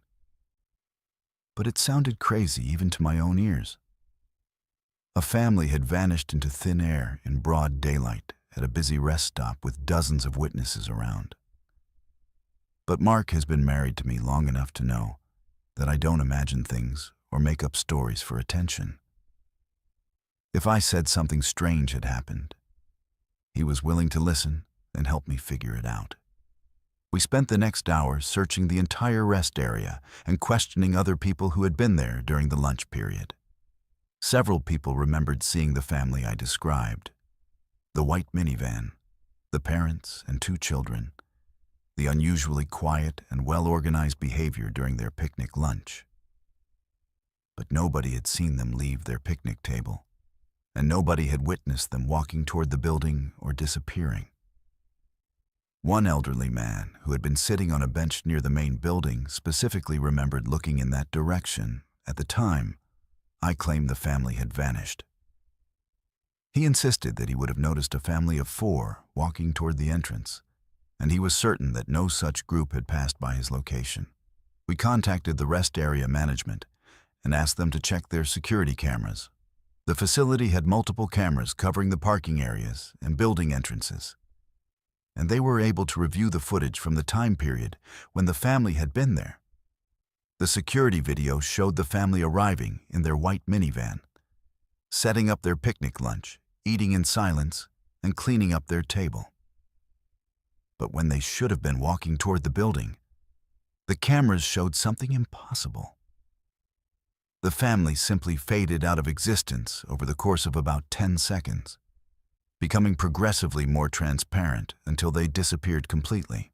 but it sounded crazy even to my own ears. A family had vanished into thin air in broad daylight at a busy rest stop with dozens of witnesses around. But Mark has been married to me long enough to know that I don't imagine things or make up stories for attention. If I said something strange had happened, he was willing to listen and help me figure it out. We spent the next hour searching the entire rest area and questioning other people who had been there during the lunch period. Several people remembered seeing the family I described: the white minivan, the parents and 2 children, the unusually quiet and well-organized behavior during their picnic lunch. But nobody had seen them leave their picnic table, and nobody had witnessed them walking toward the building or disappearing. One elderly man who had been sitting on a bench near the main building specifically remembered looking in that direction at the time I claimed the family had vanished. He insisted that he would have noticed a family of 4 walking toward the entrance, and he was certain that no such group had passed by his location. We contacted the rest area management and asked them to check their security cameras. The facility had multiple cameras covering the parking areas and building entrances, and they were able to review the footage from the time period when the family had been there. The security video showed the family arriving in their white minivan, setting up their picnic lunch, eating in silence, and cleaning up their table. But when they should have been walking toward the building, the cameras showed something impossible. The family simply faded out of existence over the course of about 10 seconds, becoming progressively more transparent until they disappeared completely.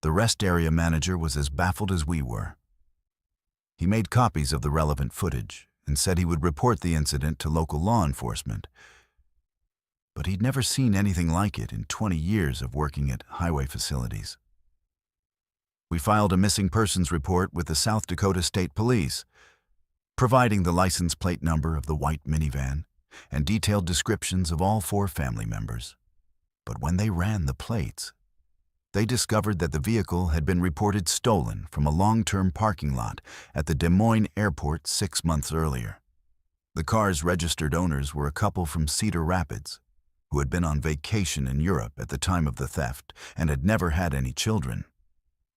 The rest area manager was as baffled as we were. He made copies of the relevant footage and said he would report the incident to local law enforcement, but he'd never seen anything like it in 20 years of working at highway facilities. We filed a missing persons report with the South Dakota State Police, providing the license plate number of the white minivan and detailed descriptions of all 4 family members. But when they ran the plates, they discovered that the vehicle had been reported stolen from a long-term parking lot at the Des Moines airport 6 months earlier. The car's registered owners were a couple from Cedar Rapids who had been on vacation in Europe at the time of the theft and had never had any children.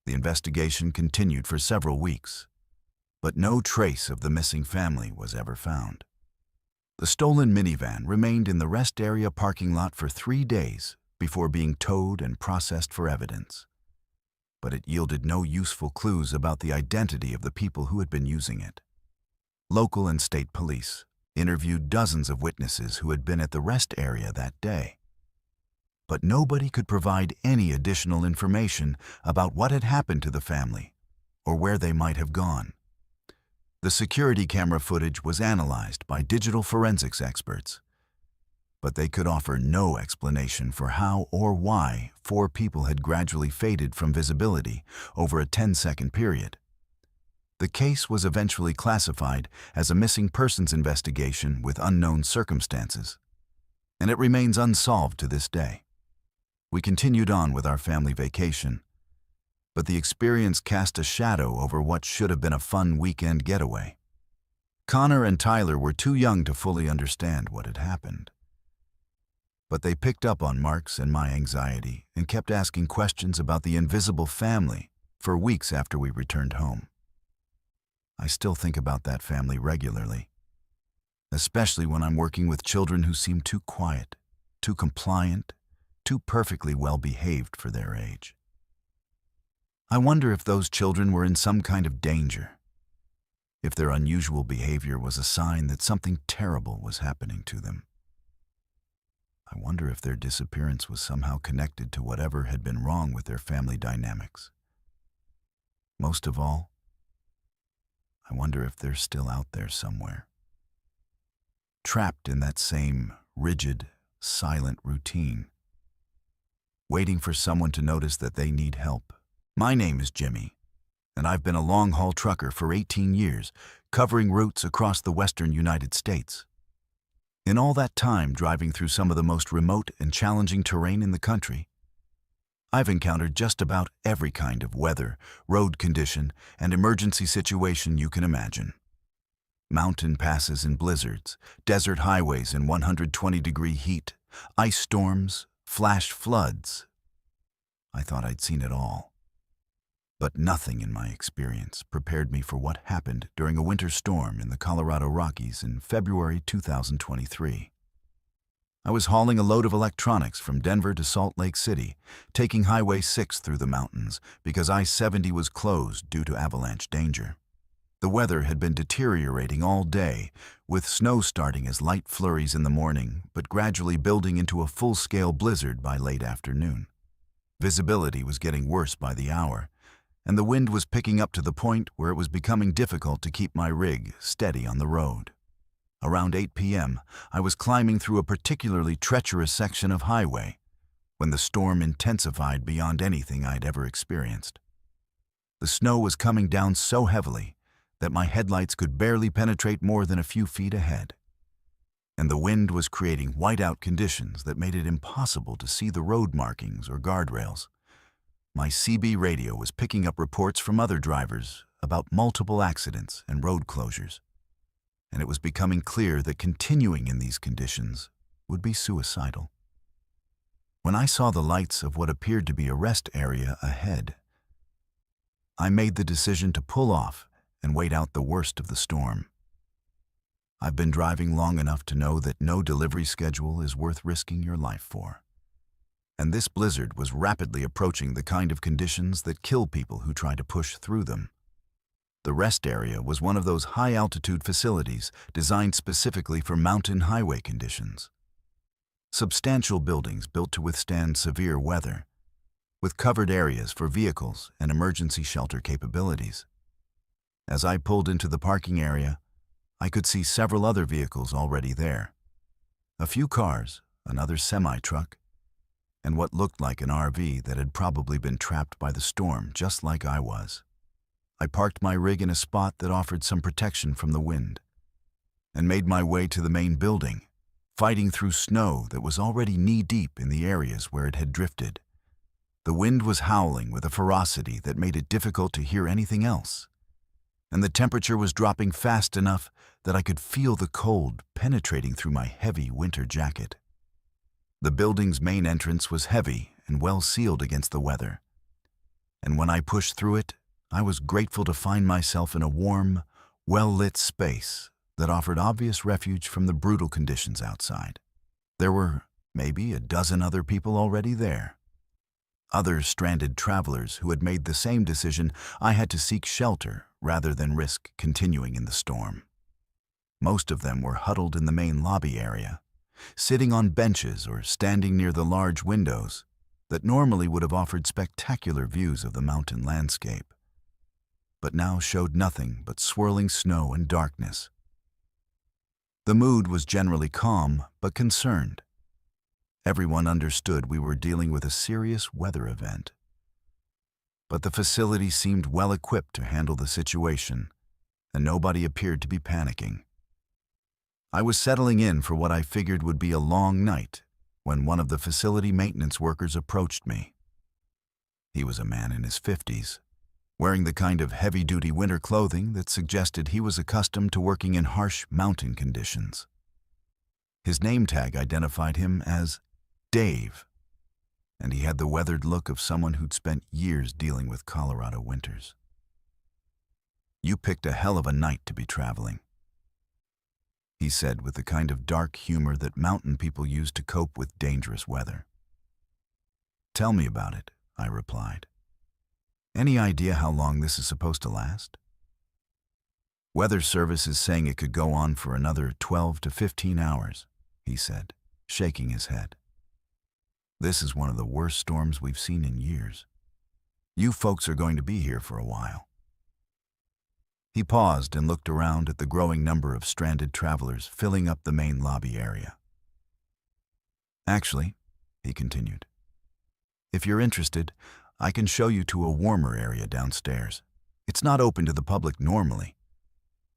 The investigation continued for several weeks, but no trace of the missing family was ever found. The stolen minivan remained in the rest area parking lot for 3 days before being towed and processed for evidence. But it yielded no useful clues about the identity of the people who had been using it. Local and state police interviewed dozens of witnesses who had been at the rest area that day. But nobody could provide any additional information about what had happened to the family or where they might have gone. The security camera footage was analyzed by digital forensics experts, but they could offer no explanation for how or why 4 people had gradually faded from visibility over a 10-second period. The case was eventually classified as a missing persons investigation with unknown circumstances, and it remains unsolved to this day. We continued on with our family vacation, but the experience cast a shadow over what should have been a fun weekend getaway. Connor and Tyler were too young to fully understand what had happened, but they picked up on Mark's and my anxiety and kept asking questions about the invisible family for weeks after we returned home. I still think about that family regularly, especially when I'm working with children who seem too quiet, too compliant, too perfectly well-behaved for their age. I wonder if those children were in some kind of danger, if their unusual behavior was a sign that something terrible was happening to them. I wonder if their disappearance was somehow connected to whatever had been wrong with their family dynamics. Most of all, I wonder if they're still out there somewhere, trapped in that same rigid, silent routine, waiting for someone to notice that they need help. My name is Jimmy, and I've been a long-haul trucker for 18 years, covering routes across the western United States. In all that time driving through some of the most remote and challenging terrain in the country, I've encountered just about every kind of weather, road condition, and emergency situation you can imagine. Mountain passes in blizzards, desert highways in 120-degree heat, ice storms, flash floods. I thought I'd seen it all. But nothing in my experience prepared me for what happened during a winter storm in the Colorado Rockies in February 2023. I was hauling a load of electronics from Denver to Salt Lake City, taking Highway 6 through the mountains because I-70 was closed due to avalanche danger. The weather had been deteriorating all day, with snow starting as light flurries in the morning, but gradually building into a full-scale blizzard by late afternoon. Visibility was getting worse by the hour, and the wind was picking up to the point where it was becoming difficult to keep my rig steady on the road. Around 8 p.m., I was climbing through a particularly treacherous section of highway when the storm intensified beyond anything I'd ever experienced. The snow was coming down so heavily that my headlights could barely penetrate more than a few feet ahead, and the wind was creating whiteout conditions that made it impossible to see the road markings or guardrails. My CB radio was picking up reports from other drivers about multiple accidents and road closures, and it was becoming clear that continuing in these conditions would be suicidal. When I saw the lights of what appeared to be a rest area ahead, I made the decision to pull off and wait out the worst of the storm. I've been driving long enough to know that no delivery schedule is worth risking your life for. And this blizzard was rapidly approaching the kind of conditions that kill people who try to push through them. The rest area was one of those high-altitude facilities designed specifically for mountain highway conditions. Substantial buildings built to withstand severe weather, with covered areas for vehicles and emergency shelter capabilities. As I pulled into the parking area, I could see several other vehicles already there. A few cars, another semi-truck, and what looked like an RV that had probably been trapped by the storm, just like I was. I parked my rig in a spot that offered some protection from the wind, and made my way to the main building, fighting through snow that was already knee-deep in the areas where it had drifted. The wind was howling with a ferocity that made it difficult to hear anything else, and the temperature was dropping fast enough that I could feel the cold penetrating through my heavy winter jacket. The building's main entrance was heavy and well sealed against the weather, and when I pushed through it, I was grateful to find myself in a warm, well-lit space that offered obvious refuge from the brutal conditions outside. There were maybe a dozen other people already there. Other stranded travelers who had made the same decision I had to seek shelter rather than risk continuing in the storm. Most of them were huddled in the main lobby area, sitting on benches or standing near the large windows that normally would have offered spectacular views of the mountain landscape, but now showed nothing but swirling snow and darkness. The mood was generally calm but concerned. Everyone understood we were dealing with a serious weather event. but the facility seemed well equipped to handle the situation, and nobody appeared to be panicking. I was settling in for what I figured would be a long night when one of the facility maintenance workers approached me. He was a man in his 50s, wearing the kind of heavy-duty winter clothing that suggested he was accustomed to working in harsh mountain conditions. His name tag identified him as Dave, and he had the weathered look of someone who'd spent years dealing with Colorado winters. "You picked a hell of a night to be traveling," he said with the kind of dark humor that mountain people use to cope with dangerous weather. "Tell me about it," I replied. "Any idea how long this is supposed to last?" "Weather Service is saying it could go on for another 12 to 15 hours, he said, shaking his head. "This is one of the worst storms we've seen in years. You folks are going to be here for a while." He paused and looked around at the growing number of stranded travelers filling up the main lobby area. "Actually," he continued, "if you're interested, I can show you to a warmer area downstairs. It's not open to the public normally,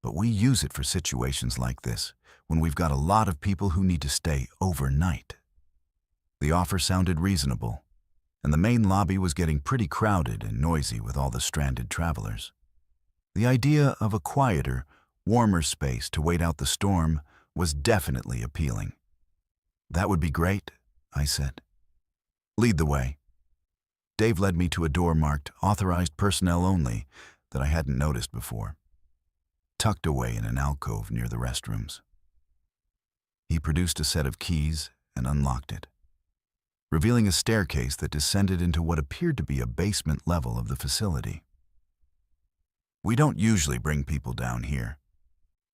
but we use it for situations like this, when we've got a lot of people who need to stay overnight." The offer sounded reasonable, and the main lobby was getting pretty crowded and noisy with all the stranded travelers. The idea of a quieter, warmer space to wait out the storm was definitely appealing. "That would be great," I said. "Lead the way." Dave led me to a door marked "Authorized Personnel Only" that I hadn't noticed before, tucked away in an alcove near the restrooms. He produced a set of keys and unlocked it, revealing a staircase that descended into what appeared to be a basement level of the facility. "We don't usually bring people down here,"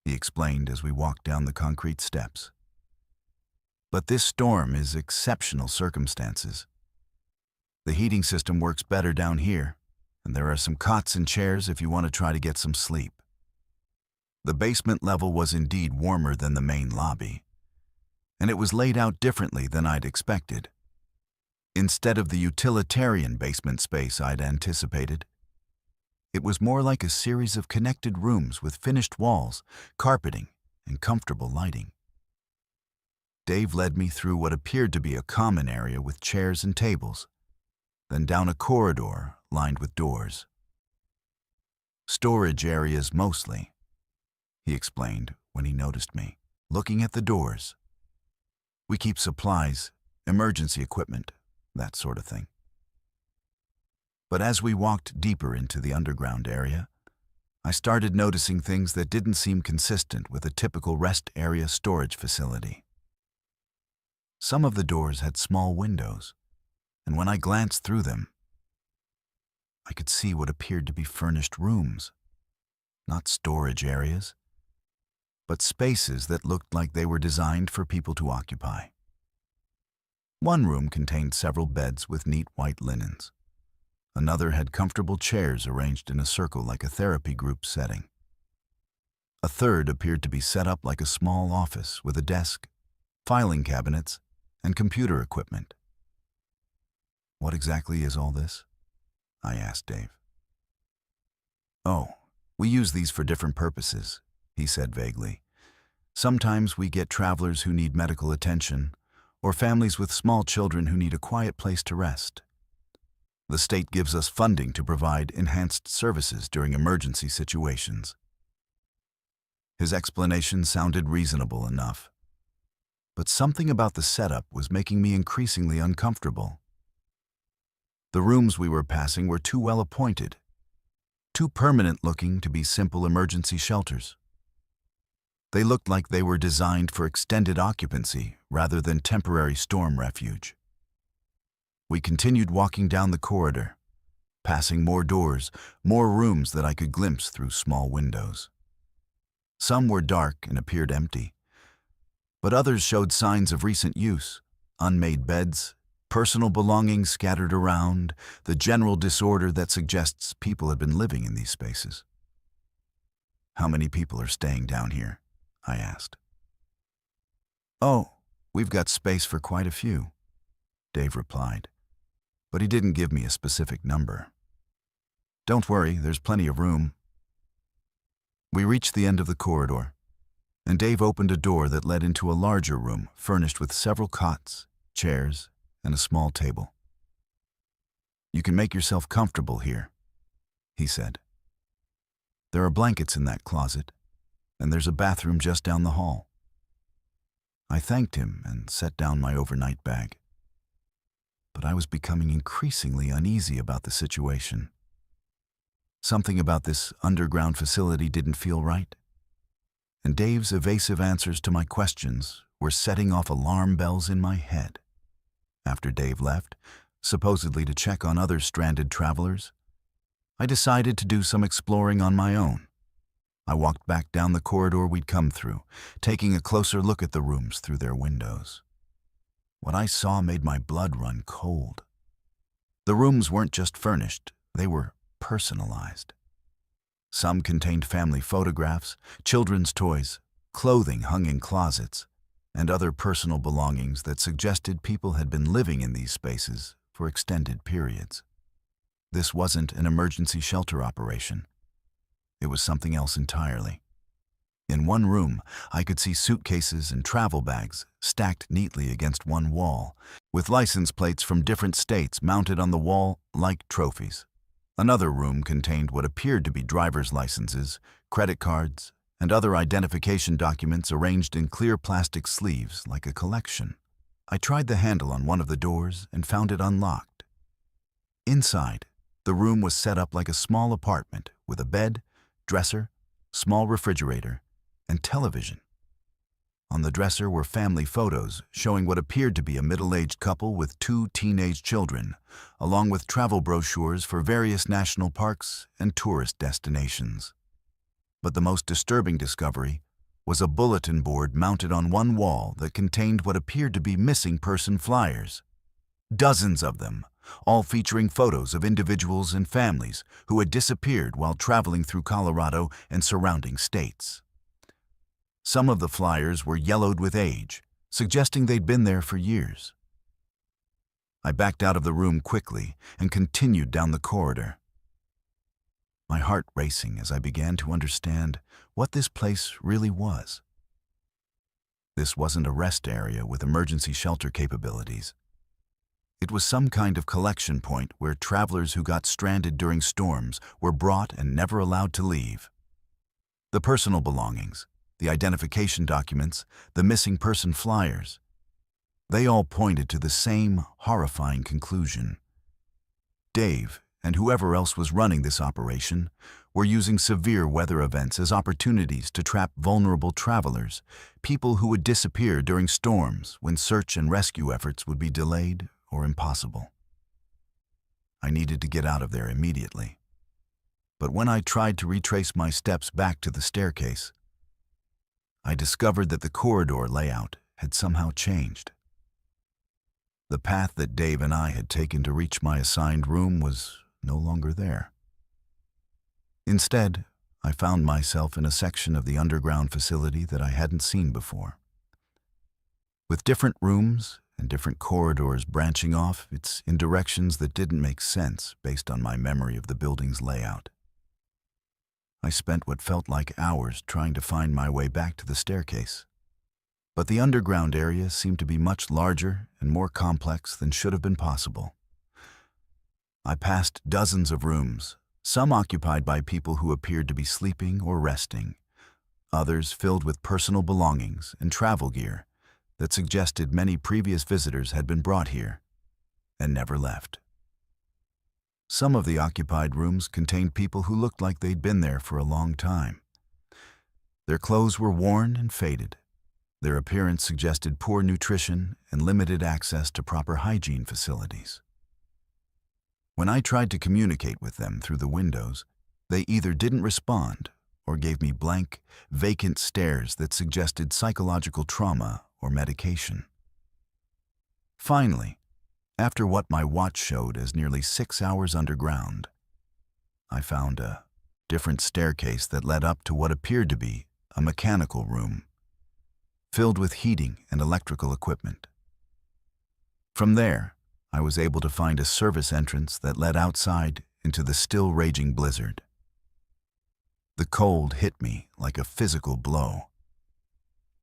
he explained as we walked down the concrete steps. "But this storm is exceptional circumstances. The heating system works better down here, and there are some cots and chairs if you want to try to get some sleep." The basement level was indeed warmer than the main lobby, and it was laid out differently than I'd expected. Instead of the utilitarian basement space I'd anticipated, it was more like a series of connected rooms with finished walls, carpeting, and comfortable lighting. Dave led me through what appeared to be a common area with chairs and tables, then down a corridor lined with doors. "Storage areas mostly," he explained when he noticed me, looking at the doors. "We keep supplies, emergency equipment, that sort of thing." But as we walked deeper into the underground area, I started noticing things that didn't seem consistent with a typical rest area storage facility. Some of the doors had small windows, and when I glanced through them, I could see what appeared to be furnished rooms, not storage areas, but spaces that looked like they were designed for people to occupy. One room contained several beds with neat white linens. Another had comfortable chairs arranged in a circle like a therapy group setting. A third appeared to be set up like a small office with a desk, filing cabinets, and computer equipment. "What exactly is all this?" I asked Dave. "Oh, we use these for different purposes," he said vaguely. "Sometimes we get travelers who need medical attention, or families with small children who need a quiet place to rest. The state gives us funding to provide enhanced services during emergency situations." His explanation sounded reasonable enough, but something about the setup was making me increasingly uncomfortable. The rooms we were passing were too well appointed, too permanent-looking to be simple emergency shelters. They looked like they were designed for extended occupancy rather than temporary storm refuge. We continued walking down the corridor, passing more doors, more rooms that I could glimpse through small windows. Some were dark and appeared empty, but others showed signs of recent use: unmade beds, personal belongings scattered around, the general disorder that suggests people had been living in these spaces. "How many people are staying down here?" I asked. "Oh, we've got space for quite a few," Dave replied, but he didn't give me a specific number. Don't worry, there's plenty of room. We reached the end of the corridor, and Dave opened a door that led into a larger room furnished with several cots, chairs, and a small table. You can make yourself comfortable here, he said. There are blankets in that closet, and there's a bathroom just down the hall. I thanked him and set down my overnight bag. But I was becoming increasingly uneasy about the situation. Something about this underground facility didn't feel right, and Dave's evasive answers to my questions were setting off alarm bells in my head. After Dave left, supposedly to check on other stranded travelers, I decided to do some exploring on my own. I walked back down the corridor we'd come through, taking a closer look at the rooms through their windows. What I saw made my blood run cold. The rooms weren't just furnished, they were personalized. Some contained family photographs, children's toys, clothing hung in closets, and other personal belongings that suggested people had been living in these spaces for extended periods. This wasn't an emergency shelter operation. It was something else entirely. In one room, I could see suitcases and travel bags stacked neatly against one wall, with license plates from different states mounted on the wall like trophies. Another room contained what appeared to be driver's licenses, credit cards, and other identification documents arranged in clear plastic sleeves like a collection. I tried the handle on one of the doors and found it unlocked. Inside, the room was set up like a small apartment with a bed, dresser, small refrigerator, and television. On the dresser were family photos showing what appeared to be a middle-aged couple with 2 teenage children, along with travel brochures for various national parks and tourist destinations. But the most disturbing discovery was a bulletin board mounted on one wall that contained what appeared to be missing person flyers. Dozens of them, all featuring photos of individuals and families who had disappeared while traveling through Colorado and surrounding states. Some of the flyers were yellowed with age, suggesting they'd been there for years. I backed out of the room quickly and continued down the corridor, my heart racing as I began to understand what this place really was. This wasn't a rest area with emergency shelter capabilities. It was some kind of collection point where travelers who got stranded during storms were brought and never allowed to leave. The personal belongings, the identification documents, the missing person flyers, they all pointed to the same horrifying conclusion. Dave, and whoever else was running this operation, were using severe weather events as opportunities to trap vulnerable travelers, people who would disappear during storms when search and rescue efforts would be delayed or impossible. I needed to get out of there immediately. But when I tried to retrace my steps back to the staircase, I discovered that the corridor layout had somehow changed. The path that Dave and I had taken to reach my assigned room was no longer there. Instead, I found myself in a section of the underground facility that I hadn't seen before. With different rooms and different corridors branching off, it's in directions that didn't make sense based on my memory of the building's layout. I spent what felt like hours trying to find my way back to the staircase. But the underground area seemed to be much larger and more complex than should have been possible. I passed dozens of rooms, some occupied by people who appeared to be sleeping or resting, others filled with personal belongings and travel gear that suggested many previous visitors had been brought here and never left. Some of the occupied rooms contained people who looked like they'd been there for a long time. Their clothes were worn and faded. Their appearance suggested poor nutrition and limited access to proper hygiene facilities. When I tried to communicate with them through the windows, they either didn't respond or gave me blank, vacant stares that suggested psychological trauma or medication. Finally, after what my watch showed as nearly 6 hours underground, I found a different staircase that led up to what appeared to be a mechanical room, filled with heating and electrical equipment. From there, I was able to find a service entrance that led outside into the still raging blizzard. The cold hit me like a physical blow.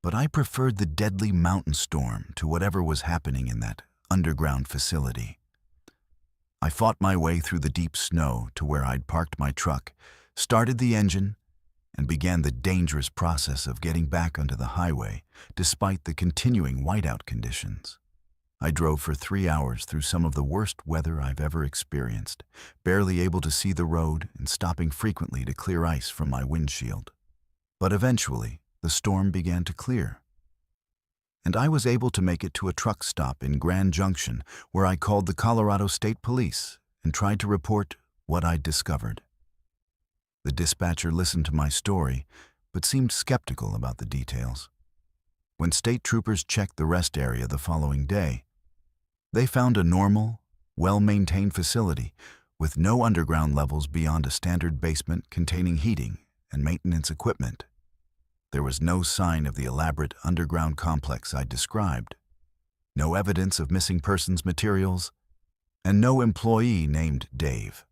But I preferred the deadly mountain storm to whatever was happening in that underground facility. I fought my way through the deep snow to where I'd parked my truck, started the engine, and began the dangerous process of getting back onto the highway despite the continuing whiteout conditions. I drove for 3 hours through some of the worst weather I've ever experienced, barely able to see the road and stopping frequently to clear ice from my windshield. But eventually, the storm began to clear, and I was able to make it to a truck stop in Grand Junction where I called the Colorado State Police and tried to report what I'd discovered. The dispatcher listened to my story, but seemed skeptical about the details. When state troopers checked the rest area the following day, they found a normal, well-maintained facility with no underground levels beyond a standard basement containing heating and maintenance equipment. There was no sign of the elaborate underground complex I'd described, no evidence of missing persons materials, and no employee named Dave.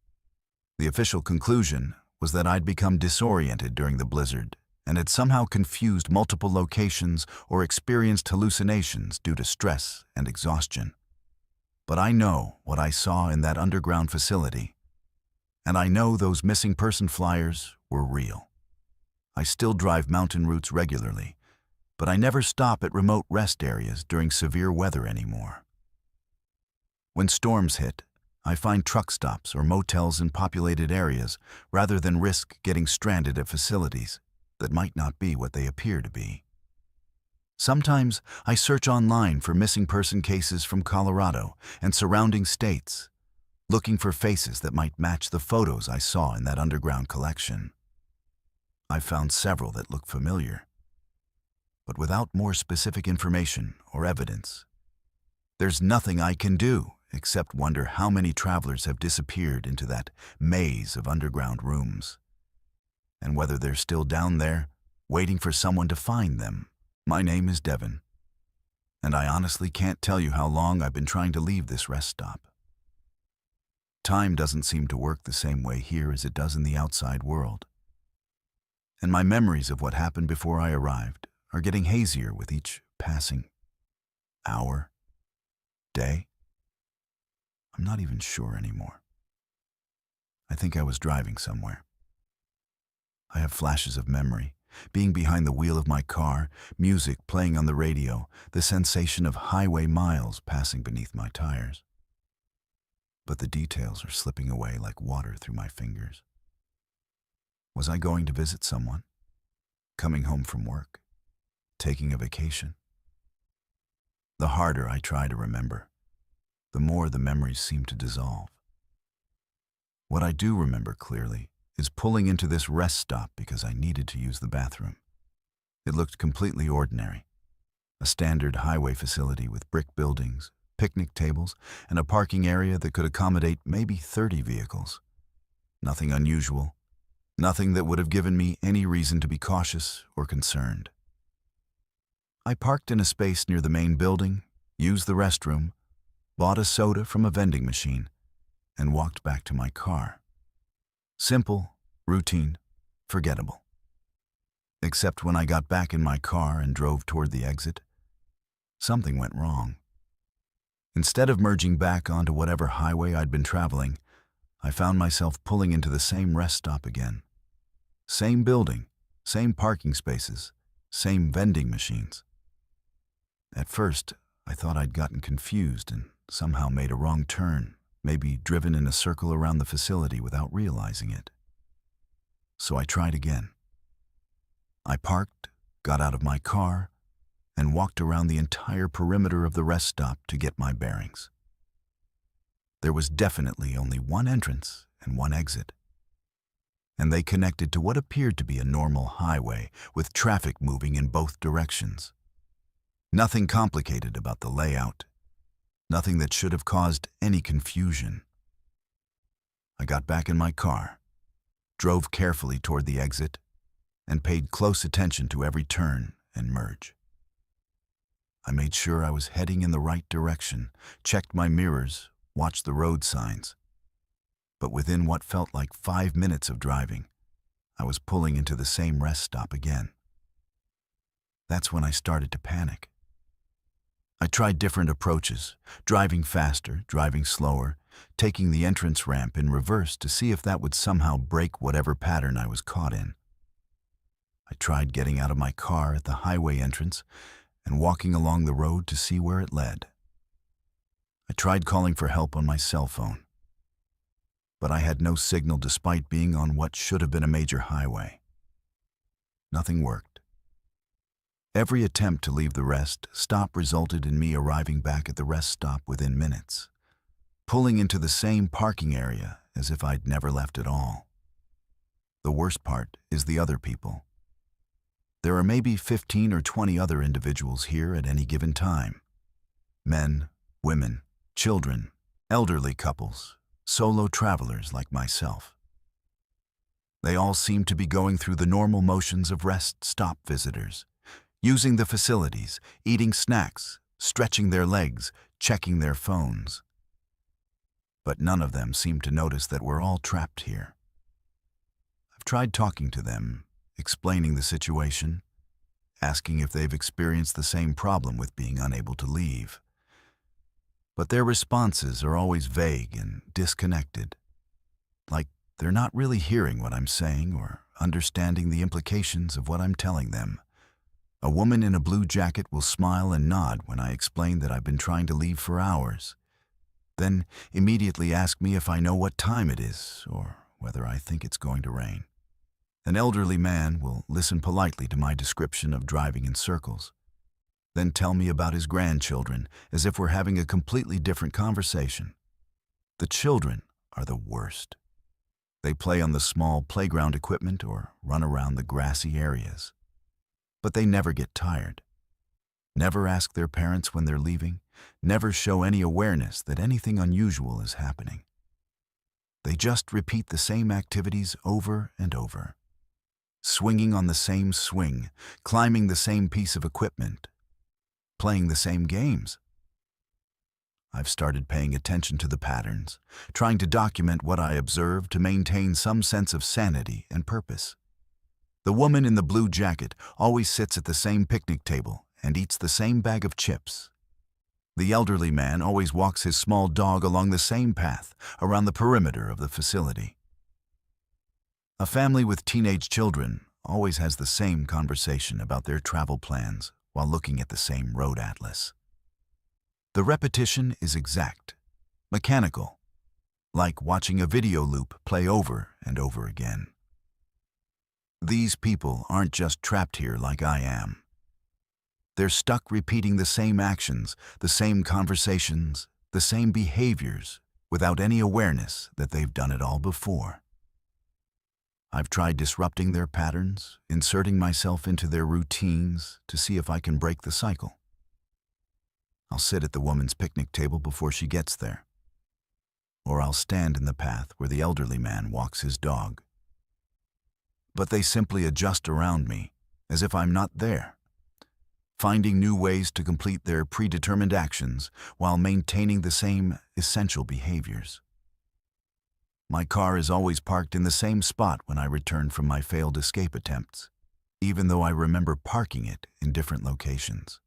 The official conclusion was that I'd become disoriented during the blizzard and had somehow confused multiple locations or experienced hallucinations due to stress and exhaustion. But I know what I saw in that underground facility, and I know those missing person flyers were real. I still drive mountain routes regularly, but I never stop at remote rest areas during severe weather anymore. When storms hit, I find truck stops or motels in populated areas rather than risk getting stranded at facilities that might not be what they appear to be. Sometimes I search online for missing person cases from Colorado and surrounding states, looking for faces that might match the photos I saw in that underground collection. I've found several that look familiar, but without more specific information or evidence, there's nothing I can do except wonder how many travelers have disappeared into that maze of underground rooms, and whether they're still down there, waiting for someone to find them. My name is Devin, and I honestly can't tell you how long I've been trying to leave this rest stop. Time doesn't seem to work the same way here as it does in the outside world, and my memories of what happened before I arrived are getting hazier with each passing hour, day. I'm not even sure anymore. I think I was driving somewhere. I have flashes of memory, being behind the wheel of my car, music playing on the radio, the sensation of highway miles passing beneath my tires. But the details are slipping away like water through my fingers. Was I going to visit someone? Coming home from work? Taking a vacation? The harder I try to remember, the more the memories seem to dissolve. What I do remember clearly is pulling into this rest stop because I needed to use the bathroom. It looked completely ordinary. A standard highway facility with brick buildings, picnic tables, and a parking area that could accommodate maybe 30 vehicles. Nothing unusual, nothing that would have given me any reason to be cautious or concerned. I parked in a space near the main building, used the restroom, bought a soda from a vending machine, and walked back to my car. Simple, routine, forgettable. Except when I got back in my car and drove toward the exit, something went wrong. Instead of merging back onto whatever highway I'd been traveling, I found myself pulling into the same rest stop again. Same building, same parking spaces, same vending machines. At first, I thought I'd gotten confused and somehow made a wrong turn, maybe driven in a circle around the facility without realizing it. So I tried again. I parked, got out of my car, and walked around the entire perimeter of the rest stop to get my bearings. There was definitely only one entrance and one exit, and they connected to what appeared to be a normal highway with traffic moving in both directions. Nothing complicated about the layout, nothing that should have caused any confusion. I got back in my car, drove carefully toward the exit, and paid close attention to every turn and merge. I made sure I was heading in the right direction, checked my mirrors, watched the road signs. but within what felt like 5 minutes of driving, I was pulling into the same rest stop again. That's when I started to panic. I tried different approaches, driving faster, driving slower, taking the entrance ramp in reverse to see if that would somehow break whatever pattern I was caught in. I tried getting out of my car at the highway entrance and walking along the road to see where it led. I tried calling for help on my cell phone, but I had no signal despite being on what should have been a major highway. Nothing worked. Every attempt to leave the rest stop resulted in me arriving back at the rest stop within minutes, pulling into the same parking area as if I'd never left at all. The worst part is the other people. There are maybe 15 or 20 other individuals here at any given time. Men, women, children, elderly couples, solo travelers like myself. They all seem to be going through the normal motions of rest stop visitors, using the facilities, eating snacks, stretching their legs, checking their phones. But none of them seem to notice that we're all trapped here. I've tried talking to them, explaining the situation, asking if they've experienced the same problem with being unable to leave. But their responses are always vague and disconnected, like they're not really hearing what I'm saying or understanding the implications of what I'm telling them. A woman in a blue jacket will smile and nod when I explain that I've been trying to leave for hours, then immediately ask me if I know what time it is or whether I think it's going to rain. An elderly man will listen politely to my description of driving in circles, then tell me about his grandchildren as if we're having a completely different conversation. The children are the worst. They play on the small playground equipment or run around the grassy areas. But they never get tired, never ask their parents when they're leaving, never show any awareness that anything unusual is happening. They just repeat the same activities over and over, swinging on the same swing, climbing the same piece of equipment, playing the same games. I've started paying attention to the patterns, trying to document what I observe to maintain some sense of sanity and purpose. The woman in the blue jacket always sits at the same picnic table and eats the same bag of chips. The elderly man always walks his small dog along the same path around the perimeter of the facility. A family with teenage children always has the same conversation about their travel plans while looking at the same road atlas. The repetition is exact, mechanical, like watching a video loop play over and over again. These people aren't just trapped here like I am. They're stuck repeating the same actions, the same conversations, the same behaviors, without any awareness that they've done it all before. I've tried disrupting their patterns, inserting myself into their routines to see if I can break the cycle. I'll sit at the woman's picnic table before she gets there, or I'll stand in the path where the elderly man walks his dog. But they simply adjust around me, as if I'm not there, finding new ways to complete their predetermined actions while maintaining the same essential behaviors. My car is always parked in the same spot when I return from my failed escape attempts, even though I remember parking it in different locations.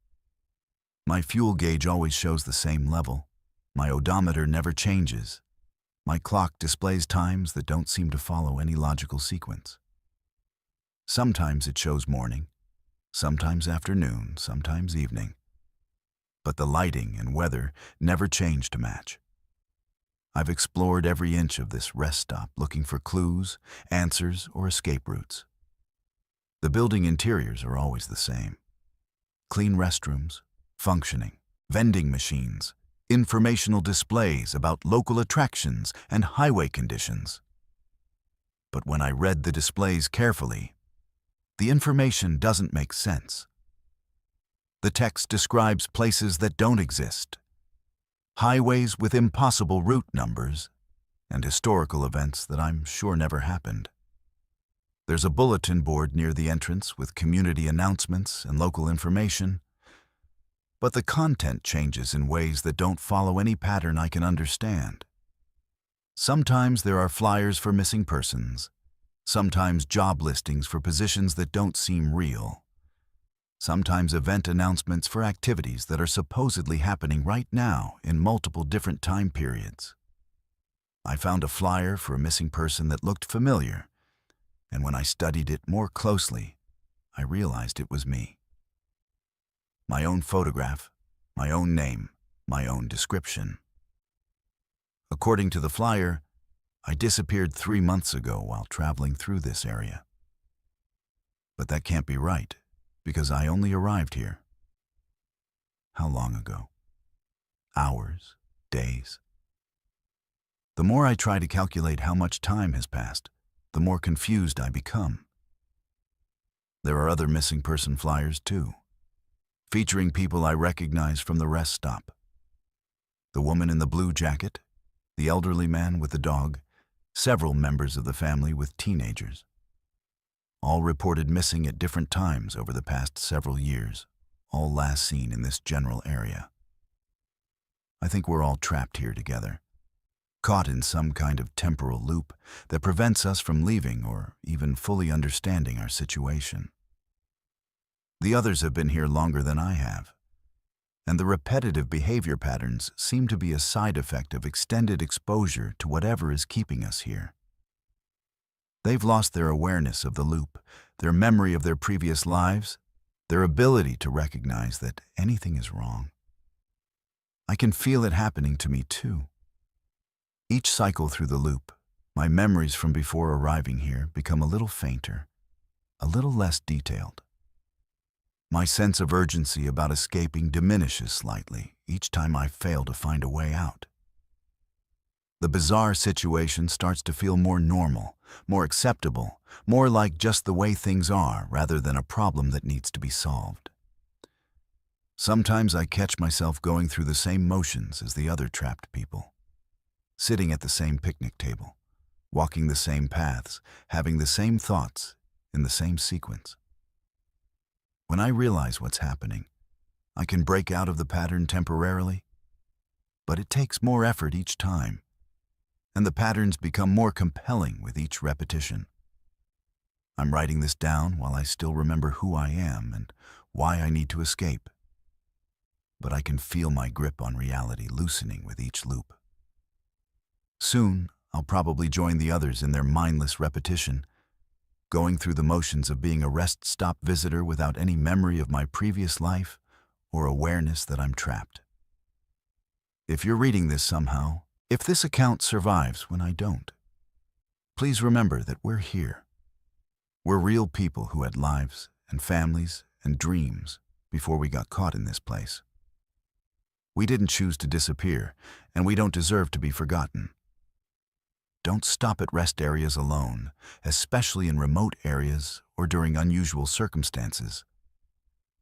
My fuel gauge always shows the same level. My odometer never changes. My clock displays times that don't seem to follow any logical sequence. Sometimes it shows morning, sometimes afternoon, sometimes evening. But the lighting and weather never change to match. I've explored every inch of this rest stop looking for clues, answers, or escape routes. The building interiors are always the same. Clean restrooms, functioning, vending machines, informational displays about local attractions and highway conditions. But when I read the displays carefully, the information doesn't make sense. The text describes places that don't exist, highways with impossible route numbers, and historical events that I'm sure never happened. There's a bulletin board near the entrance with community announcements and local information, but the content changes in ways that don't follow any pattern I can understand. Sometimes there are flyers for missing persons, sometimes job listings for positions that don't seem real, sometimes event announcements for activities that are supposedly happening right now in multiple different time periods. I found a flyer for a missing person that looked familiar, and when I studied it more closely, I realized it was me. My own photograph, my own name, my own description. According to the flyer, I disappeared 3 months ago while traveling through this area. But that can't be right, because I only arrived here. How long ago? Hours? Days? The more I try to calculate how much time has passed, the more confused I become. There are other missing person flyers too, featuring people I recognize from the rest stop. The woman in the blue jacket, the elderly man with the dog, several members of the family with teenagers. All reported missing at different times over the past several years, all last seen in this general area. I think we're all trapped here together, caught in some kind of temporal loop that prevents us from leaving or even fully understanding our situation. The others have been here longer than I have, and the repetitive behavior patterns seem to be a side effect of extended exposure to whatever is keeping us here. They've lost their awareness of the loop, their memory of their previous lives, their ability to recognize that anything is wrong. I can feel it happening to me too. Each cycle through the loop, my memories from before arriving here become a little fainter, a little less detailed. My sense of urgency about escaping diminishes slightly each time I fail to find a way out. The bizarre situation starts to feel more normal, more acceptable, more like just the way things are rather than a problem that needs to be solved. Sometimes I catch myself going through the same motions as the other trapped people, sitting at the same picnic table, walking the same paths, having the same thoughts in the same sequence. When I realize what's happening, I can break out of the pattern temporarily, but it takes more effort each time, and the patterns become more compelling with each repetition. I'm writing this down while I still remember who I am and why I need to escape, but I can feel my grip on reality loosening with each loop. Soon, I'll probably join the others in their mindless repetition, going through the motions of being a rest stop visitor without any memory of my previous life or awareness that I'm trapped. If you're reading this somehow, if this account survives when I don't, please remember that we're here. We're real people who had lives and families and dreams before we got caught in this place. We didn't choose to disappear, and we don't deserve to be forgotten. Don't stop at rest areas alone, especially in remote areas or during unusual circumstances.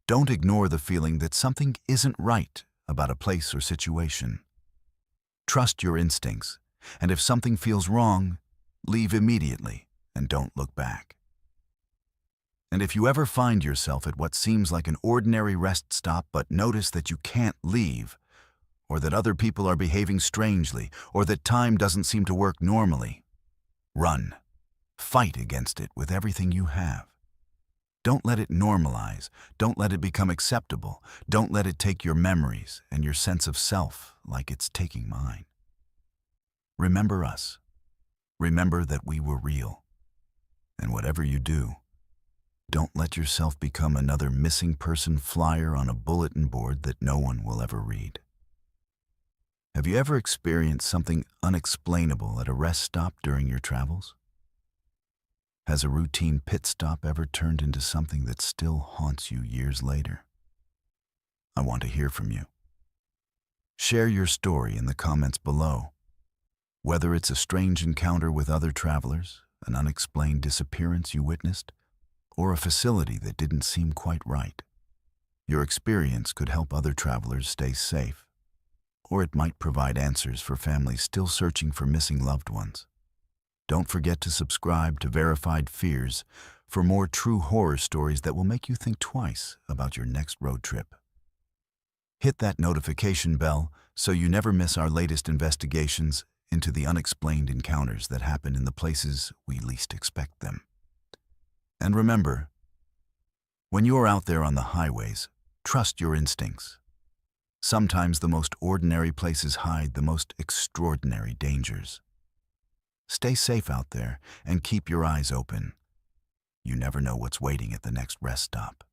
Don't ignore the feeling that something isn't right about a place or situation. Trust your instincts, and if something feels wrong, leave immediately and don't look back. And if you ever find yourself at what seems like an ordinary rest stop but notice that you can't leave, or that other people are behaving strangely, or that time doesn't seem to work normally, run. Fight against it with everything you have. Don't let it normalize. Don't let it become acceptable. Don't let it take your memories and your sense of self like it's taking mine. Remember us. Remember that we were real. And whatever you do, don't let yourself become another missing person flyer on a bulletin board that no one will ever read. Have you ever experienced something unexplainable at a rest stop during your travels? Has a routine pit stop ever turned into something that still haunts you years later? I want to hear from you. Share your story in the comments below. Whether it's a strange encounter with other travelers, an unexplained disappearance you witnessed, or a facility that didn't seem quite right, your experience could help other travelers stay safe. Or it might provide answers for families still searching for missing loved ones. Don't forget to subscribe to Verified Fears for more true horror stories that will make you think twice about your next road trip. Hit that notification bell so you never miss our latest investigations into the unexplained encounters that happen in the places we least expect them. And remember, when you're out there on the highways, trust your instincts. Sometimes the most ordinary places hide the most extraordinary dangers. Stay safe out there and keep your eyes open. You never know what's waiting at the next rest stop.